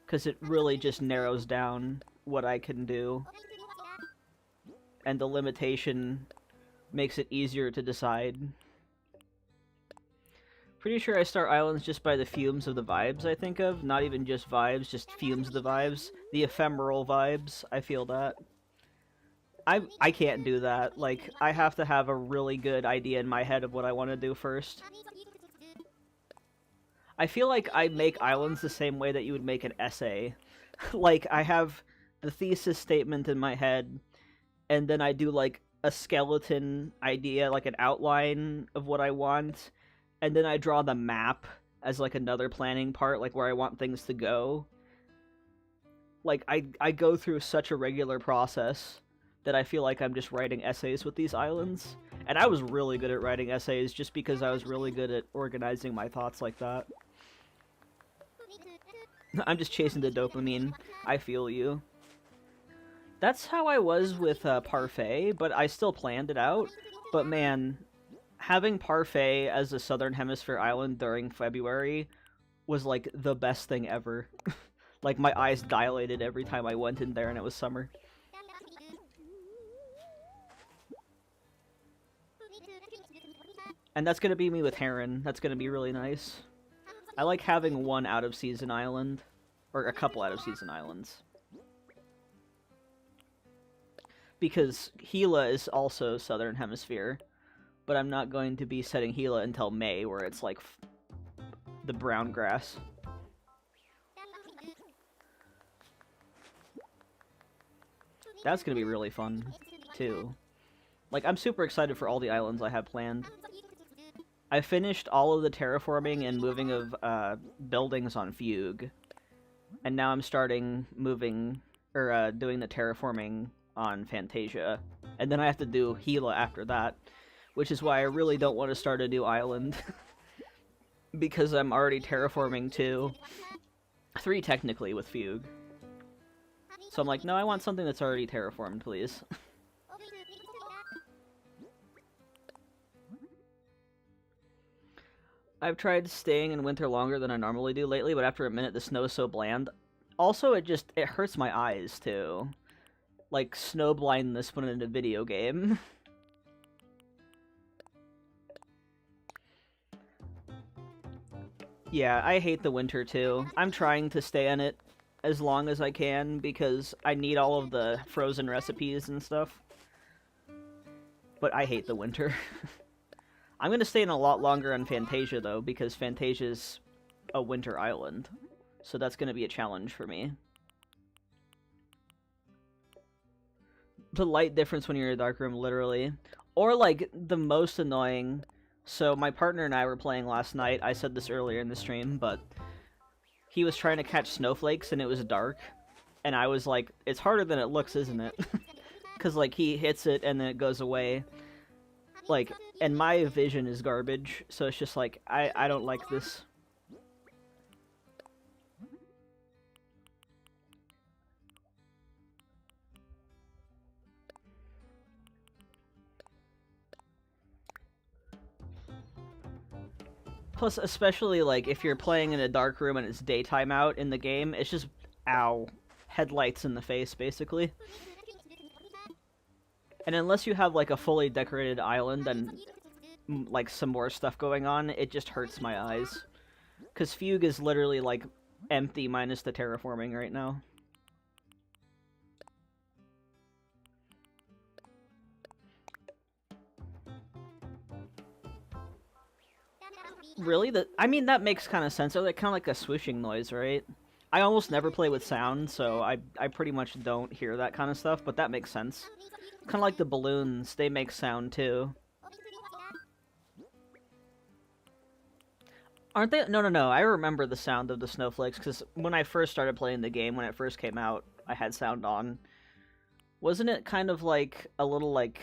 Because it really just narrows down what I can do. And the limitation makes it easier to decide. Pretty sure I start islands just by the fumes of the vibes I think of. Not even just vibes, just fumes of the vibes. The ephemeral vibes, I feel that. I can't do that. Like, I have to have a really good idea in my head of what I want to do first. I feel like I make islands the same way that you would make an essay. Like, I have the thesis statement in my head, and then I do, like, a skeleton idea, like an outline of what I want, and then I draw the map as, like, another planning part, like, where I want things to go. Like, I go through such a regular process that I feel like I'm just writing essays with these islands. And I was really good at writing essays just because I was really good at organizing my thoughts like that. I'm just chasing the dopamine. I feel you. That's how I was with Parfait, but I still planned it out. But man, having Parfait as a Southern Hemisphere island during February was like the best thing ever. Like my eyes dilated every time I went in there and it was summer. And that's gonna be me with Heron. That's gonna be really nice. I like having one out-of-season island. Or a couple out-of-season islands. Because Gila is also Southern Hemisphere. But I'm not going to be setting Gila until May, where it's like the brown grass. That's gonna be really fun, too. Like, I'm super excited for all the islands I have planned. I finished all of the terraforming and moving of buildings on Fugue. And now I'm starting moving, or doing the terraforming on Fantasia. And then I have to do Gila after that. Which is why I really don't want to start a new island. Because I'm already terraforming 2. 3 technically with Fugue. So I'm like, no, I want something that's already terraformed, please. I've tried staying in winter longer than I normally do lately, but after a minute the snow is so bland. Also, it hurts my eyes, too. Like, snow blindness when in a video game. Yeah, I hate the winter, too. I'm trying to stay in it as long as I can, because I need all of the frozen recipes and stuff. But I hate the winter. I'm gonna stay in a lot longer on Fantasia, though, because Fantasia's a winter island. So that's gonna be a challenge for me. The light difference when you're in a dark room, literally. Or, like, the most annoying... So, my partner and I were playing last night. I said this earlier in the stream, but... He was trying to catch snowflakes, and it was dark. And I was like, it's harder than it looks, isn't it? Because, like, he hits it, and then it goes away. Like, and my vision is garbage, so it's just like, I don't like this. Plus, especially, like, if you're playing in a dark room and it's daytime out in the game, it's just, ow, headlights in the face, basically. And unless you have, like, a fully decorated island and, like, some more stuff going on, it just hurts my eyes. Because Fugue is literally, like, empty minus the terraforming right now. Really? I mean, that makes kind of sense. They're like, kind of like a swooshing noise, right? I almost never play with sound, so I pretty much don't hear that kind of stuff, but that makes sense. Kind of like the balloons, they make sound too. Aren't they? No, no, no. I remember the sound of the snowflakes because when I first started playing the game, when it first came out, I had sound on. Wasn't it kind of like a little like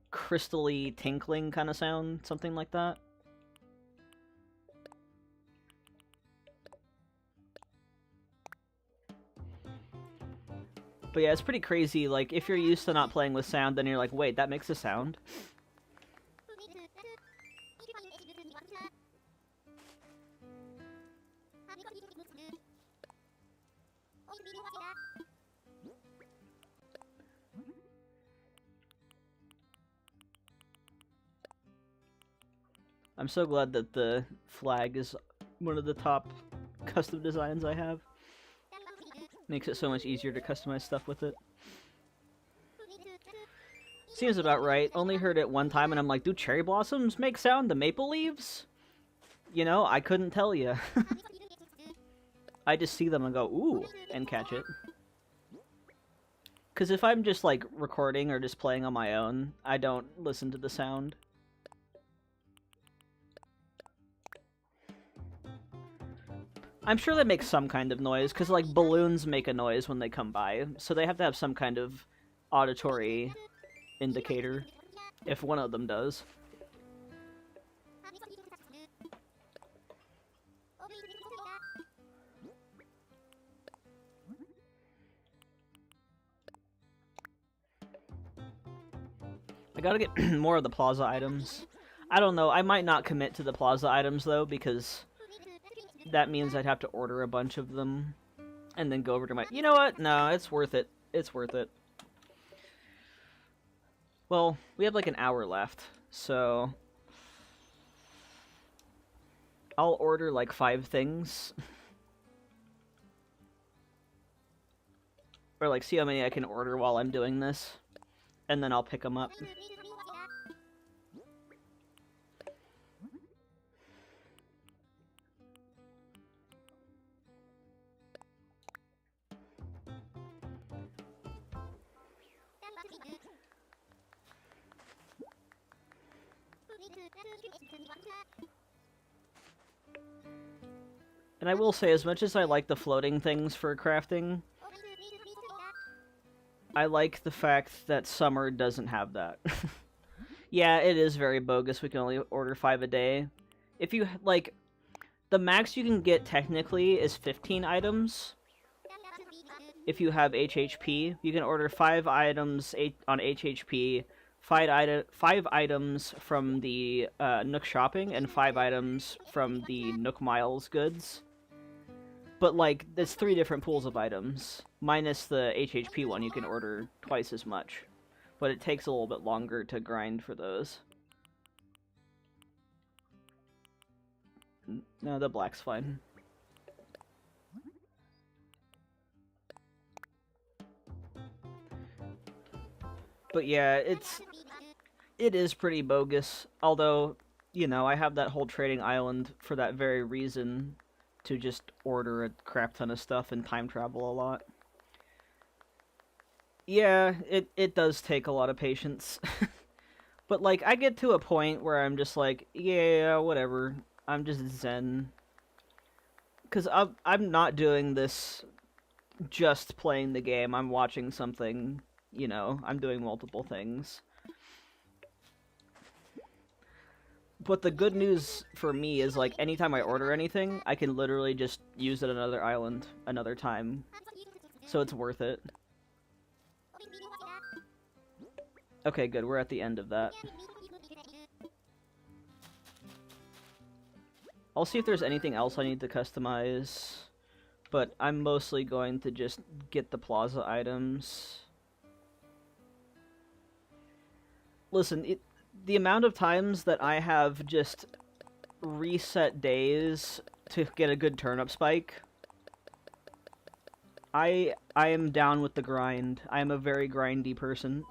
crystally tinkling kind of sound, something like that? But yeah, it's pretty crazy. Like if you're used to not playing with sound, then you're like, wait, that makes a sound. I'm so glad that the flag is one of the top custom designs I have. Makes it so much easier to customize stuff with it. Seems about right. Only heard it one time and I'm like, do cherry blossoms make sound to maple leaves? You know, I couldn't tell you. I just see them and go, ooh, and catch it. Because if I'm just, like, recording or just playing on my own, I don't listen to the sound. I'm sure they make some kind of noise, because, like, balloons make a noise when they come by, so they have to have some kind of auditory indicator, if one of them does. I gotta get more of the plaza items. I don't know, I might not commit to the plaza items, though, because that means I'd have to order a bunch of them, and then go over to my... You know what? No, it's worth it. It's worth it. Well, we have like an hour left, so... I'll order like 5 things. Or like see how many I can order while I'm doing this. And then I'll pick them up. And I will say, as much as I like the floating things for crafting, I like the fact that summer doesn't have that. Yeah, it is very bogus. We can only order 5 a day. If you, like, the max you can get technically is 15 items. If you have HHP, you can order 5 items on HHP, 5 items from the Nook Shopping, and 5 items from the Nook Miles goods. But, like, there's 3 different pools of items. Minus the HHP one, you can order twice as much. But it takes a little bit longer to grind for those. No, the black's fine. But yeah, it is pretty bogus. Although, you know, I have that whole trading island for that very reason. To just order a crap ton of stuff and time travel a lot. Yeah, it does take a lot of patience. But, like, I get to a point where I'm just like, yeah, whatever. I'm just zen. Because I'm not doing this just playing the game. I'm watching something, you know. I'm doing multiple things. But the good news for me is, like, anytime I order anything, I can literally just use it on another island another time. So it's worth it. Okay, good. We're at the end of that. I'll see if there's anything else I need to customize. But I'm mostly going to just get the plaza items. Listen, the amount of times that I have just reset days to get a good turnip spike, I am down with the grind. I am a very grindy person.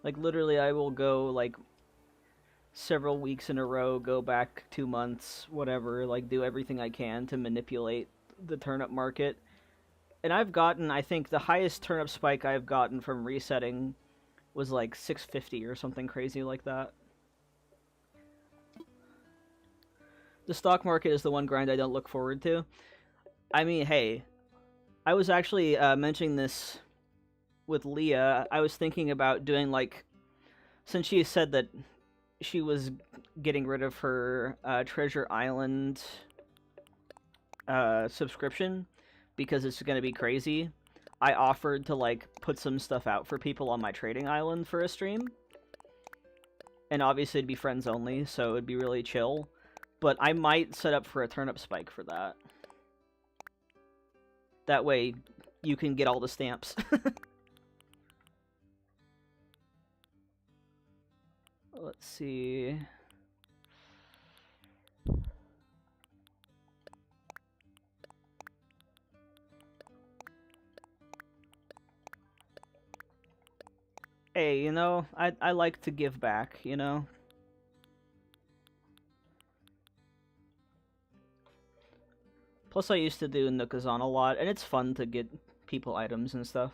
Like, literally, I will go, like, several weeks in a row, go back 2 months, whatever, like, do everything I can to manipulate the turnip market. And I've gotten, I think, the highest turnip spike I've gotten from resetting was like 650 or something crazy like that. The stock market is the one grind I don't look forward to. I mean, hey, I was actually mentioning this with Leah. I was thinking about doing, like, since she said that she was getting rid of her Treasure Island subscription because it's going to be crazy, I offered to, like, put some stuff out for people on my trading island for a stream. And obviously it'd be friends only, so it'd be really chill. But I might set up for a turnip spike for that. That way you can get all the stamps. Let's see. Hey, you know, I like to give back, you know? Plus I used to do Nookazon a lot, and it's fun to get people items and stuff.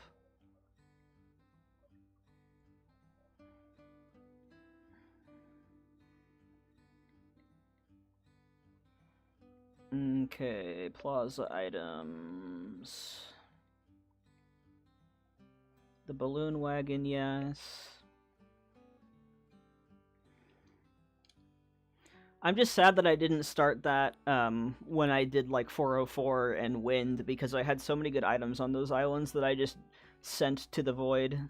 Okay, plaza items. The balloon wagon, yes. I'm just sad that I didn't start that when I did like 404 and Wind, because I had so many good items on those islands that I just sent to the void.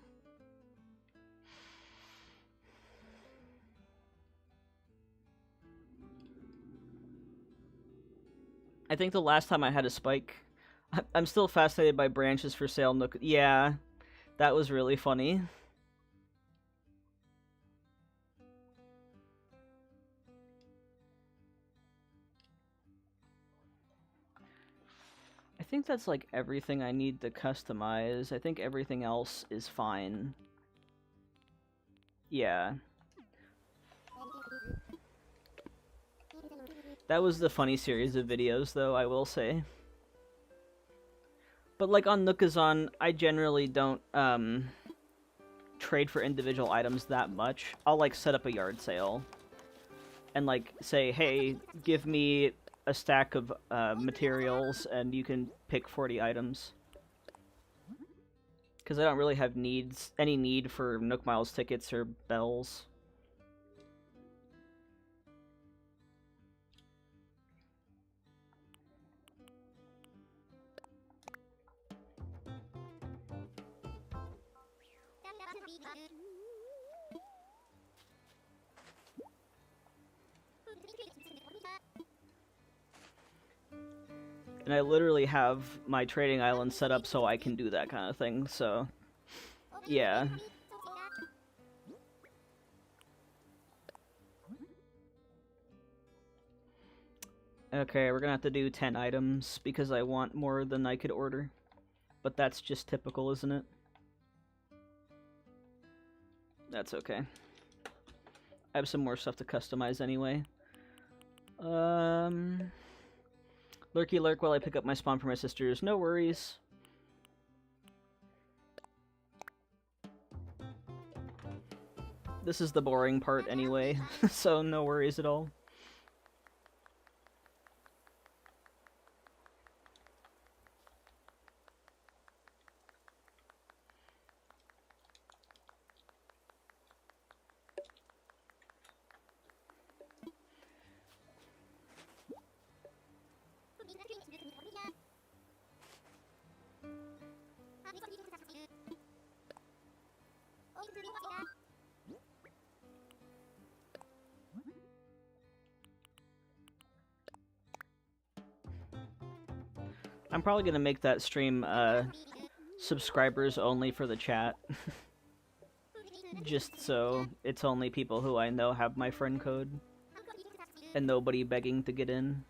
I think the last time I had a spike, I'm still fascinated by branches for sale. Nook, yeah, that was really funny. I think that's like everything I need to customize. I think everything else is fine. Yeah. That was the funny series of videos, though, I will say. But like on Nookazon, I generally don't trade for individual items that much. I'll like set up a yard sale and like say, hey, give me a stack of materials and you can pick 40 items. Because I don't really have any need for Nook Miles tickets or bells. And I literally have my trading island set up so I can do that kind of thing, so yeah. Okay, we're gonna have to do 10 items because I want more than I could order. But that's just typical, isn't it? That's okay. I have some more stuff to customize anyway. Lurky lurk while I pick up my spawn for my sisters. No worries. This is the boring part anyway, so no worries at all. I'm probably gonna make that stream subscribers only for the chat. Just so it's only people who I know have my friend code. And nobody begging to get in.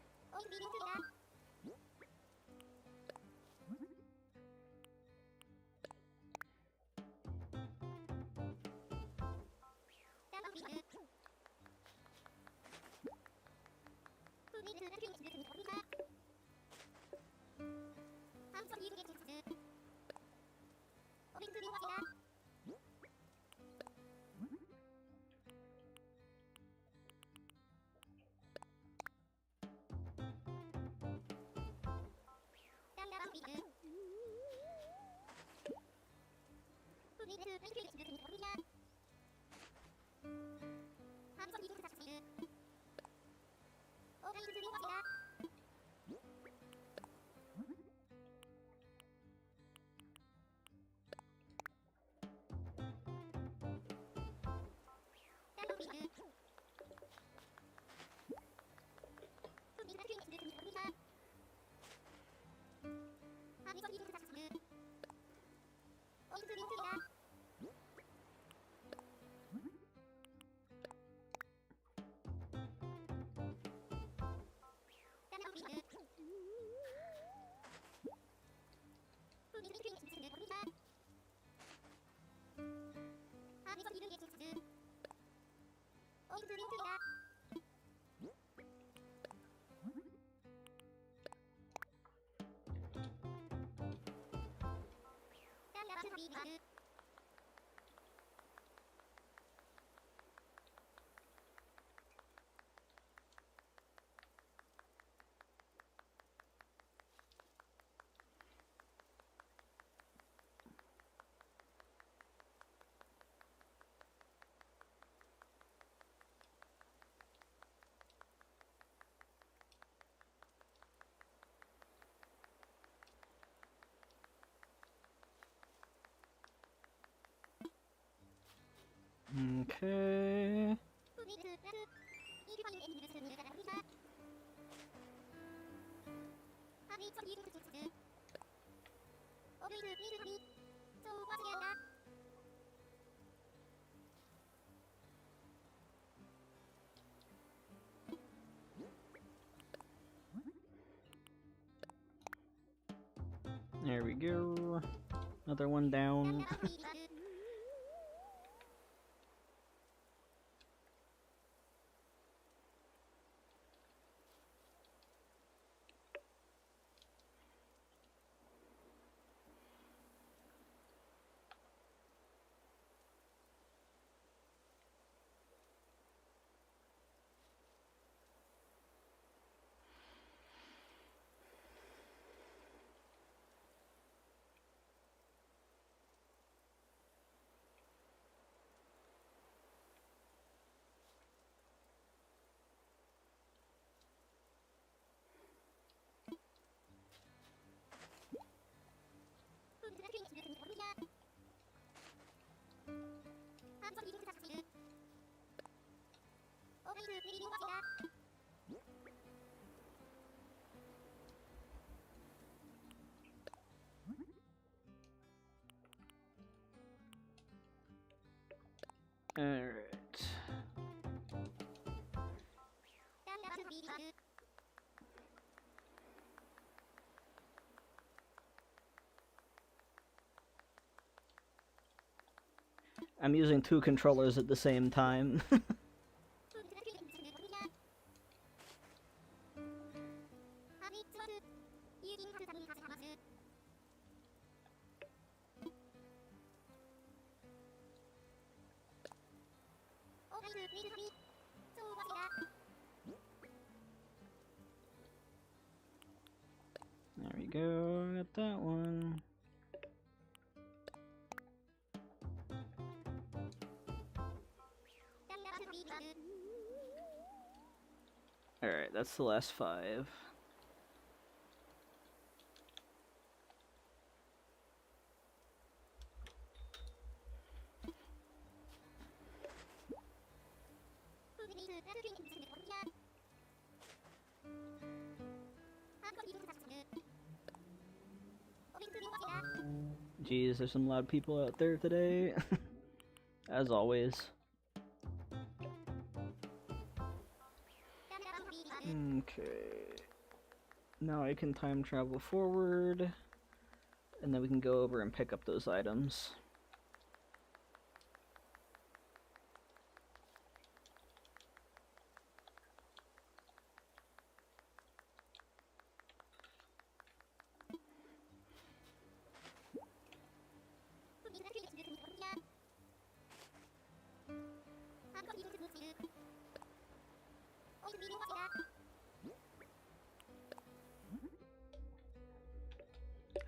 Okay. There we go. Another one down. Alright. I'm using two controllers at the same time. There we go, got that one. Alright, that's the last 5. Jeez, there's some loud people out there today. As always. Okay. Now I can time travel forward, and then we can go over and pick up those items.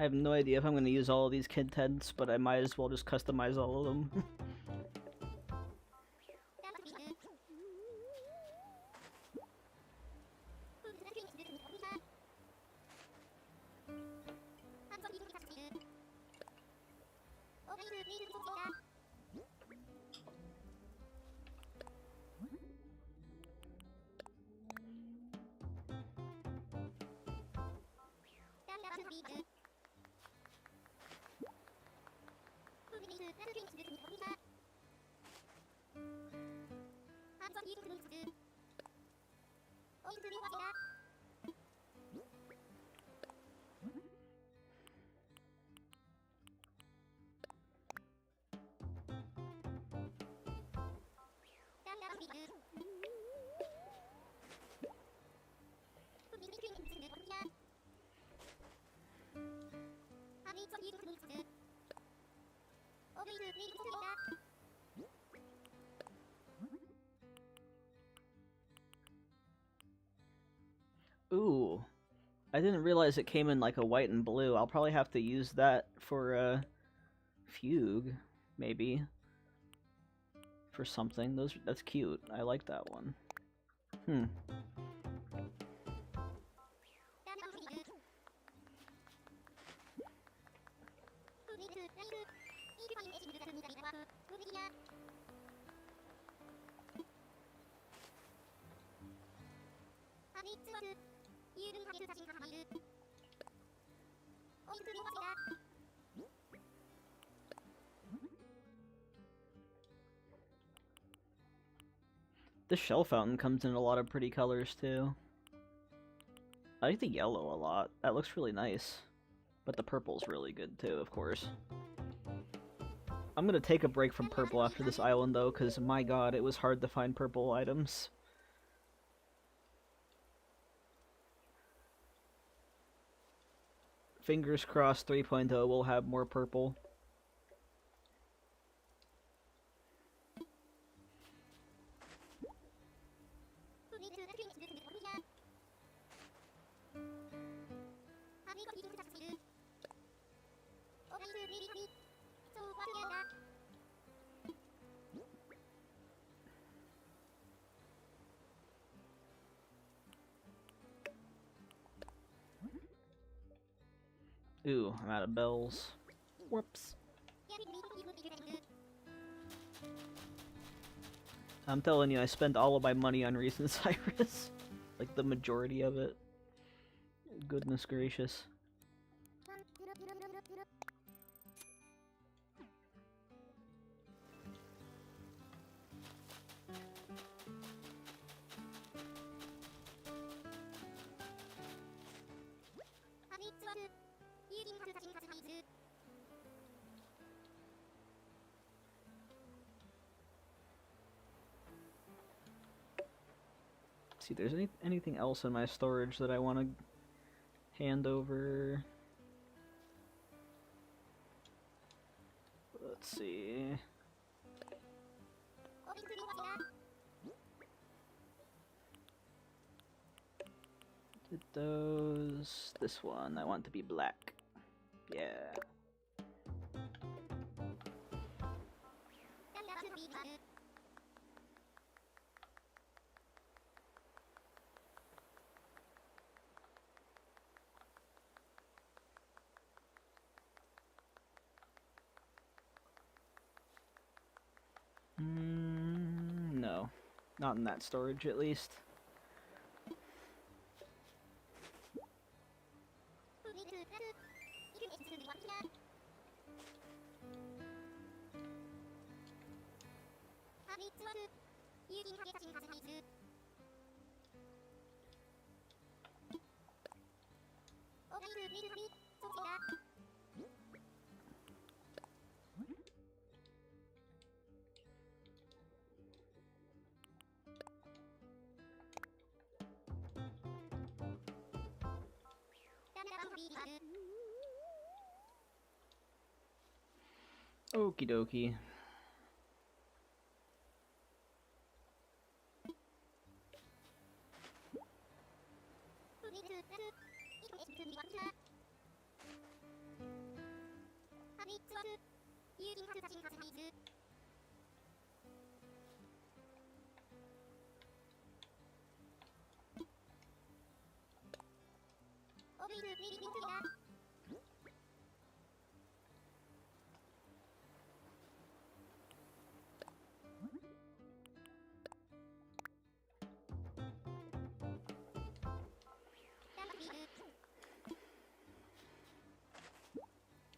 I have no idea if I'm going to use all of these kid tents, but I might as well just customize all of them. Ooh, I didn't realize it came in like a white and blue. I'll probably have to use that for fugue, maybe. For something. That's cute. I like that one. Hmm. The shell fountain comes in a lot of pretty colors too. I like the yellow a lot. That looks really nice. But the purple's really good too, of course. I'm gonna take a break from purple after this island though, because my god, it was hard to find purple items. Fingers crossed 3.0 will have more purple. Ooh, I'm out of bells. Whoops. I'm telling you, I spent all of my money on Recent Cyrus. Like, the majority of it. Goodness gracious. See, there's anything else in my storage that I want to hand over. Let's see. Did those... This one, I want to be black. Yeah. No. Not in that storage, at least. Okie dokie.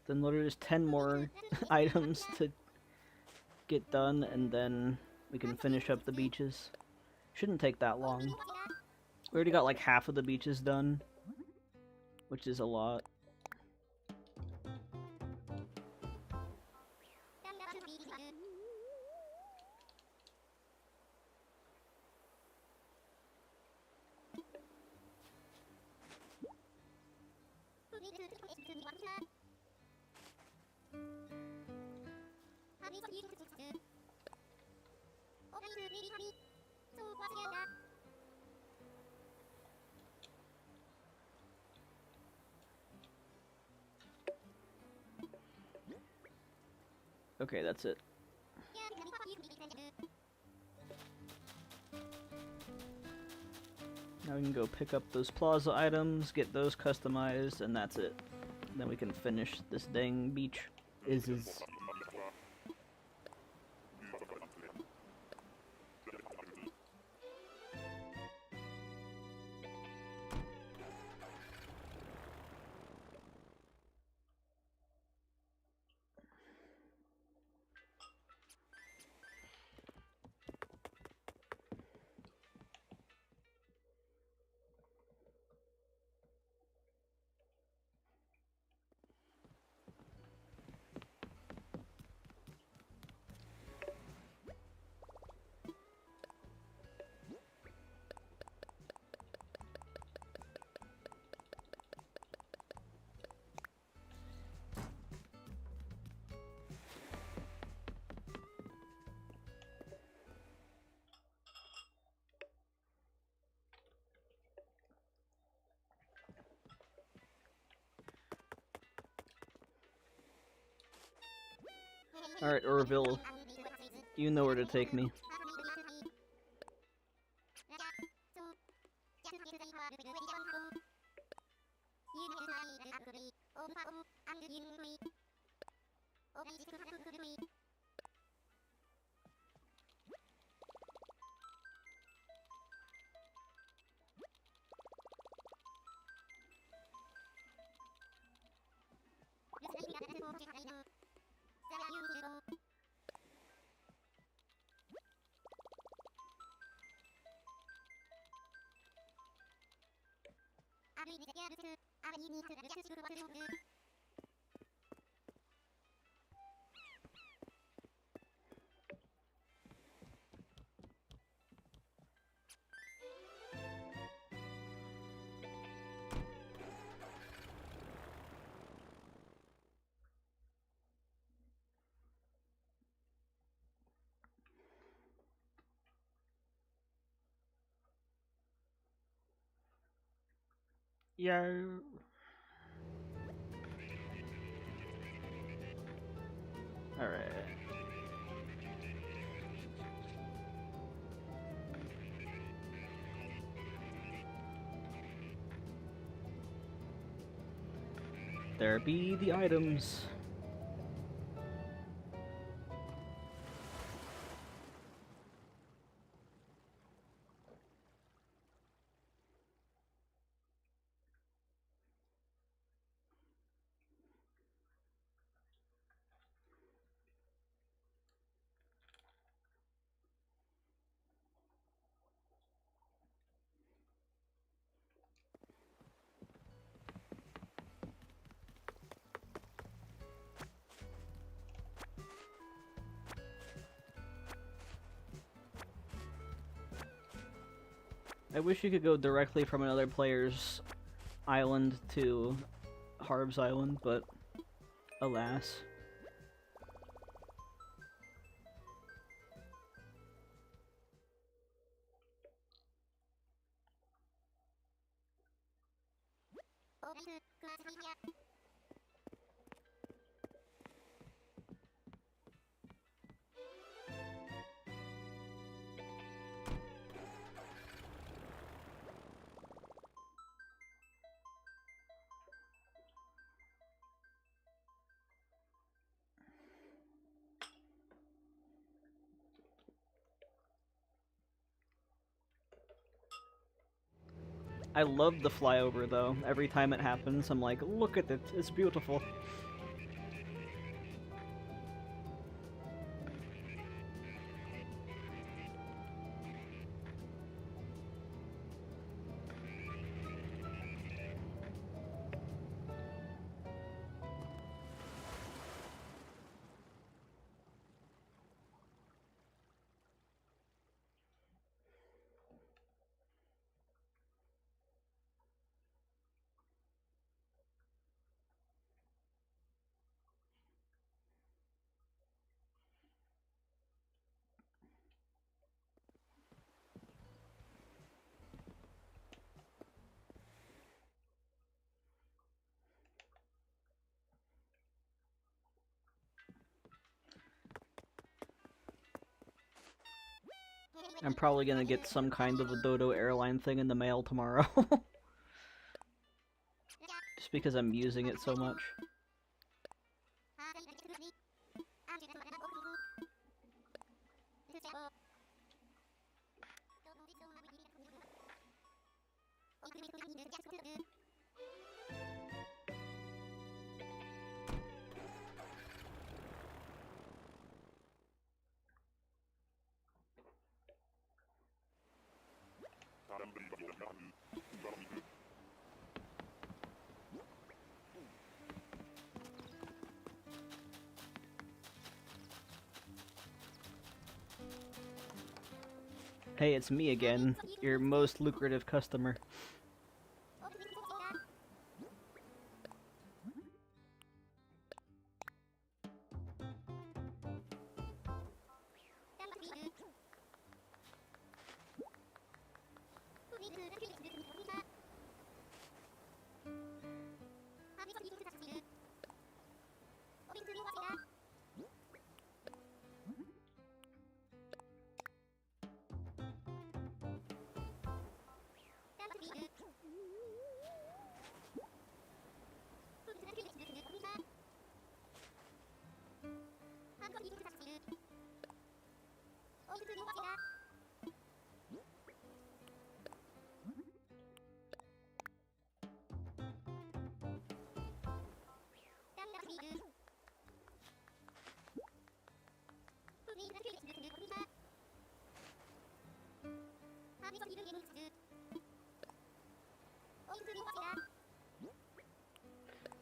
Then literally just 10 more items to get done, and then we can finish up the beaches. Shouldn't take that long. We already got like half of the beaches done, which is a lot. Okay, that's it. Now we can go pick up those plaza items, get those customized, and that's it. Then we can finish this dang beach. Is Alright, Orville, you know where to take me. Yeah. Alright. There be the items. I wish you could go directly from another player's island to Harb's Island, but alas. I love the flyover though. Every time it happens, I'm like, look at it, it's beautiful. I'm probably gonna get some kind of a Dodo airline thing in the mail tomorrow. Just because I'm using it so much. Hey, it's me again, your most lucrative customer.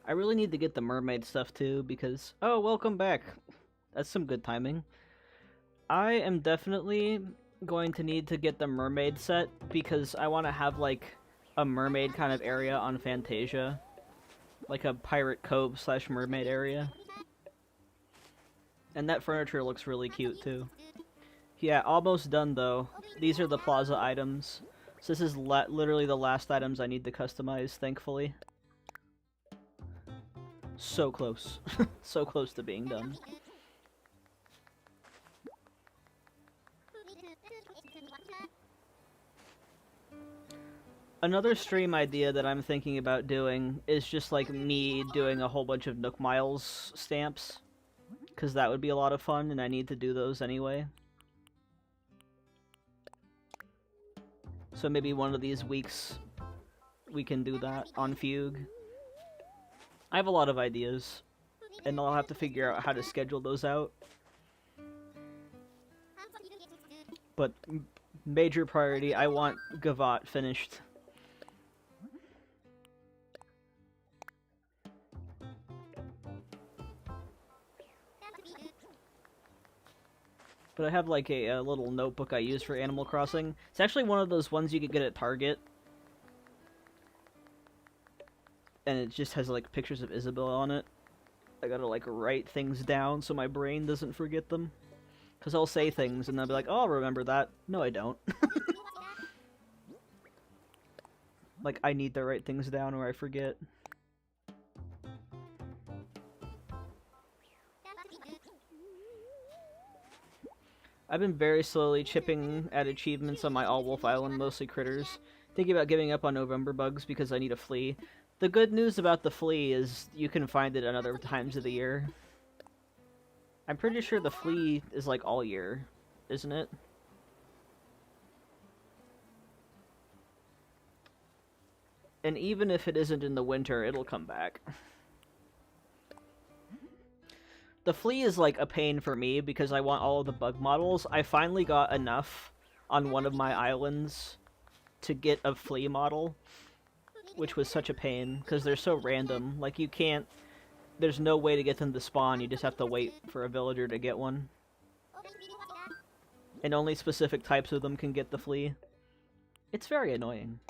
I really need to get the mermaid stuff too, because... Oh, welcome back! That's some good timing. I am definitely going to need to get the mermaid set, because I want to have, like, a mermaid kind of area on Fantasia. Like a pirate cove / mermaid area. And that furniture looks really cute too. Yeah, almost done though. These are the plaza items. So this is literally the last items I need to customize, thankfully. So close. So close to being done. Another stream idea that I'm thinking about doing is just like me doing a whole bunch of Nook Miles stamps. Because that would be a lot of fun, and I need to do those anyway. So maybe one of these weeks we can do that on Fugue. I have a lot of ideas, and I'll have to figure out how to schedule those out. But major priority, I want Gavotte finished. But I have like a little notebook I use for Animal Crossing. It's actually one of those ones you could get at Target. And it just has like pictures of Isabelle on it. I gotta like write things down so my brain doesn't forget them. Because I'll say things and I'll be like, oh, I'll remember that. No, I don't. Like, I need to write things down or I forget. I've been very slowly chipping at achievements on my All Wolf Island, mostly critters. Thinking about giving up on November bugs because I need a flea. The good news about the flea is you can find it at other times of the year. I'm pretty sure the flea is like all year, isn't it? And even if it isn't in the winter, it'll come back. The flea is like a pain for me because I want all of the bug models. I finally got enough on one of my islands to get a flea model, which was such a pain because they're so random. Like, you can't... There's no way to get them to spawn, you just have to wait for a villager to get one. And only specific types of them can get the flea. It's very annoying.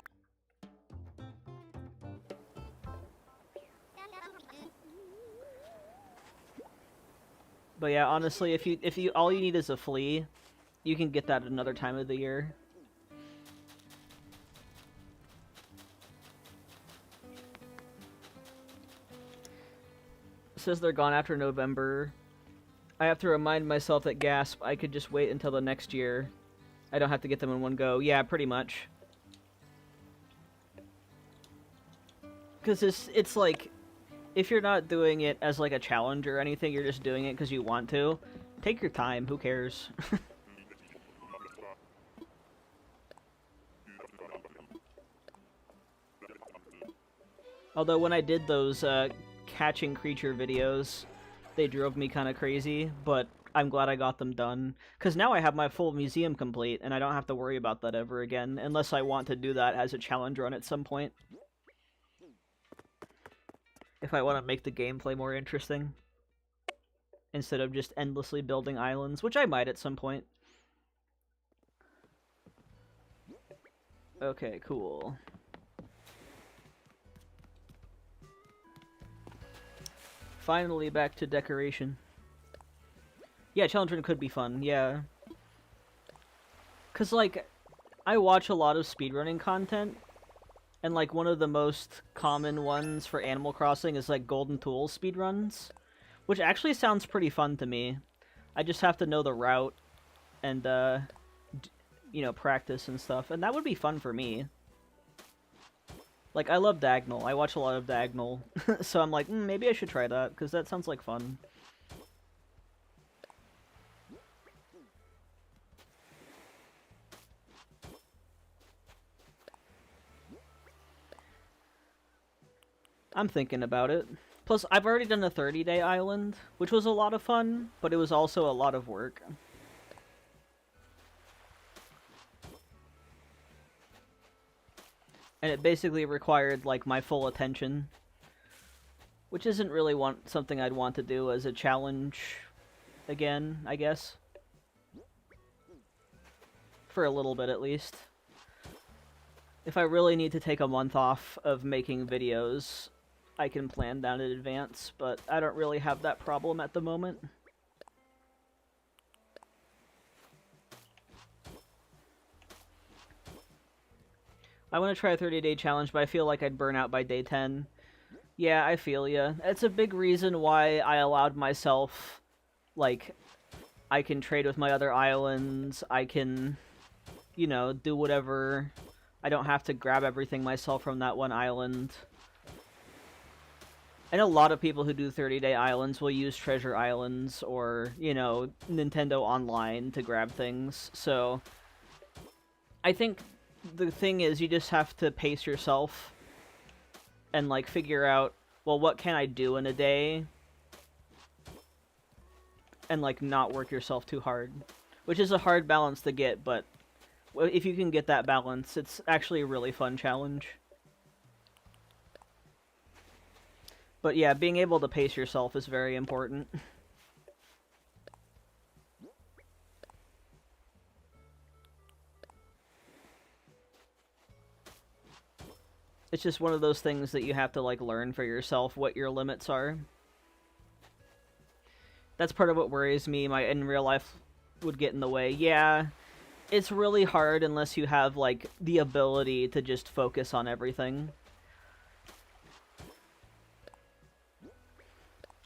But yeah, honestly, if you all you need is a flea, you can get that at another time of the year. It says they're gone after November. I have to remind myself that gasp, I could just wait until the next year. I don't have to get them in one go. Yeah, pretty much. Because it's like, if you're not doing it as like a challenge or anything, you're just doing it because you want to, take your time, who cares? Although when I did those catching creature videos, they drove me kind of crazy, but I'm glad I got them done. Because now I have my full museum complete, and I don't have to worry about that ever again, unless I want to do that as a challenge run at some point. If I want to make the gameplay more interesting. Instead of just endlessly building islands, which I might at some point. Okay, cool. Finally back to decoration. Yeah, challenge run could be fun, yeah. Cause like, I watch a lot of speedrunning content, and like one of the most common ones for Animal Crossing is like Golden Tools speedruns, which actually sounds pretty fun to me. I just have to know the route and, you know, practice and stuff, and that would be fun for me. Like, I love Diagonal. I watch a lot of Diagonal, so I'm like, maybe I should try that, because that sounds like fun. I'm thinking about it. Plus, I've already done a 30-day island, which was a lot of fun, but it was also a lot of work. And it basically required, like, my full attention. Which isn't really something I'd want to do as a challenge again, I guess. For a little bit, at least. If I really need to take a month off of making videos, I can plan down in advance, but I don't really have that problem at the moment. I want to try a 30-day challenge, but I feel like I'd burn out by day 10. Yeah, I feel ya. It's a big reason why I allowed myself, like, I can trade with my other islands, I can, you know, do whatever. I don't have to grab everything myself from that one island. I know a lot of people who do 30-day islands will use Treasure Islands or, you know, Nintendo Online to grab things, so I think the thing is you just have to pace yourself and, like, figure out, well, what can I do in a day? And, like, not work yourself too hard. Which is a hard balance to get, but if you can get that balance, it's actually a really fun challenge. But yeah, being able to pace yourself is very important. It's just one of those things that you have to, like, learn for yourself what your limits are. That's part of what worries me. My in real life would get in the way. Yeah, it's really hard unless you have, like, the ability to just focus on everything.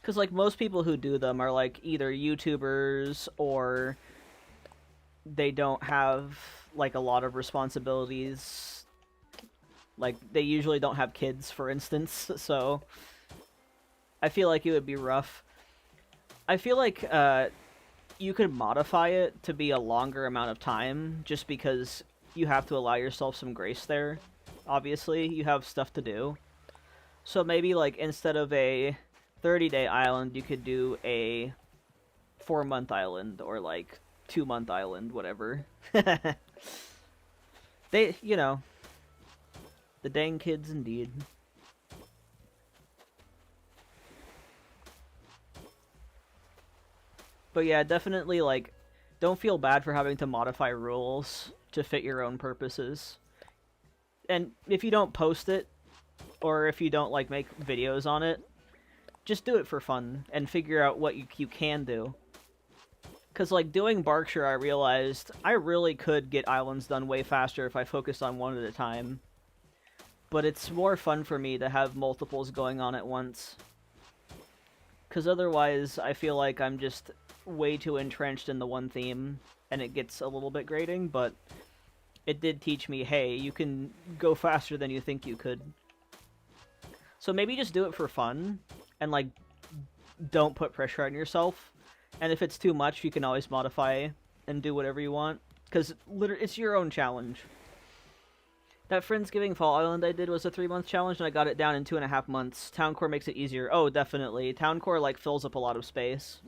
Because, like, most people who do them are, like, either YouTubers or they don't have, like, a lot of responsibilities. Like, they usually don't have kids, for instance, so I feel like it would be rough. I feel like you could modify it to be a longer amount of time, just because you have to allow yourself some grace there. Obviously, you have stuff to do. So maybe, like, instead of a 30-day island, you could do a 4-month island, or, like, 2-month island, whatever. They, you know... The dang kids, indeed. But yeah, definitely, like, don't feel bad for having to modify rules to fit your own purposes. And if you don't post it, or if you don't, like, make videos on it, just do it for fun, and figure out what you can do. Because, like, doing Berkshire, I realized I really could get islands done way faster if I focused on one at a time. But it's more fun for me to have multiples going on at once. Because otherwise, I feel like I'm just way too entrenched in the one theme, and it gets a little bit grating, but it did teach me, hey, you can go faster than you think you could. So maybe just do it for fun, and, like, don't put pressure on yourself. And if it's too much, you can always modify and do whatever you want. Because it's your own challenge. That Friendsgiving Fall Island I did was a 3-month challenge, and I got it down in 2.5 months. Town Core makes it easier. Oh, definitely. Town Core, like, fills up a lot of space.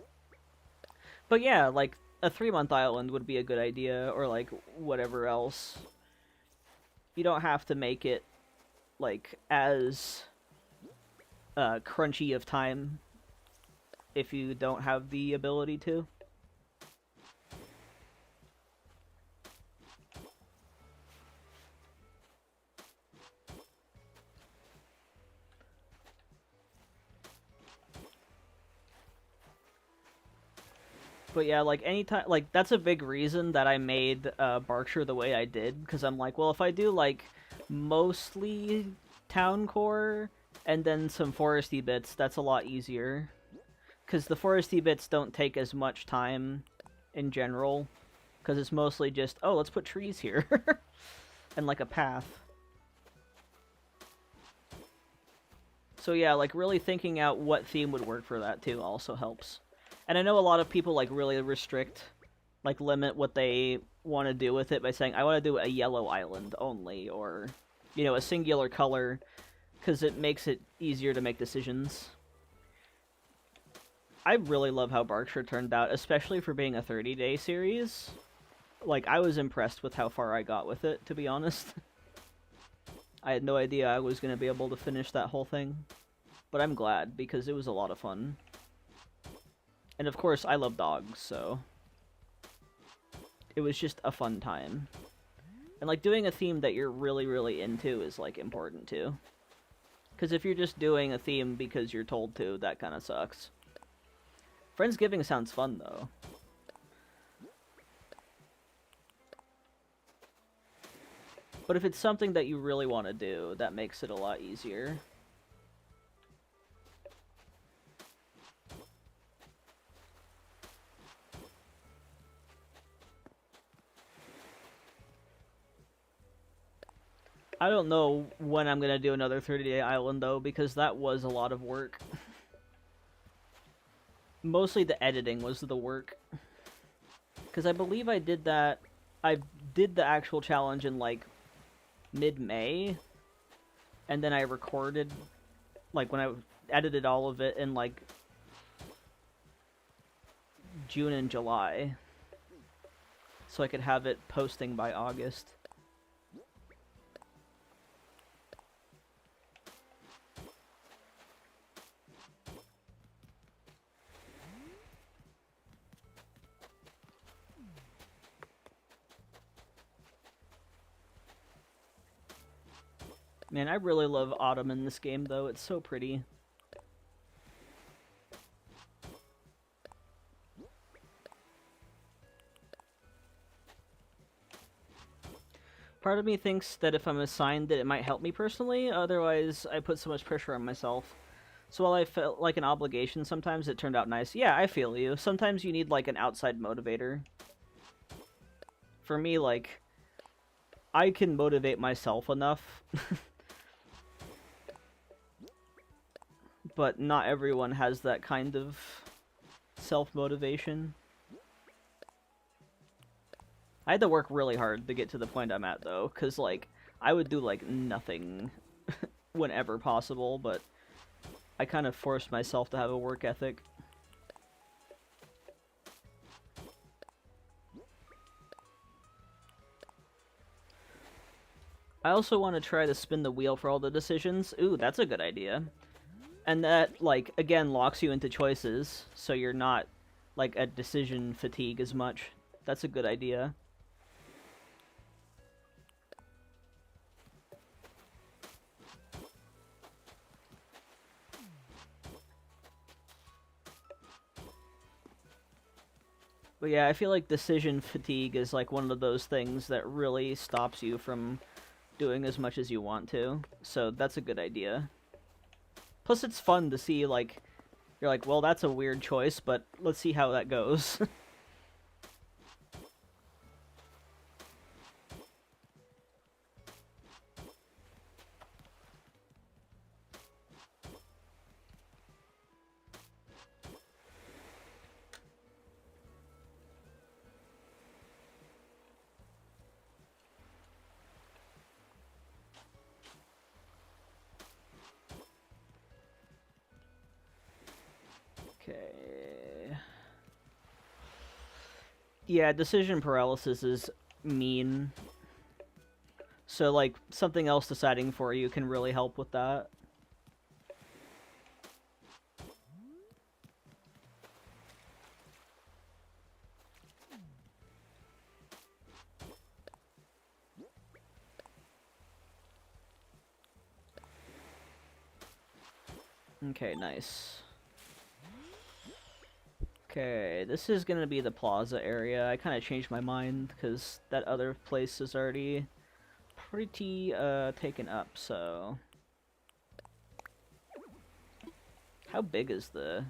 But yeah, like, a 3-month island would be a good idea, or, like, whatever else. You don't have to make it, like, as crunchy of time if you don't have the ability to. But yeah, like, anytime, like, that's a big reason that I made Berkshire the way I did, because I'm like, well, if I do, like, mostly town core and then some foresty bits, that's a lot easier. Because the foresty bits don't take as much time in general, because it's mostly just, oh, let's put trees here, and, like, a path. So yeah, like, really thinking out what theme would work for that, too, also helps. And I know a lot of people, like, really restrict, like, limit what they want to do with it by saying, I want to do a yellow island only, or, you know, a singular color, because it makes it easier to make decisions. I really love how Berkshire turned out, especially for being a 30-day series. Like, I was impressed with how far I got with it, to be honest. I had no idea I was going to be able to finish that whole thing. But I'm glad, because it was a lot of fun. And of course, I love dogs, so it was just a fun time. And, like, doing a theme that you're really, really into is, like, important, too. Because if you're just doing a theme because you're told to, that kind of sucks. Friendsgiving sounds fun, though. But if it's something that you really want to do, that makes it a lot easier. I don't know when I'm going to do another 30-day island, though, because that was a lot of work. Mostly the editing was the work. Because I believe I did that... I did the actual challenge in, like, mid-May. And then I recorded... Like, when I edited all of it in, like, June and July. So I could have it posting by August. Man, I really love autumn in this game, though. It's so pretty. Part of me thinks that if I'm assigned it, it might help me personally. Otherwise, I put so much pressure on myself. So while I felt like an obligation sometimes, it turned out nice. Yeah, I feel you. Sometimes you need, like, an outside motivator. For me, like, I can motivate myself enough. But not everyone has that kind of self-motivation. I had to work really hard to get to the point I'm at, though, because, like, I would do, like, nothing whenever possible, but I kind of forced myself to have a work ethic. I also want to try to spin the wheel for all the decisions. Ooh, that's a good idea. And that, like, again, locks you into choices, so you're not, like, at decision fatigue as much. That's a good idea. But yeah, I feel like decision fatigue is, like, one of those things that really stops you from doing as much as you want to. So that's a good idea. Plus, it's fun to see, like, you're like, well, that's a weird choice, but let's see how that goes. Yeah, decision paralysis is mean. So, like, something else deciding for you can really help with that. Okay, nice. Okay, this is gonna be the plaza area. I kind of changed my mind because that other place is already pretty taken up, so... How big is the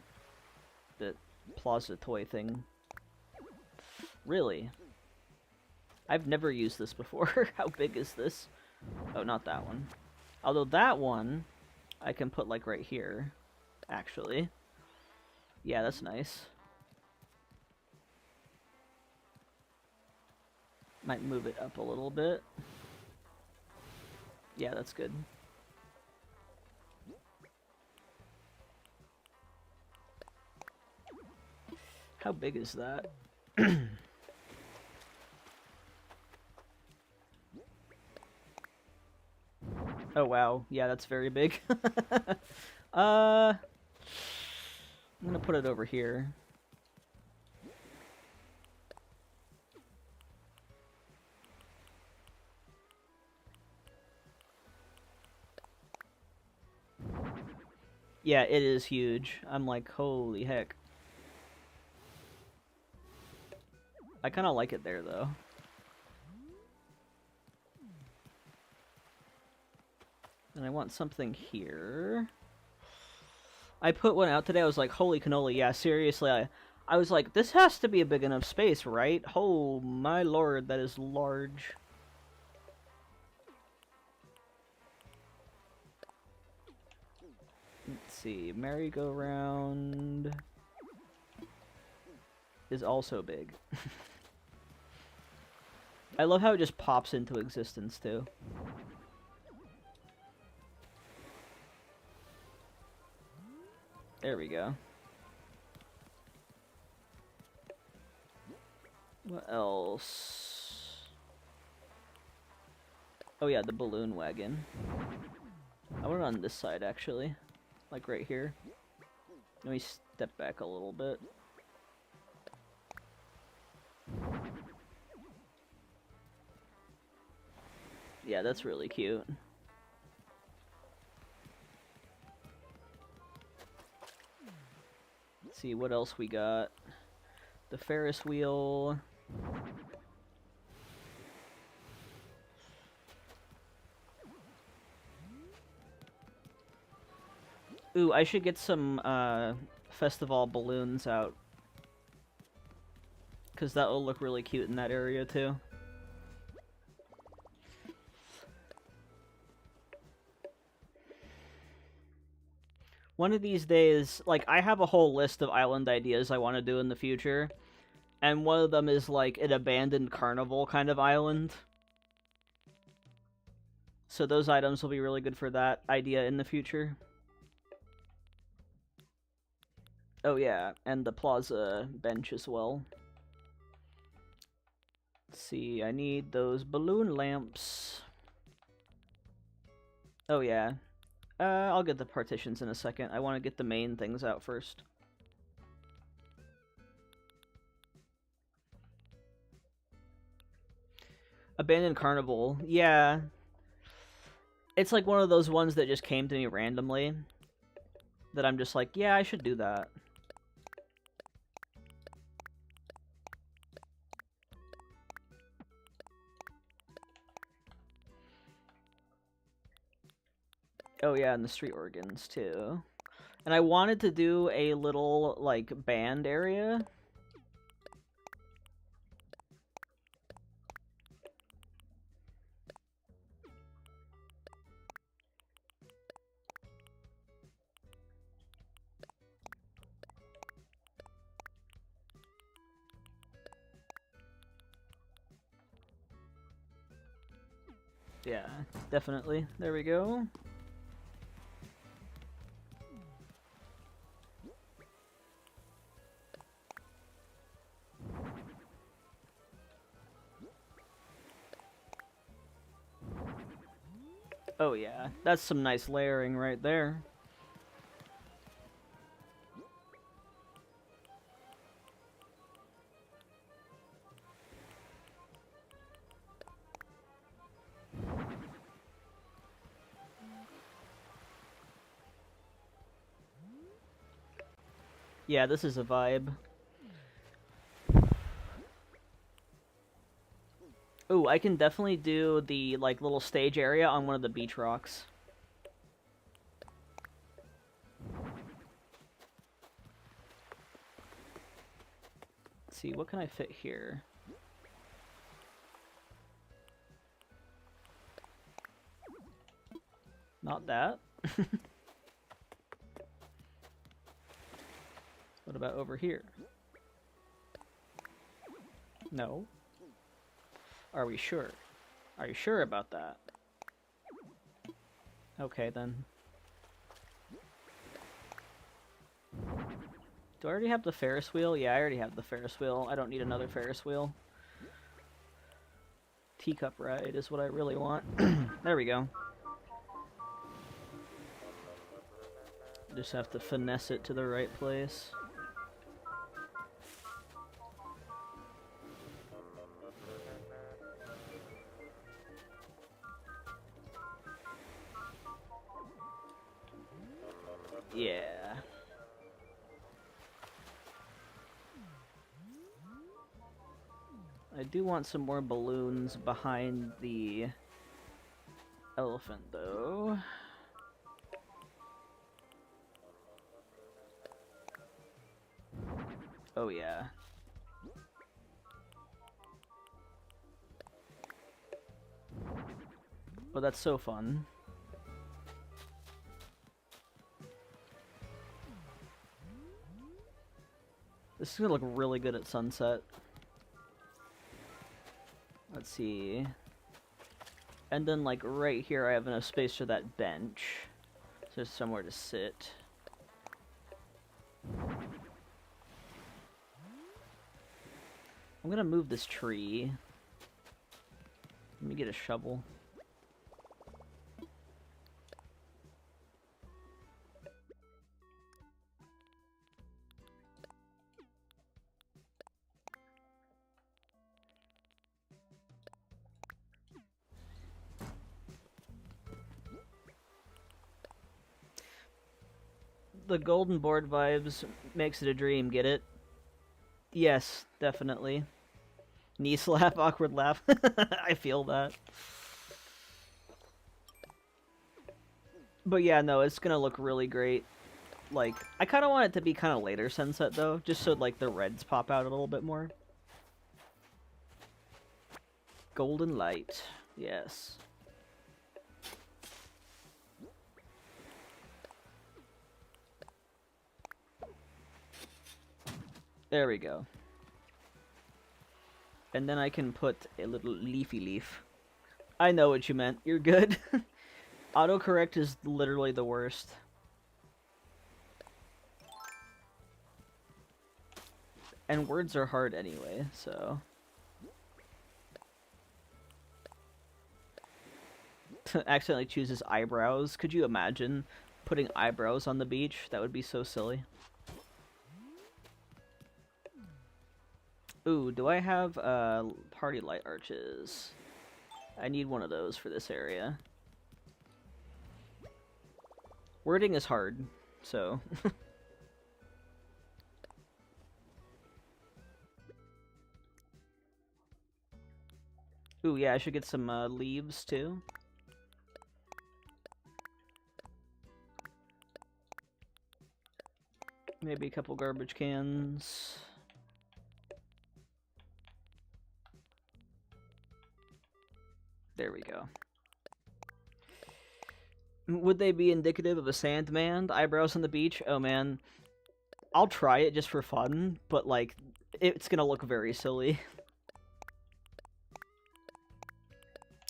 plaza toy thing? Really? I've never used this before. How big is this? Oh, not that one. Although that one, I can put, like, right here, actually. Yeah, that's nice. Might move it up a little bit. Yeah, that's good. How big is that? Oh, wow. Yeah, that's very big. I'm gonna put it over here. Yeah, it is huge. I'm like, holy heck. I kind of like it there, though. And I want something here. I put one out today. I was like, holy cannoli. Yeah, seriously. I was like, this has to be a big enough space, right? Oh, my lord, that is large. Let's see. Merry-go-round is also big. I love how it just pops into existence, too. There we go. What else? Oh yeah, the balloon wagon. I want it on this side, actually. Like right here. Let me step back a little bit. Yeah, that's really cute. Let's see what else we got. The Ferris wheel. Ooh, I should get some festival balloons out. Because that will look really cute in that area too. One of these days, like, I have a whole list of island ideas I want to do in the future. And one of them is, like, an abandoned carnival kind of island. So those items will be really good for that idea in the future. Oh yeah, and the plaza bench as well. Let's see, I need those balloon lamps. Oh yeah. I'll get the partitions in a second. I want to get the main things out first. Abandoned Carnival. Yeah. It's like one of those ones that just came to me randomly. That I'm just like, yeah, I should do that. Oh yeah, and the street organs too. And I wanted to do a little, like, band area. Yeah, definitely. There we go. Oh yeah, that's some nice layering right there. Yeah, this is a vibe. Ooh, I can definitely do the, like, little stage area on one of the beach rocks. Let's see, what can I fit here? Not that. What about over here? No. Are we sure? Are you sure about that? Okay, then. Do I already have the Ferris wheel? Yeah, I already have the Ferris wheel. I don't need another Ferris wheel. Teacup ride is what I really want. There we go. Just have to finesse it to the right place. Yeah. I do want some more balloons behind the elephant, though. Oh, yeah. Oh, that's so fun. This is gonna look really good at sunset. Let's see. And then, like, right here I have enough space for that bench. So there's somewhere to sit. I'm gonna move this tree. Let me get a shovel. The golden board vibes makes it a dream, get it? Yes, definitely. Knee slap, awkward laugh. I feel that. But yeah, no, it's gonna look really great. Like, I kind of want it to be kind of later sunset, though, just so, like, the reds pop out a little bit more. Golden light. Yes. There we go. And then I can put a little leafy leaf. I know what you meant. You're good. Autocorrect is literally the worst. And words are hard anyway, so... Accidentally chooses eyebrows. Could you imagine putting eyebrows on the beach? That would be so silly. Ooh, do I have party light arches? I need one of those for this area. Wording is hard, so... Ooh, yeah, I should get some leaves, too. Maybe a couple garbage cans. There we go. Would they be indicative of a Sandman? Eyebrows on the beach? Oh man. I'll try it just for fun, but like, it's gonna look very silly.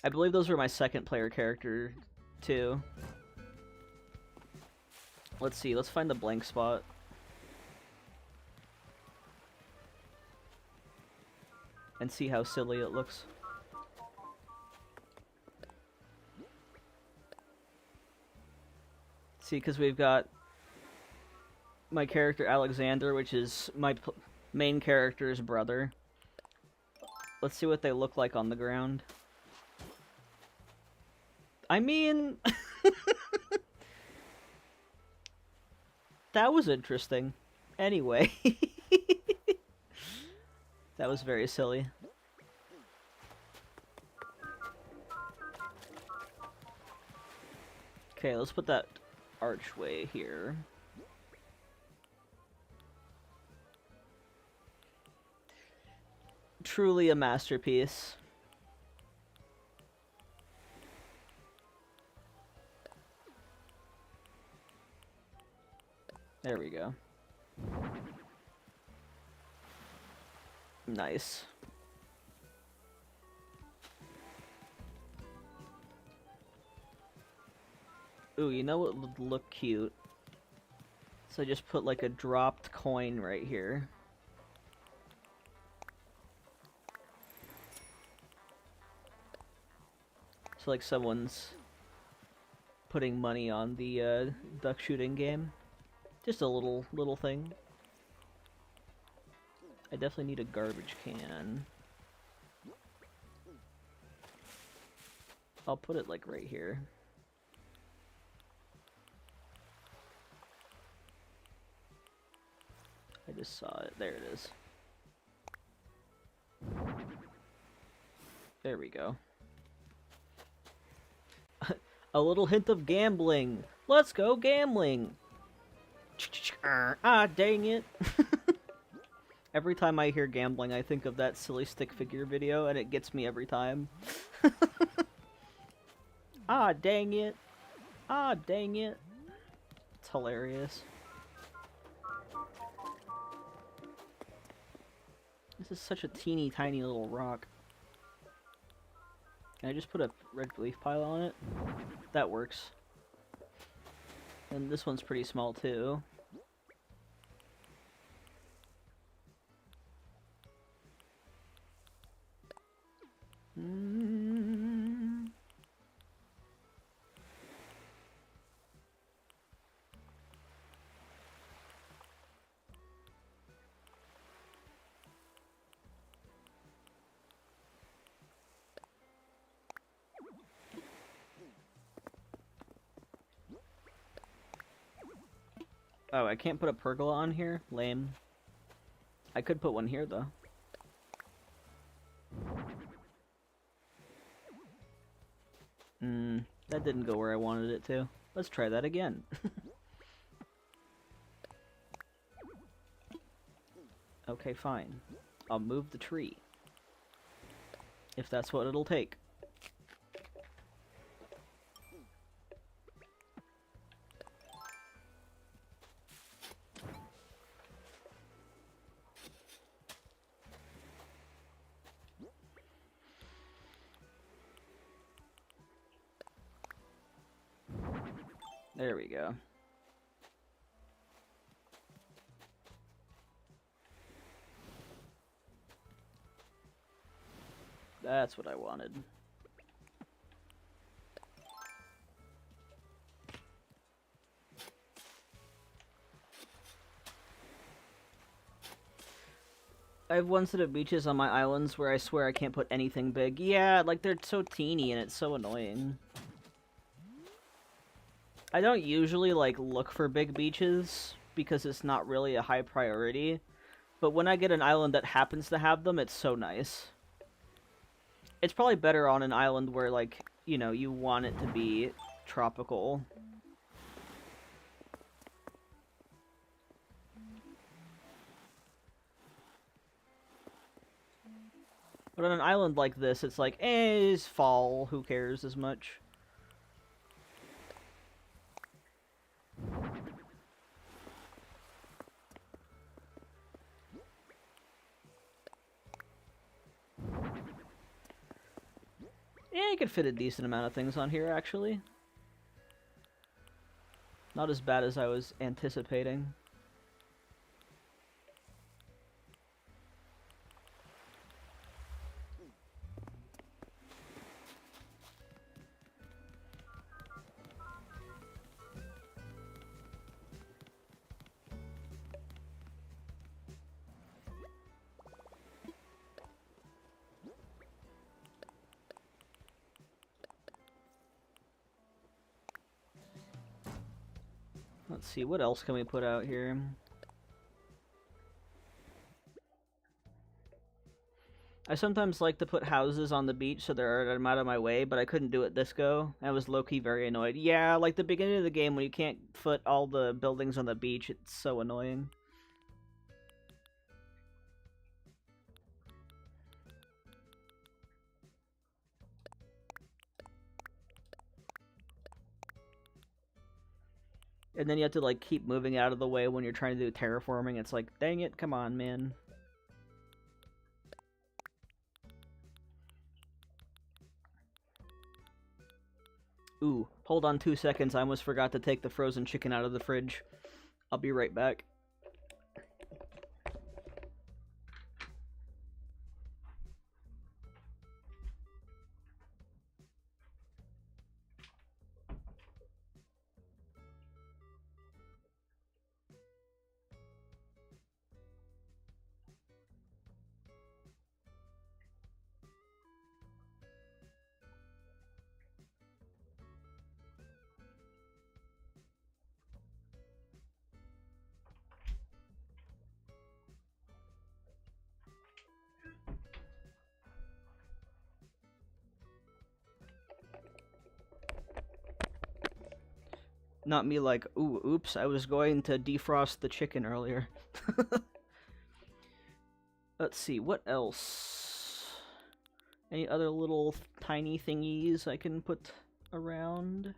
I believe those were my second player character, too. Let's see, let's find the blank spot. And see how silly it looks. See, because we've got my character Alexander, which is my main character's brother. Let's see what they look like on the ground. I mean... that was interesting. Anyway. That was very silly. Okay, let's put that archway here. Truly a masterpiece. There we go. Nice. Ooh, you know what would look cute? So I just put like a dropped coin right here. So like someone's putting money on the duck shooting game. Just a little thing. I definitely need a garbage can. I'll put it like right here. I just saw it. There it is. There we go. A little hint of gambling. Let's go gambling. Ah, dang it. Every time I hear gambling, I think of that silly stick figure video, and it gets me every time. Ah, dang it. Ah, dang it. It's hilarious. This is such a teeny tiny little rock. Can I just put a red leaf pile on it? That works. And this one's pretty small too. Oh, I can't put a pergola on here? Lame. I could put one here, though. That didn't go where I wanted it to. Let's try that again. Okay, fine. I'll move the tree. If that's what it'll take. There we go. That's what I wanted. I have one set of beaches on my islands where I swear I can't put anything big. Yeah, like they're so teeny and it's so annoying. I don't usually, like, look for big beaches, because it's not really a high priority. But when I get an island that happens to have them, it's so nice. It's probably better on an island where, like, you know, you want it to be tropical. But on an island like this, it's like, it's fall, who cares as much? Yeah, you could fit a decent amount of things on here, actually. Not as bad as I was anticipating. Let's see, what else can we put out here? I sometimes like to put houses on the beach so I'm out of my way, but I couldn't do it this go. I was low-key very annoyed. Yeah, like the beginning of the game when you can't put all the buildings on the beach, it's so annoying. And then you have to like keep moving out of the way when you're trying to do terraforming. It's like, dang it, come on, man. Ooh, hold on 2 seconds. I almost forgot to take the frozen chicken out of the fridge. I'll be right back. Not me like, ooh, oops, I was going to defrost the chicken earlier. Let's see, what else? Any other little tiny thingies I can put around?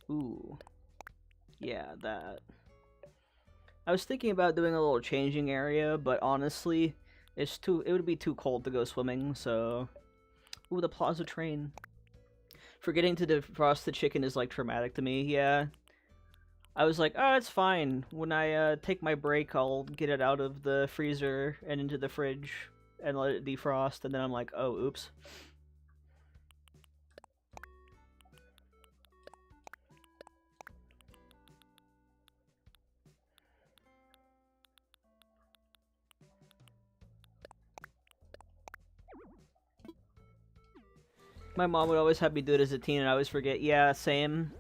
Ooh. Yeah, that. I was thinking about doing a little changing area, but honestly, it would be too cold to go swimming, so... Ooh, the plaza train. Forgetting to defrost the chicken is, like, traumatic to me, yeah. I was like, oh, it's fine. When I take my break, I'll get it out of the freezer and into the fridge and let it defrost, and then I'm like, oh, oops. My mom would always have me do it as a teen, and I always forget. Yeah, same.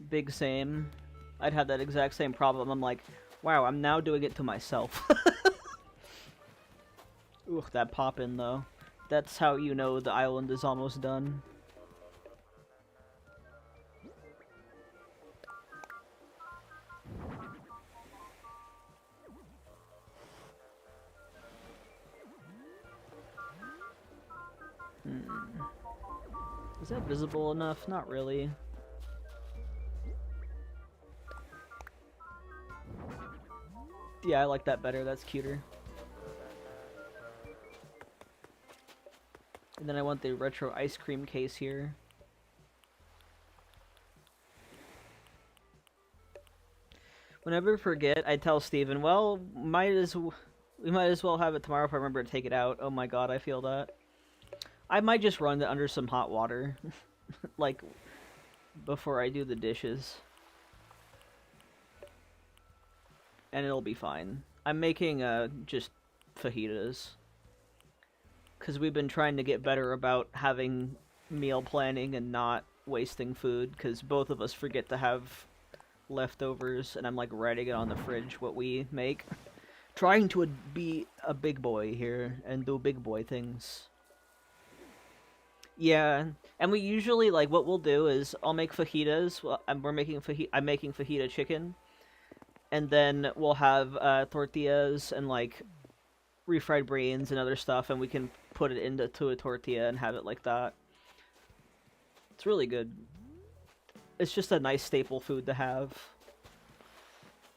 Big same. I'd have that exact same problem. I'm like, wow, I'm now doing it to myself. Ooh, that pop-in, though. That's how you know the island is almost done. Is that visible enough? Not really. Yeah, I like that better. That's cuter. And then I want the retro ice cream case here. Whenever I forget, I tell Steven, well, we might as well have it tomorrow if I remember to take it out. Oh my god, I feel that. I might just run it under some hot water. Like, before I do the dishes. And it'll be fine. I'm making, just fajitas. Because we've been trying to get better about having meal planning and not wasting food, because both of us forget to have leftovers, and I'm, like, writing it on the fridge what we make. Trying to be a big boy here, and do big boy things. Yeah, and we usually, like, what we'll do is I'll make fajitas. Well, I'm making fajita chicken, and then we'll have tortillas and like refried brains and other stuff, and we can put it into a tortilla and have it like that. It's really good. It's just a nice staple food to have.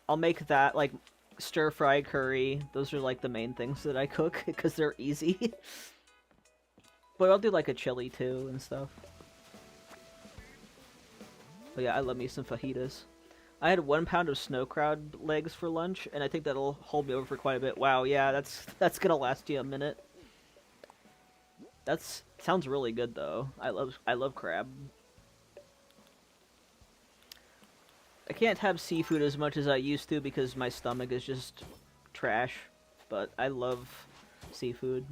I'll make that, like stir fry curry. Those are like the main things that I cook because they're easy. But I'll do like a chili too and stuff. But yeah, I love me some fajitas. I had 1 pound of snow crab legs for lunch, and I think that'll hold me over for quite a bit. Wow, yeah, that's gonna last you a minute. Sounds really good though. I love crab. I can't have seafood as much as I used to because my stomach is just trash. but I love seafood.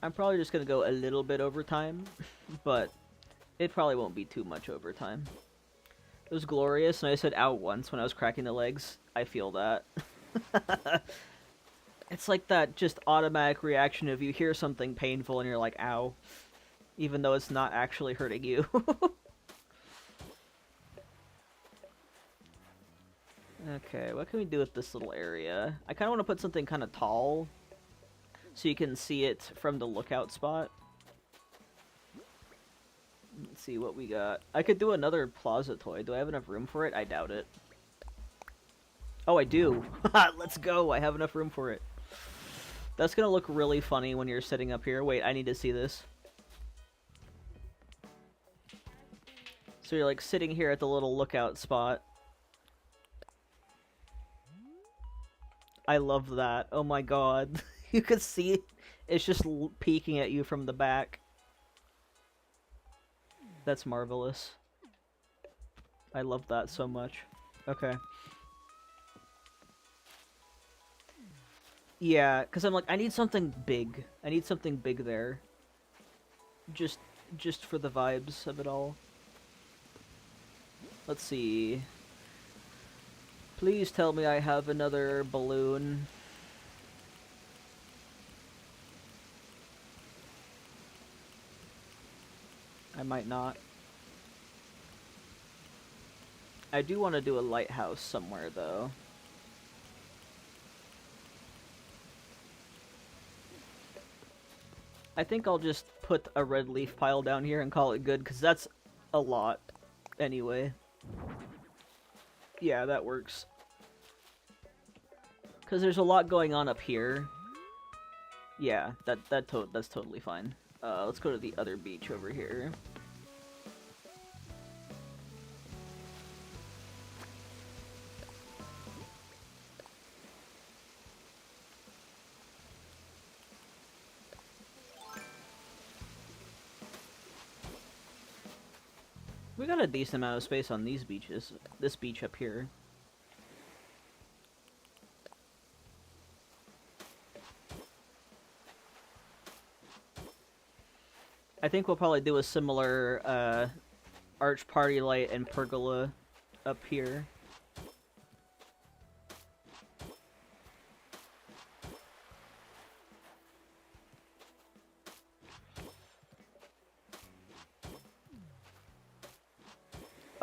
I'm probably just gonna go a little bit overtime, but it probably won't be too much overtime. It was glorious, and I said ow once when I was cracking the legs. I feel that. It's like that just automatic reaction of you hear something painful and you're like, ow. Even though it's not actually hurting you. Okay, what can we do with this little area? I kind of want to put something kind of tall, so you can see it from the lookout spot. Let's see what we got. I could do another plaza toy. Do I have enough room for it? I doubt it. Oh, I do. Let's go. I have enough room for it. That's gonna look really funny when you're sitting up here. Wait, I need to see this. So you're like sitting here at the little lookout spot. I love that. Oh my god. You can see it's just peeking at you from the back. That's marvelous. I love that so much. Okay. Yeah, because I'm like, I need something big. I need something big there. Just for the vibes of it all. Let's see. Please tell me I have another balloon. I might not. I do want to do a lighthouse somewhere, though. I think I'll just put a red leaf pile down here and call it good, because that's a lot, anyway. Yeah, that works. Because there's a lot going on up here. Yeah, that's totally fine. Let's go to the other beach over here. We got a decent amount of space on these beaches. This beach up here. I think we'll probably do a similar arch party light and pergola up here.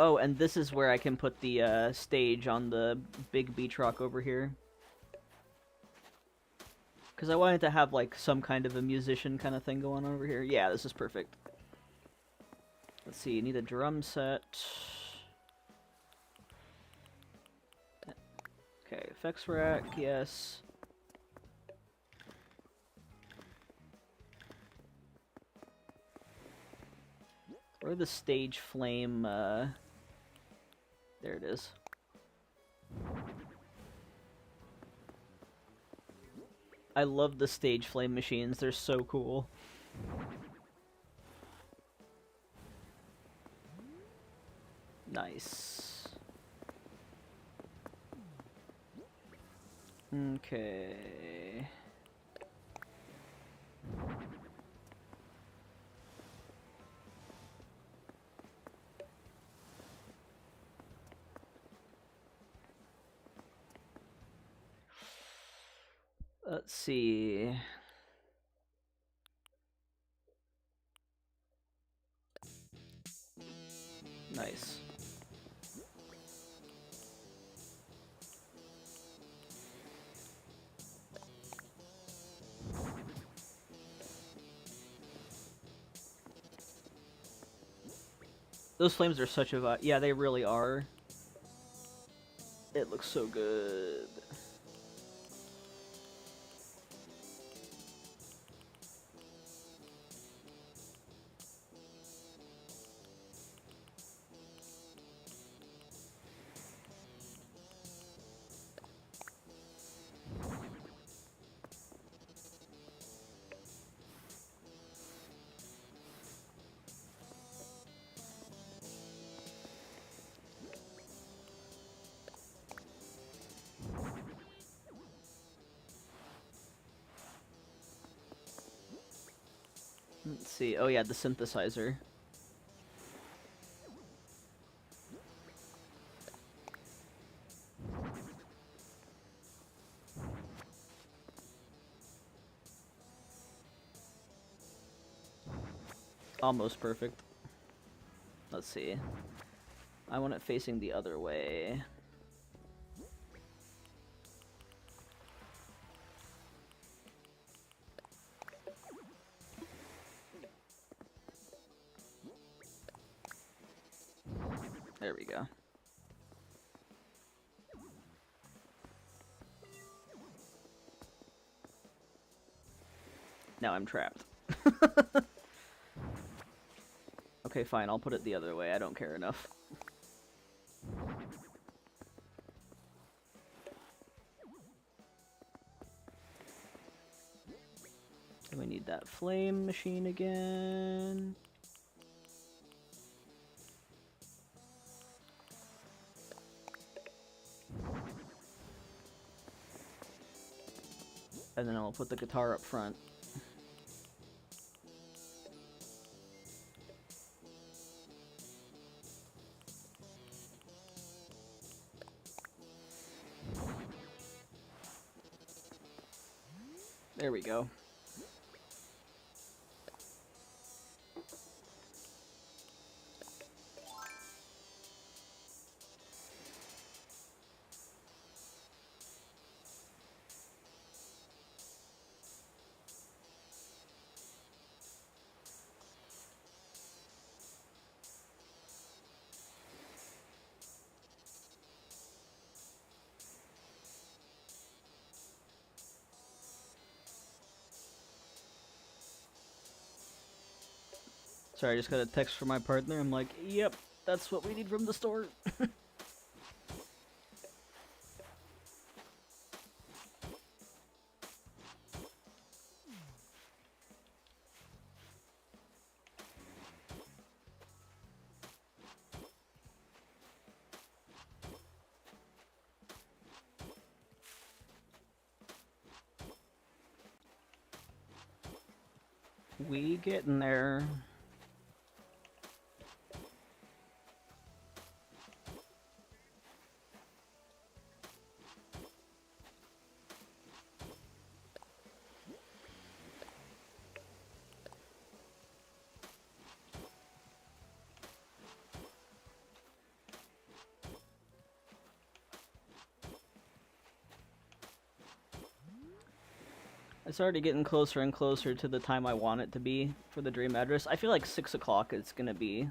Oh, and this is where I can put the stage on the big beach rock over here. Because I wanted to have, like, some kind of a musician kind of thing going on over here. Yeah, this is perfect. Let's see, you need a drum set. Okay, effects rack, yes. Where the stage flame, there it is. I love the stage flame machines, they're so cool. Nice. Okay. Let's see. Nice. Those flames are such a vibe. Yeah, they really are. It looks so good. Let's see. Oh yeah, the synthesizer. Almost perfect. Let's see. I want it facing the other way. There we go. Now I'm trapped. Okay, fine, I'll put it the other way. I don't care enough. Do we need that flame machine again? And then I'll put the guitar up front. There we go. Sorry, I just got a text from my partner. I'm like, yep, that's what we need from the store. We getting there. It's already getting closer and closer to the time I want it to be for the dream address. I feel like 6 o'clock is gonna be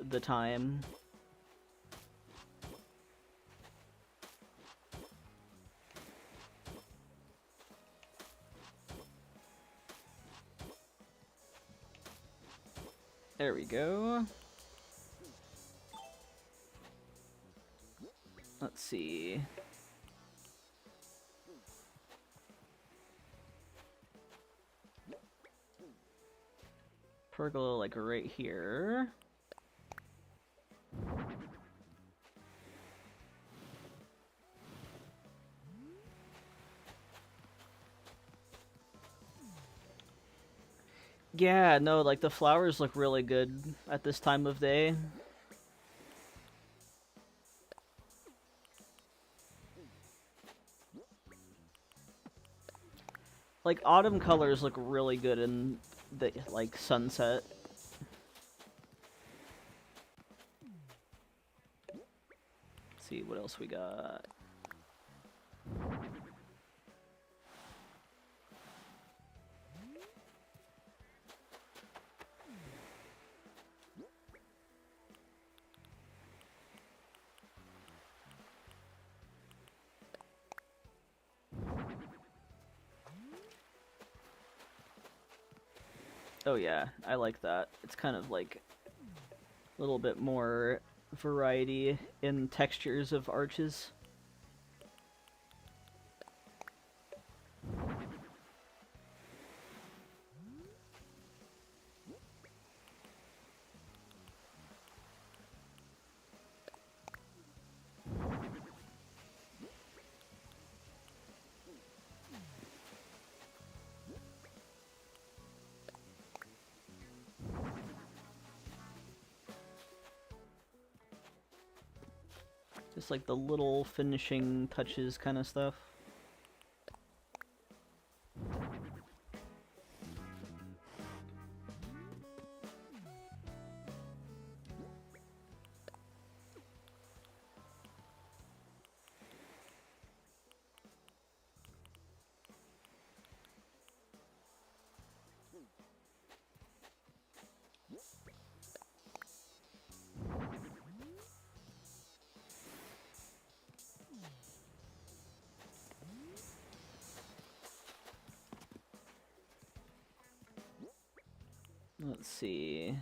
the time. There we go. Let's see. Pergola, like, right here. Yeah, no, like, the flowers look really good at this time of day. Like, autumn colors look really good in the, like, sunset. Let's see what else we got. Oh yeah, I like that. It's kind of like a little bit more variety in textures of arches. Just like the little finishing touches kind of stuff. Let's see.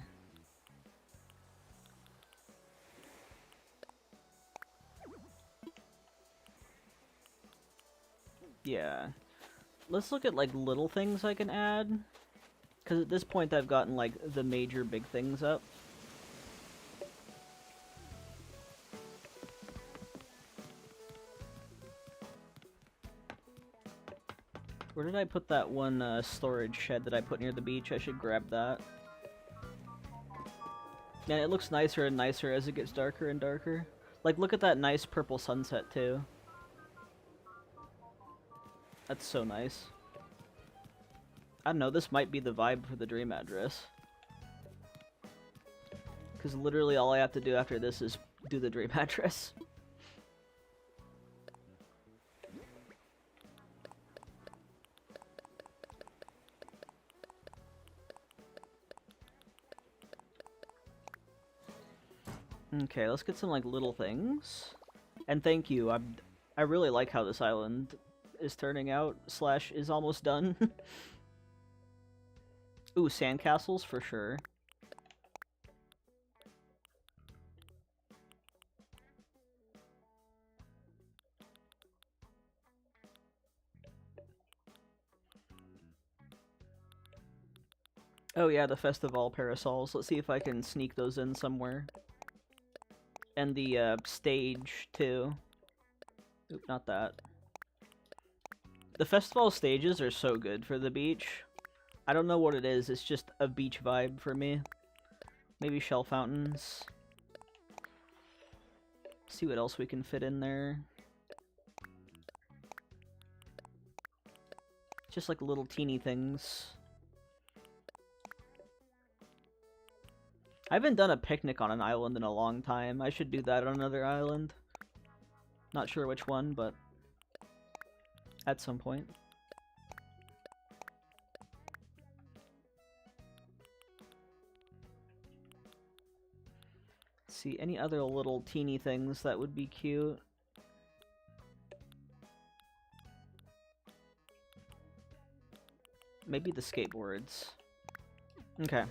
Yeah. Let's look at like little things I can add. Because at this point I've gotten like the major big things up. Where did I put that one storage shed that I put near the beach? I should grab that. Yeah, it looks nicer and nicer as it gets darker and darker. Like, look at that nice purple sunset, too. That's so nice. I don't know, this might be the vibe for the dream address. Because literally all I have to do after this is do the dream address. Okay, let's get some like little things. And thank you. I really like how this island is turning out / is almost done. Ooh, sandcastles for sure. Oh yeah, the festival parasols. Let's see if I can sneak those in somewhere. And the stage too. Oop, not that. The festival stages are so good for the beach. I don't know what it is, it's just a beach vibe for me. Maybe shell fountains. See what else we can fit in there. Just like little teeny things. I haven't done a picnic on an island in a long time. I should do that on another island. Not sure which one, but at some point. Let's see, any other little teeny things that would be cute? Maybe the skateboards. Okay.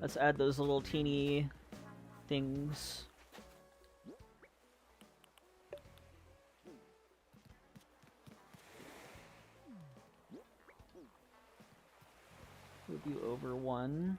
Let's add those little teeny things. Move you over one.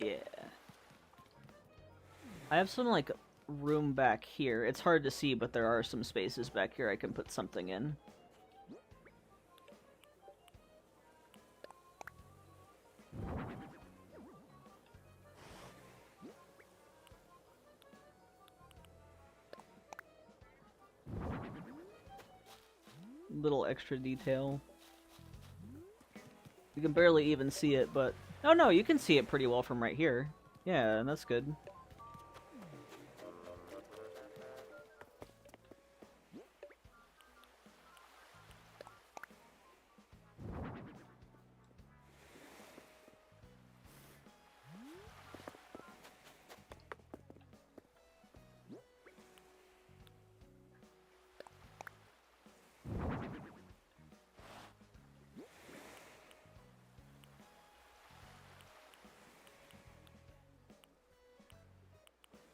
Yeah. I have some, like, room back here. It's hard to see, but there are some spaces back here I can put something in. Little extra detail. You can barely even see it, but... Oh no, you can see it pretty well from right here. Yeah, that's good.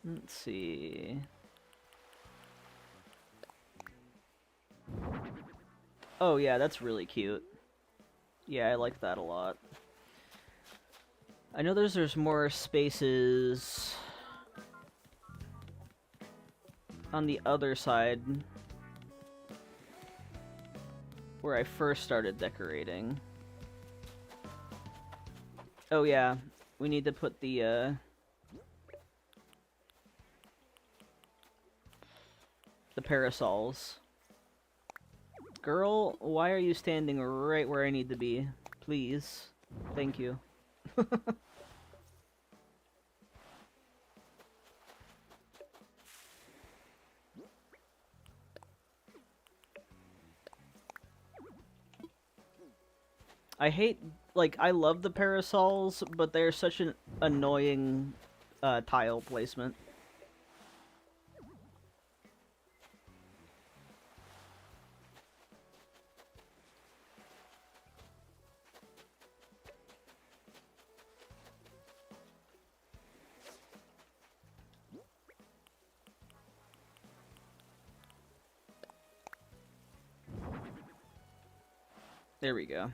Let's see... Oh yeah, that's really cute. Yeah, I like that a lot. I know there's more spaces on the other side where I first started decorating. Oh yeah, we need to put the parasols. Girl, why are you standing right where I need to be? Please. Thank you. I hate, like, I love the parasols, but they're such an annoying tile placement. There we go.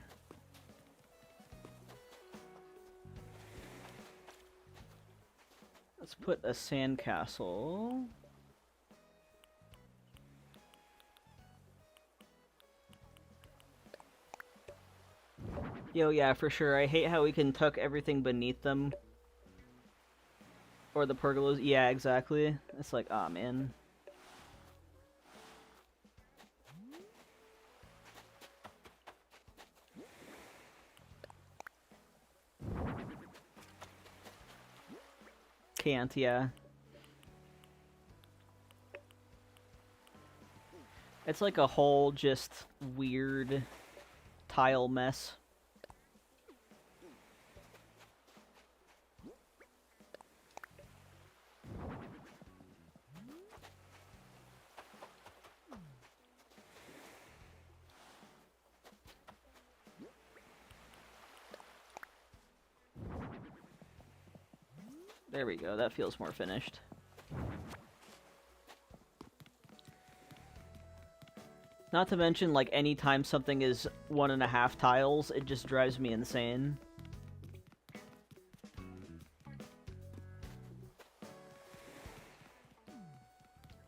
Let's put a sandcastle. Yo, yeah, for sure. I hate how we can tuck everything beneath them. Or the pergolas. Yeah, exactly. It's like, aw, man. Can't, yeah. It's like a whole just weird tile mess. There we go, that feels more finished. Not to mention, like, anytime something is 1.5 tiles, it just drives me insane.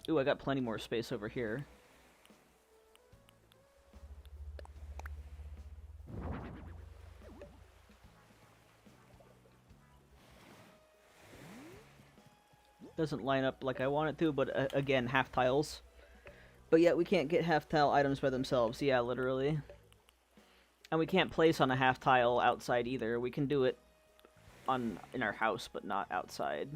Ooh, I got plenty more space over here. Doesn't line up like I want it to, but again, half tiles. But yet we can't get half tile items by themselves. Yeah, literally. And we can't place on a half tile outside either. We can do it in our house, but not outside.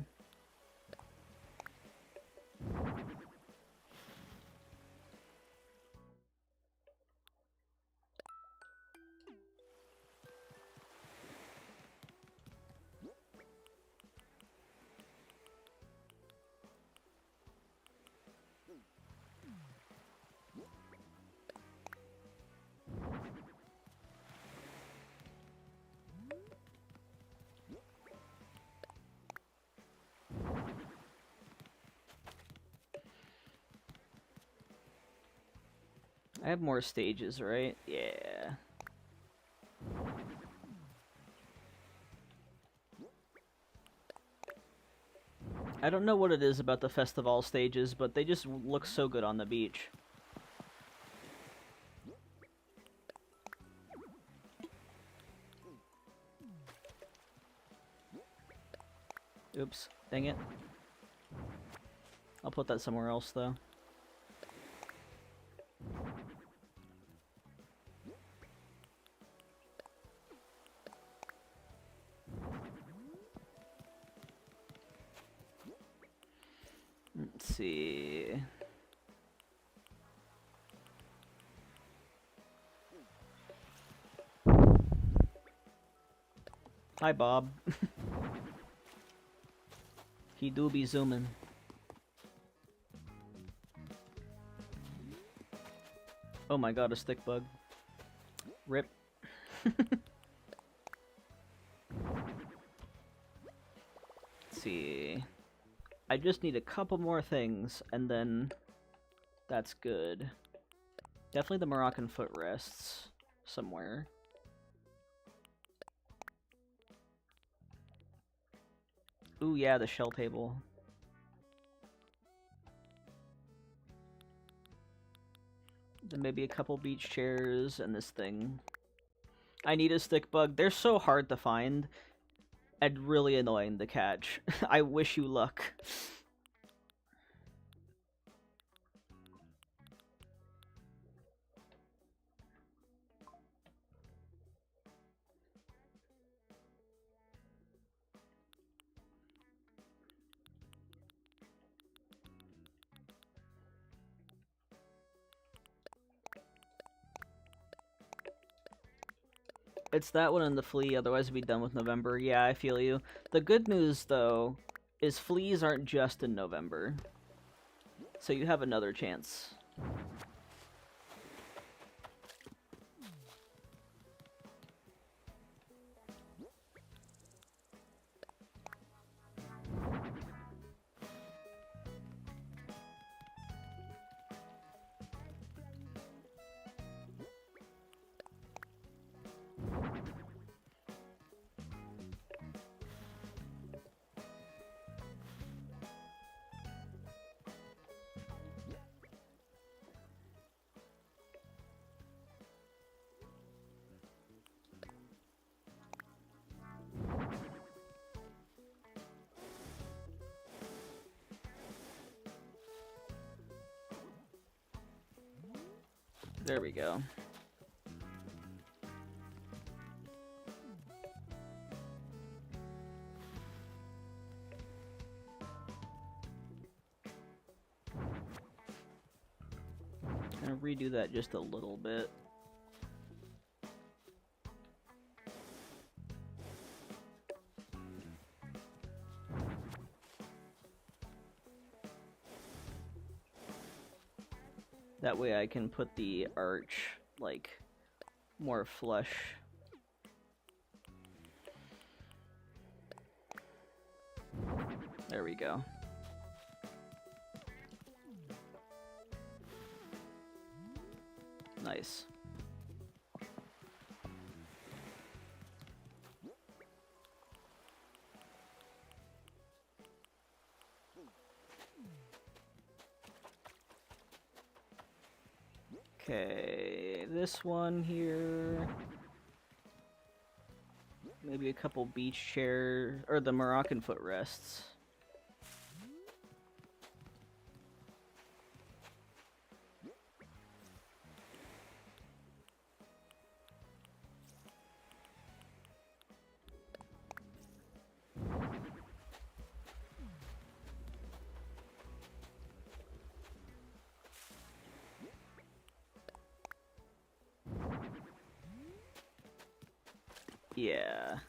I have more stages, right? Yeah. I don't know what it is about the festival stages, but they just look so good on the beach. Oops, dang it. I'll put that somewhere else, though. Let's see. Hi, Bob. He do be zooming. Oh my god, a stick bug. Rip. Let's see. I just need a couple more things, and then that's good. Definitely the Moroccan footrests somewhere. Ooh, yeah, the shell table. Then maybe a couple beach chairs and this thing. I need a stick bug. They're so hard to find and really annoying to catch. I wish you luck. It's that one and the flea, otherwise we'd be done with November. Yeah, I feel you. The good news, though, is fleas aren't just in November. So you have another chance. There we go. Gonna redo that just a little bit. That way I can put the arch, like, more flush. There we go. Nice. Okay, this one here. Maybe a couple beach chairs, or the Moroccan footrests. Yeah.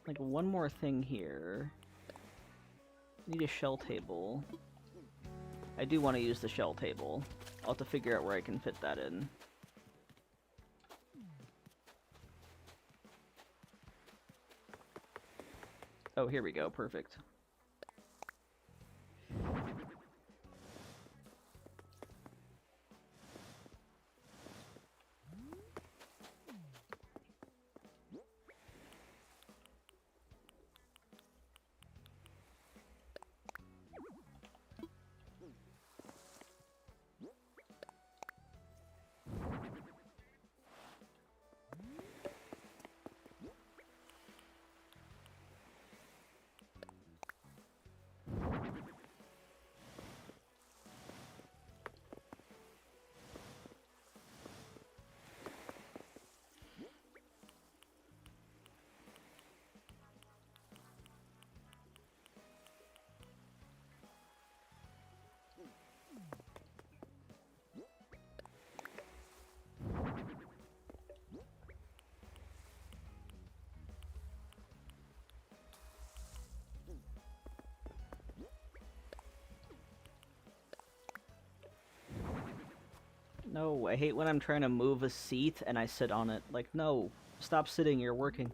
Like one more thing here. Need a shell table. I do want to use the shell table. I'll have to figure out where I can fit that in. Oh, here we go. Perfect. No, I hate when I'm trying to move a seat and I sit on it. Like, no, stop sitting, you're working.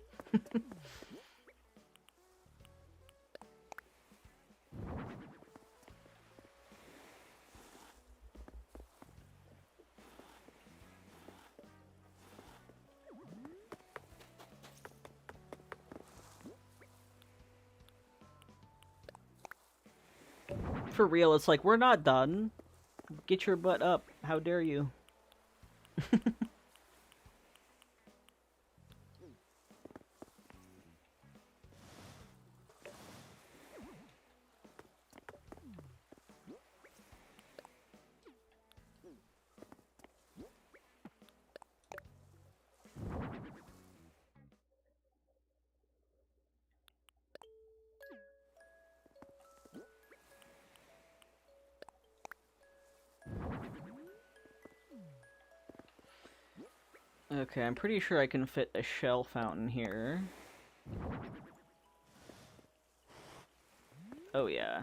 For real, it's like, we're not done. Get your butt up. How dare you? Okay, I'm pretty sure I can fit a shell fountain here. Oh yeah.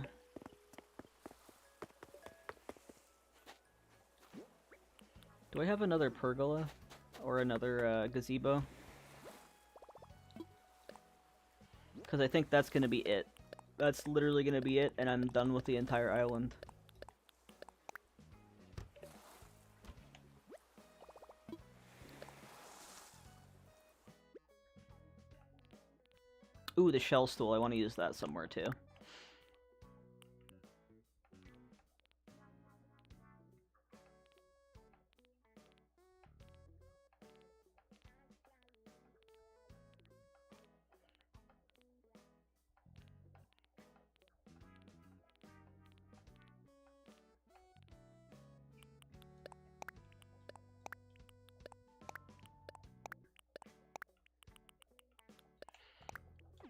Do I have another pergola? Or another gazebo? Because I think that's gonna be it. That's literally gonna be it, and I'm done with the entire island. Ooh, the shell stool. I want to use that somewhere too.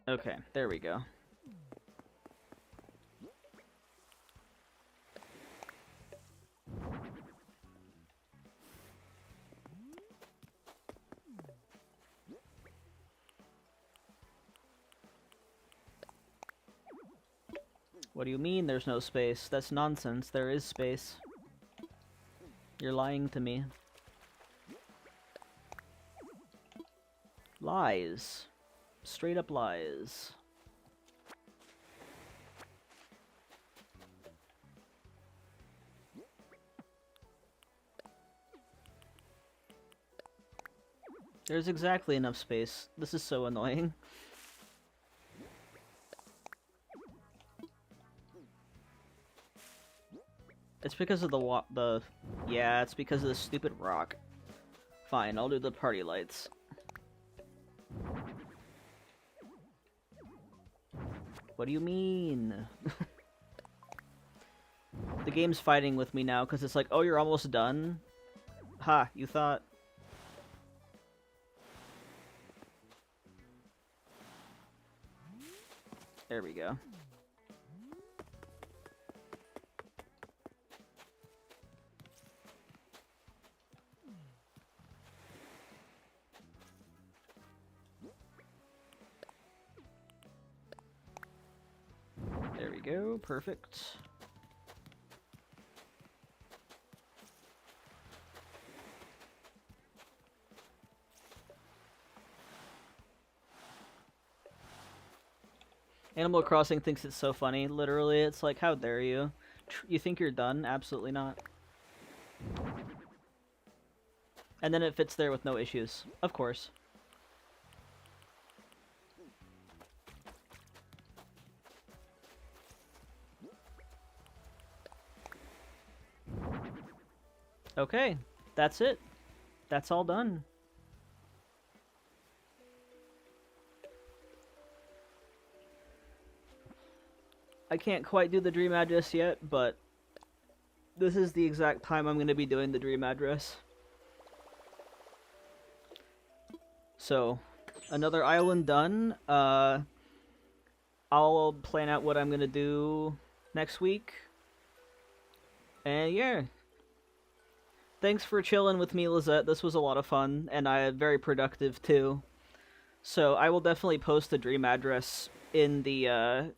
Okay, there we go. What do you mean there's no space? That's nonsense. There is space. You're lying to me. Lies. Straight up lies. There's exactly enough space. This is so annoying. It's because of yeah, it's because of the stupid rock. Fine, I'll do the party lights. What do you mean? The game's fighting with me now because it's like, oh, you're almost done? Ha, you thought. There we go. There we go, perfect. Animal Crossing thinks it's so funny. Literally, it's like, how dare you? You think you're done? Absolutely not. And then it fits there with no issues. Of course. Okay, that's it. That's all done. I can't quite do the dream address yet, but this is the exact time I'm going to be doing the dream address. So, another island done. I'll plan out what I'm going to do next week. And yeah. Thanks for chilling with me, Lizette. This was a lot of fun, and very productive too. So I will definitely post the dream address in the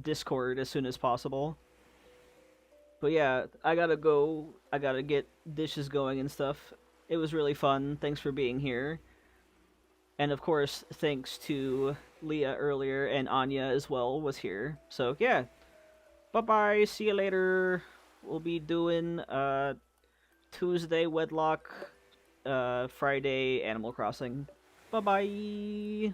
Discord as soon as possible. But yeah, I gotta go. I gotta get dishes going and stuff. It was really fun. Thanks for being here. And of course, thanks to Leah earlier, and Anya as well was here. So yeah, bye-bye. See you later. We'll be doing Tuesday Wedlock, Friday Animal Crossing. Bye-bye!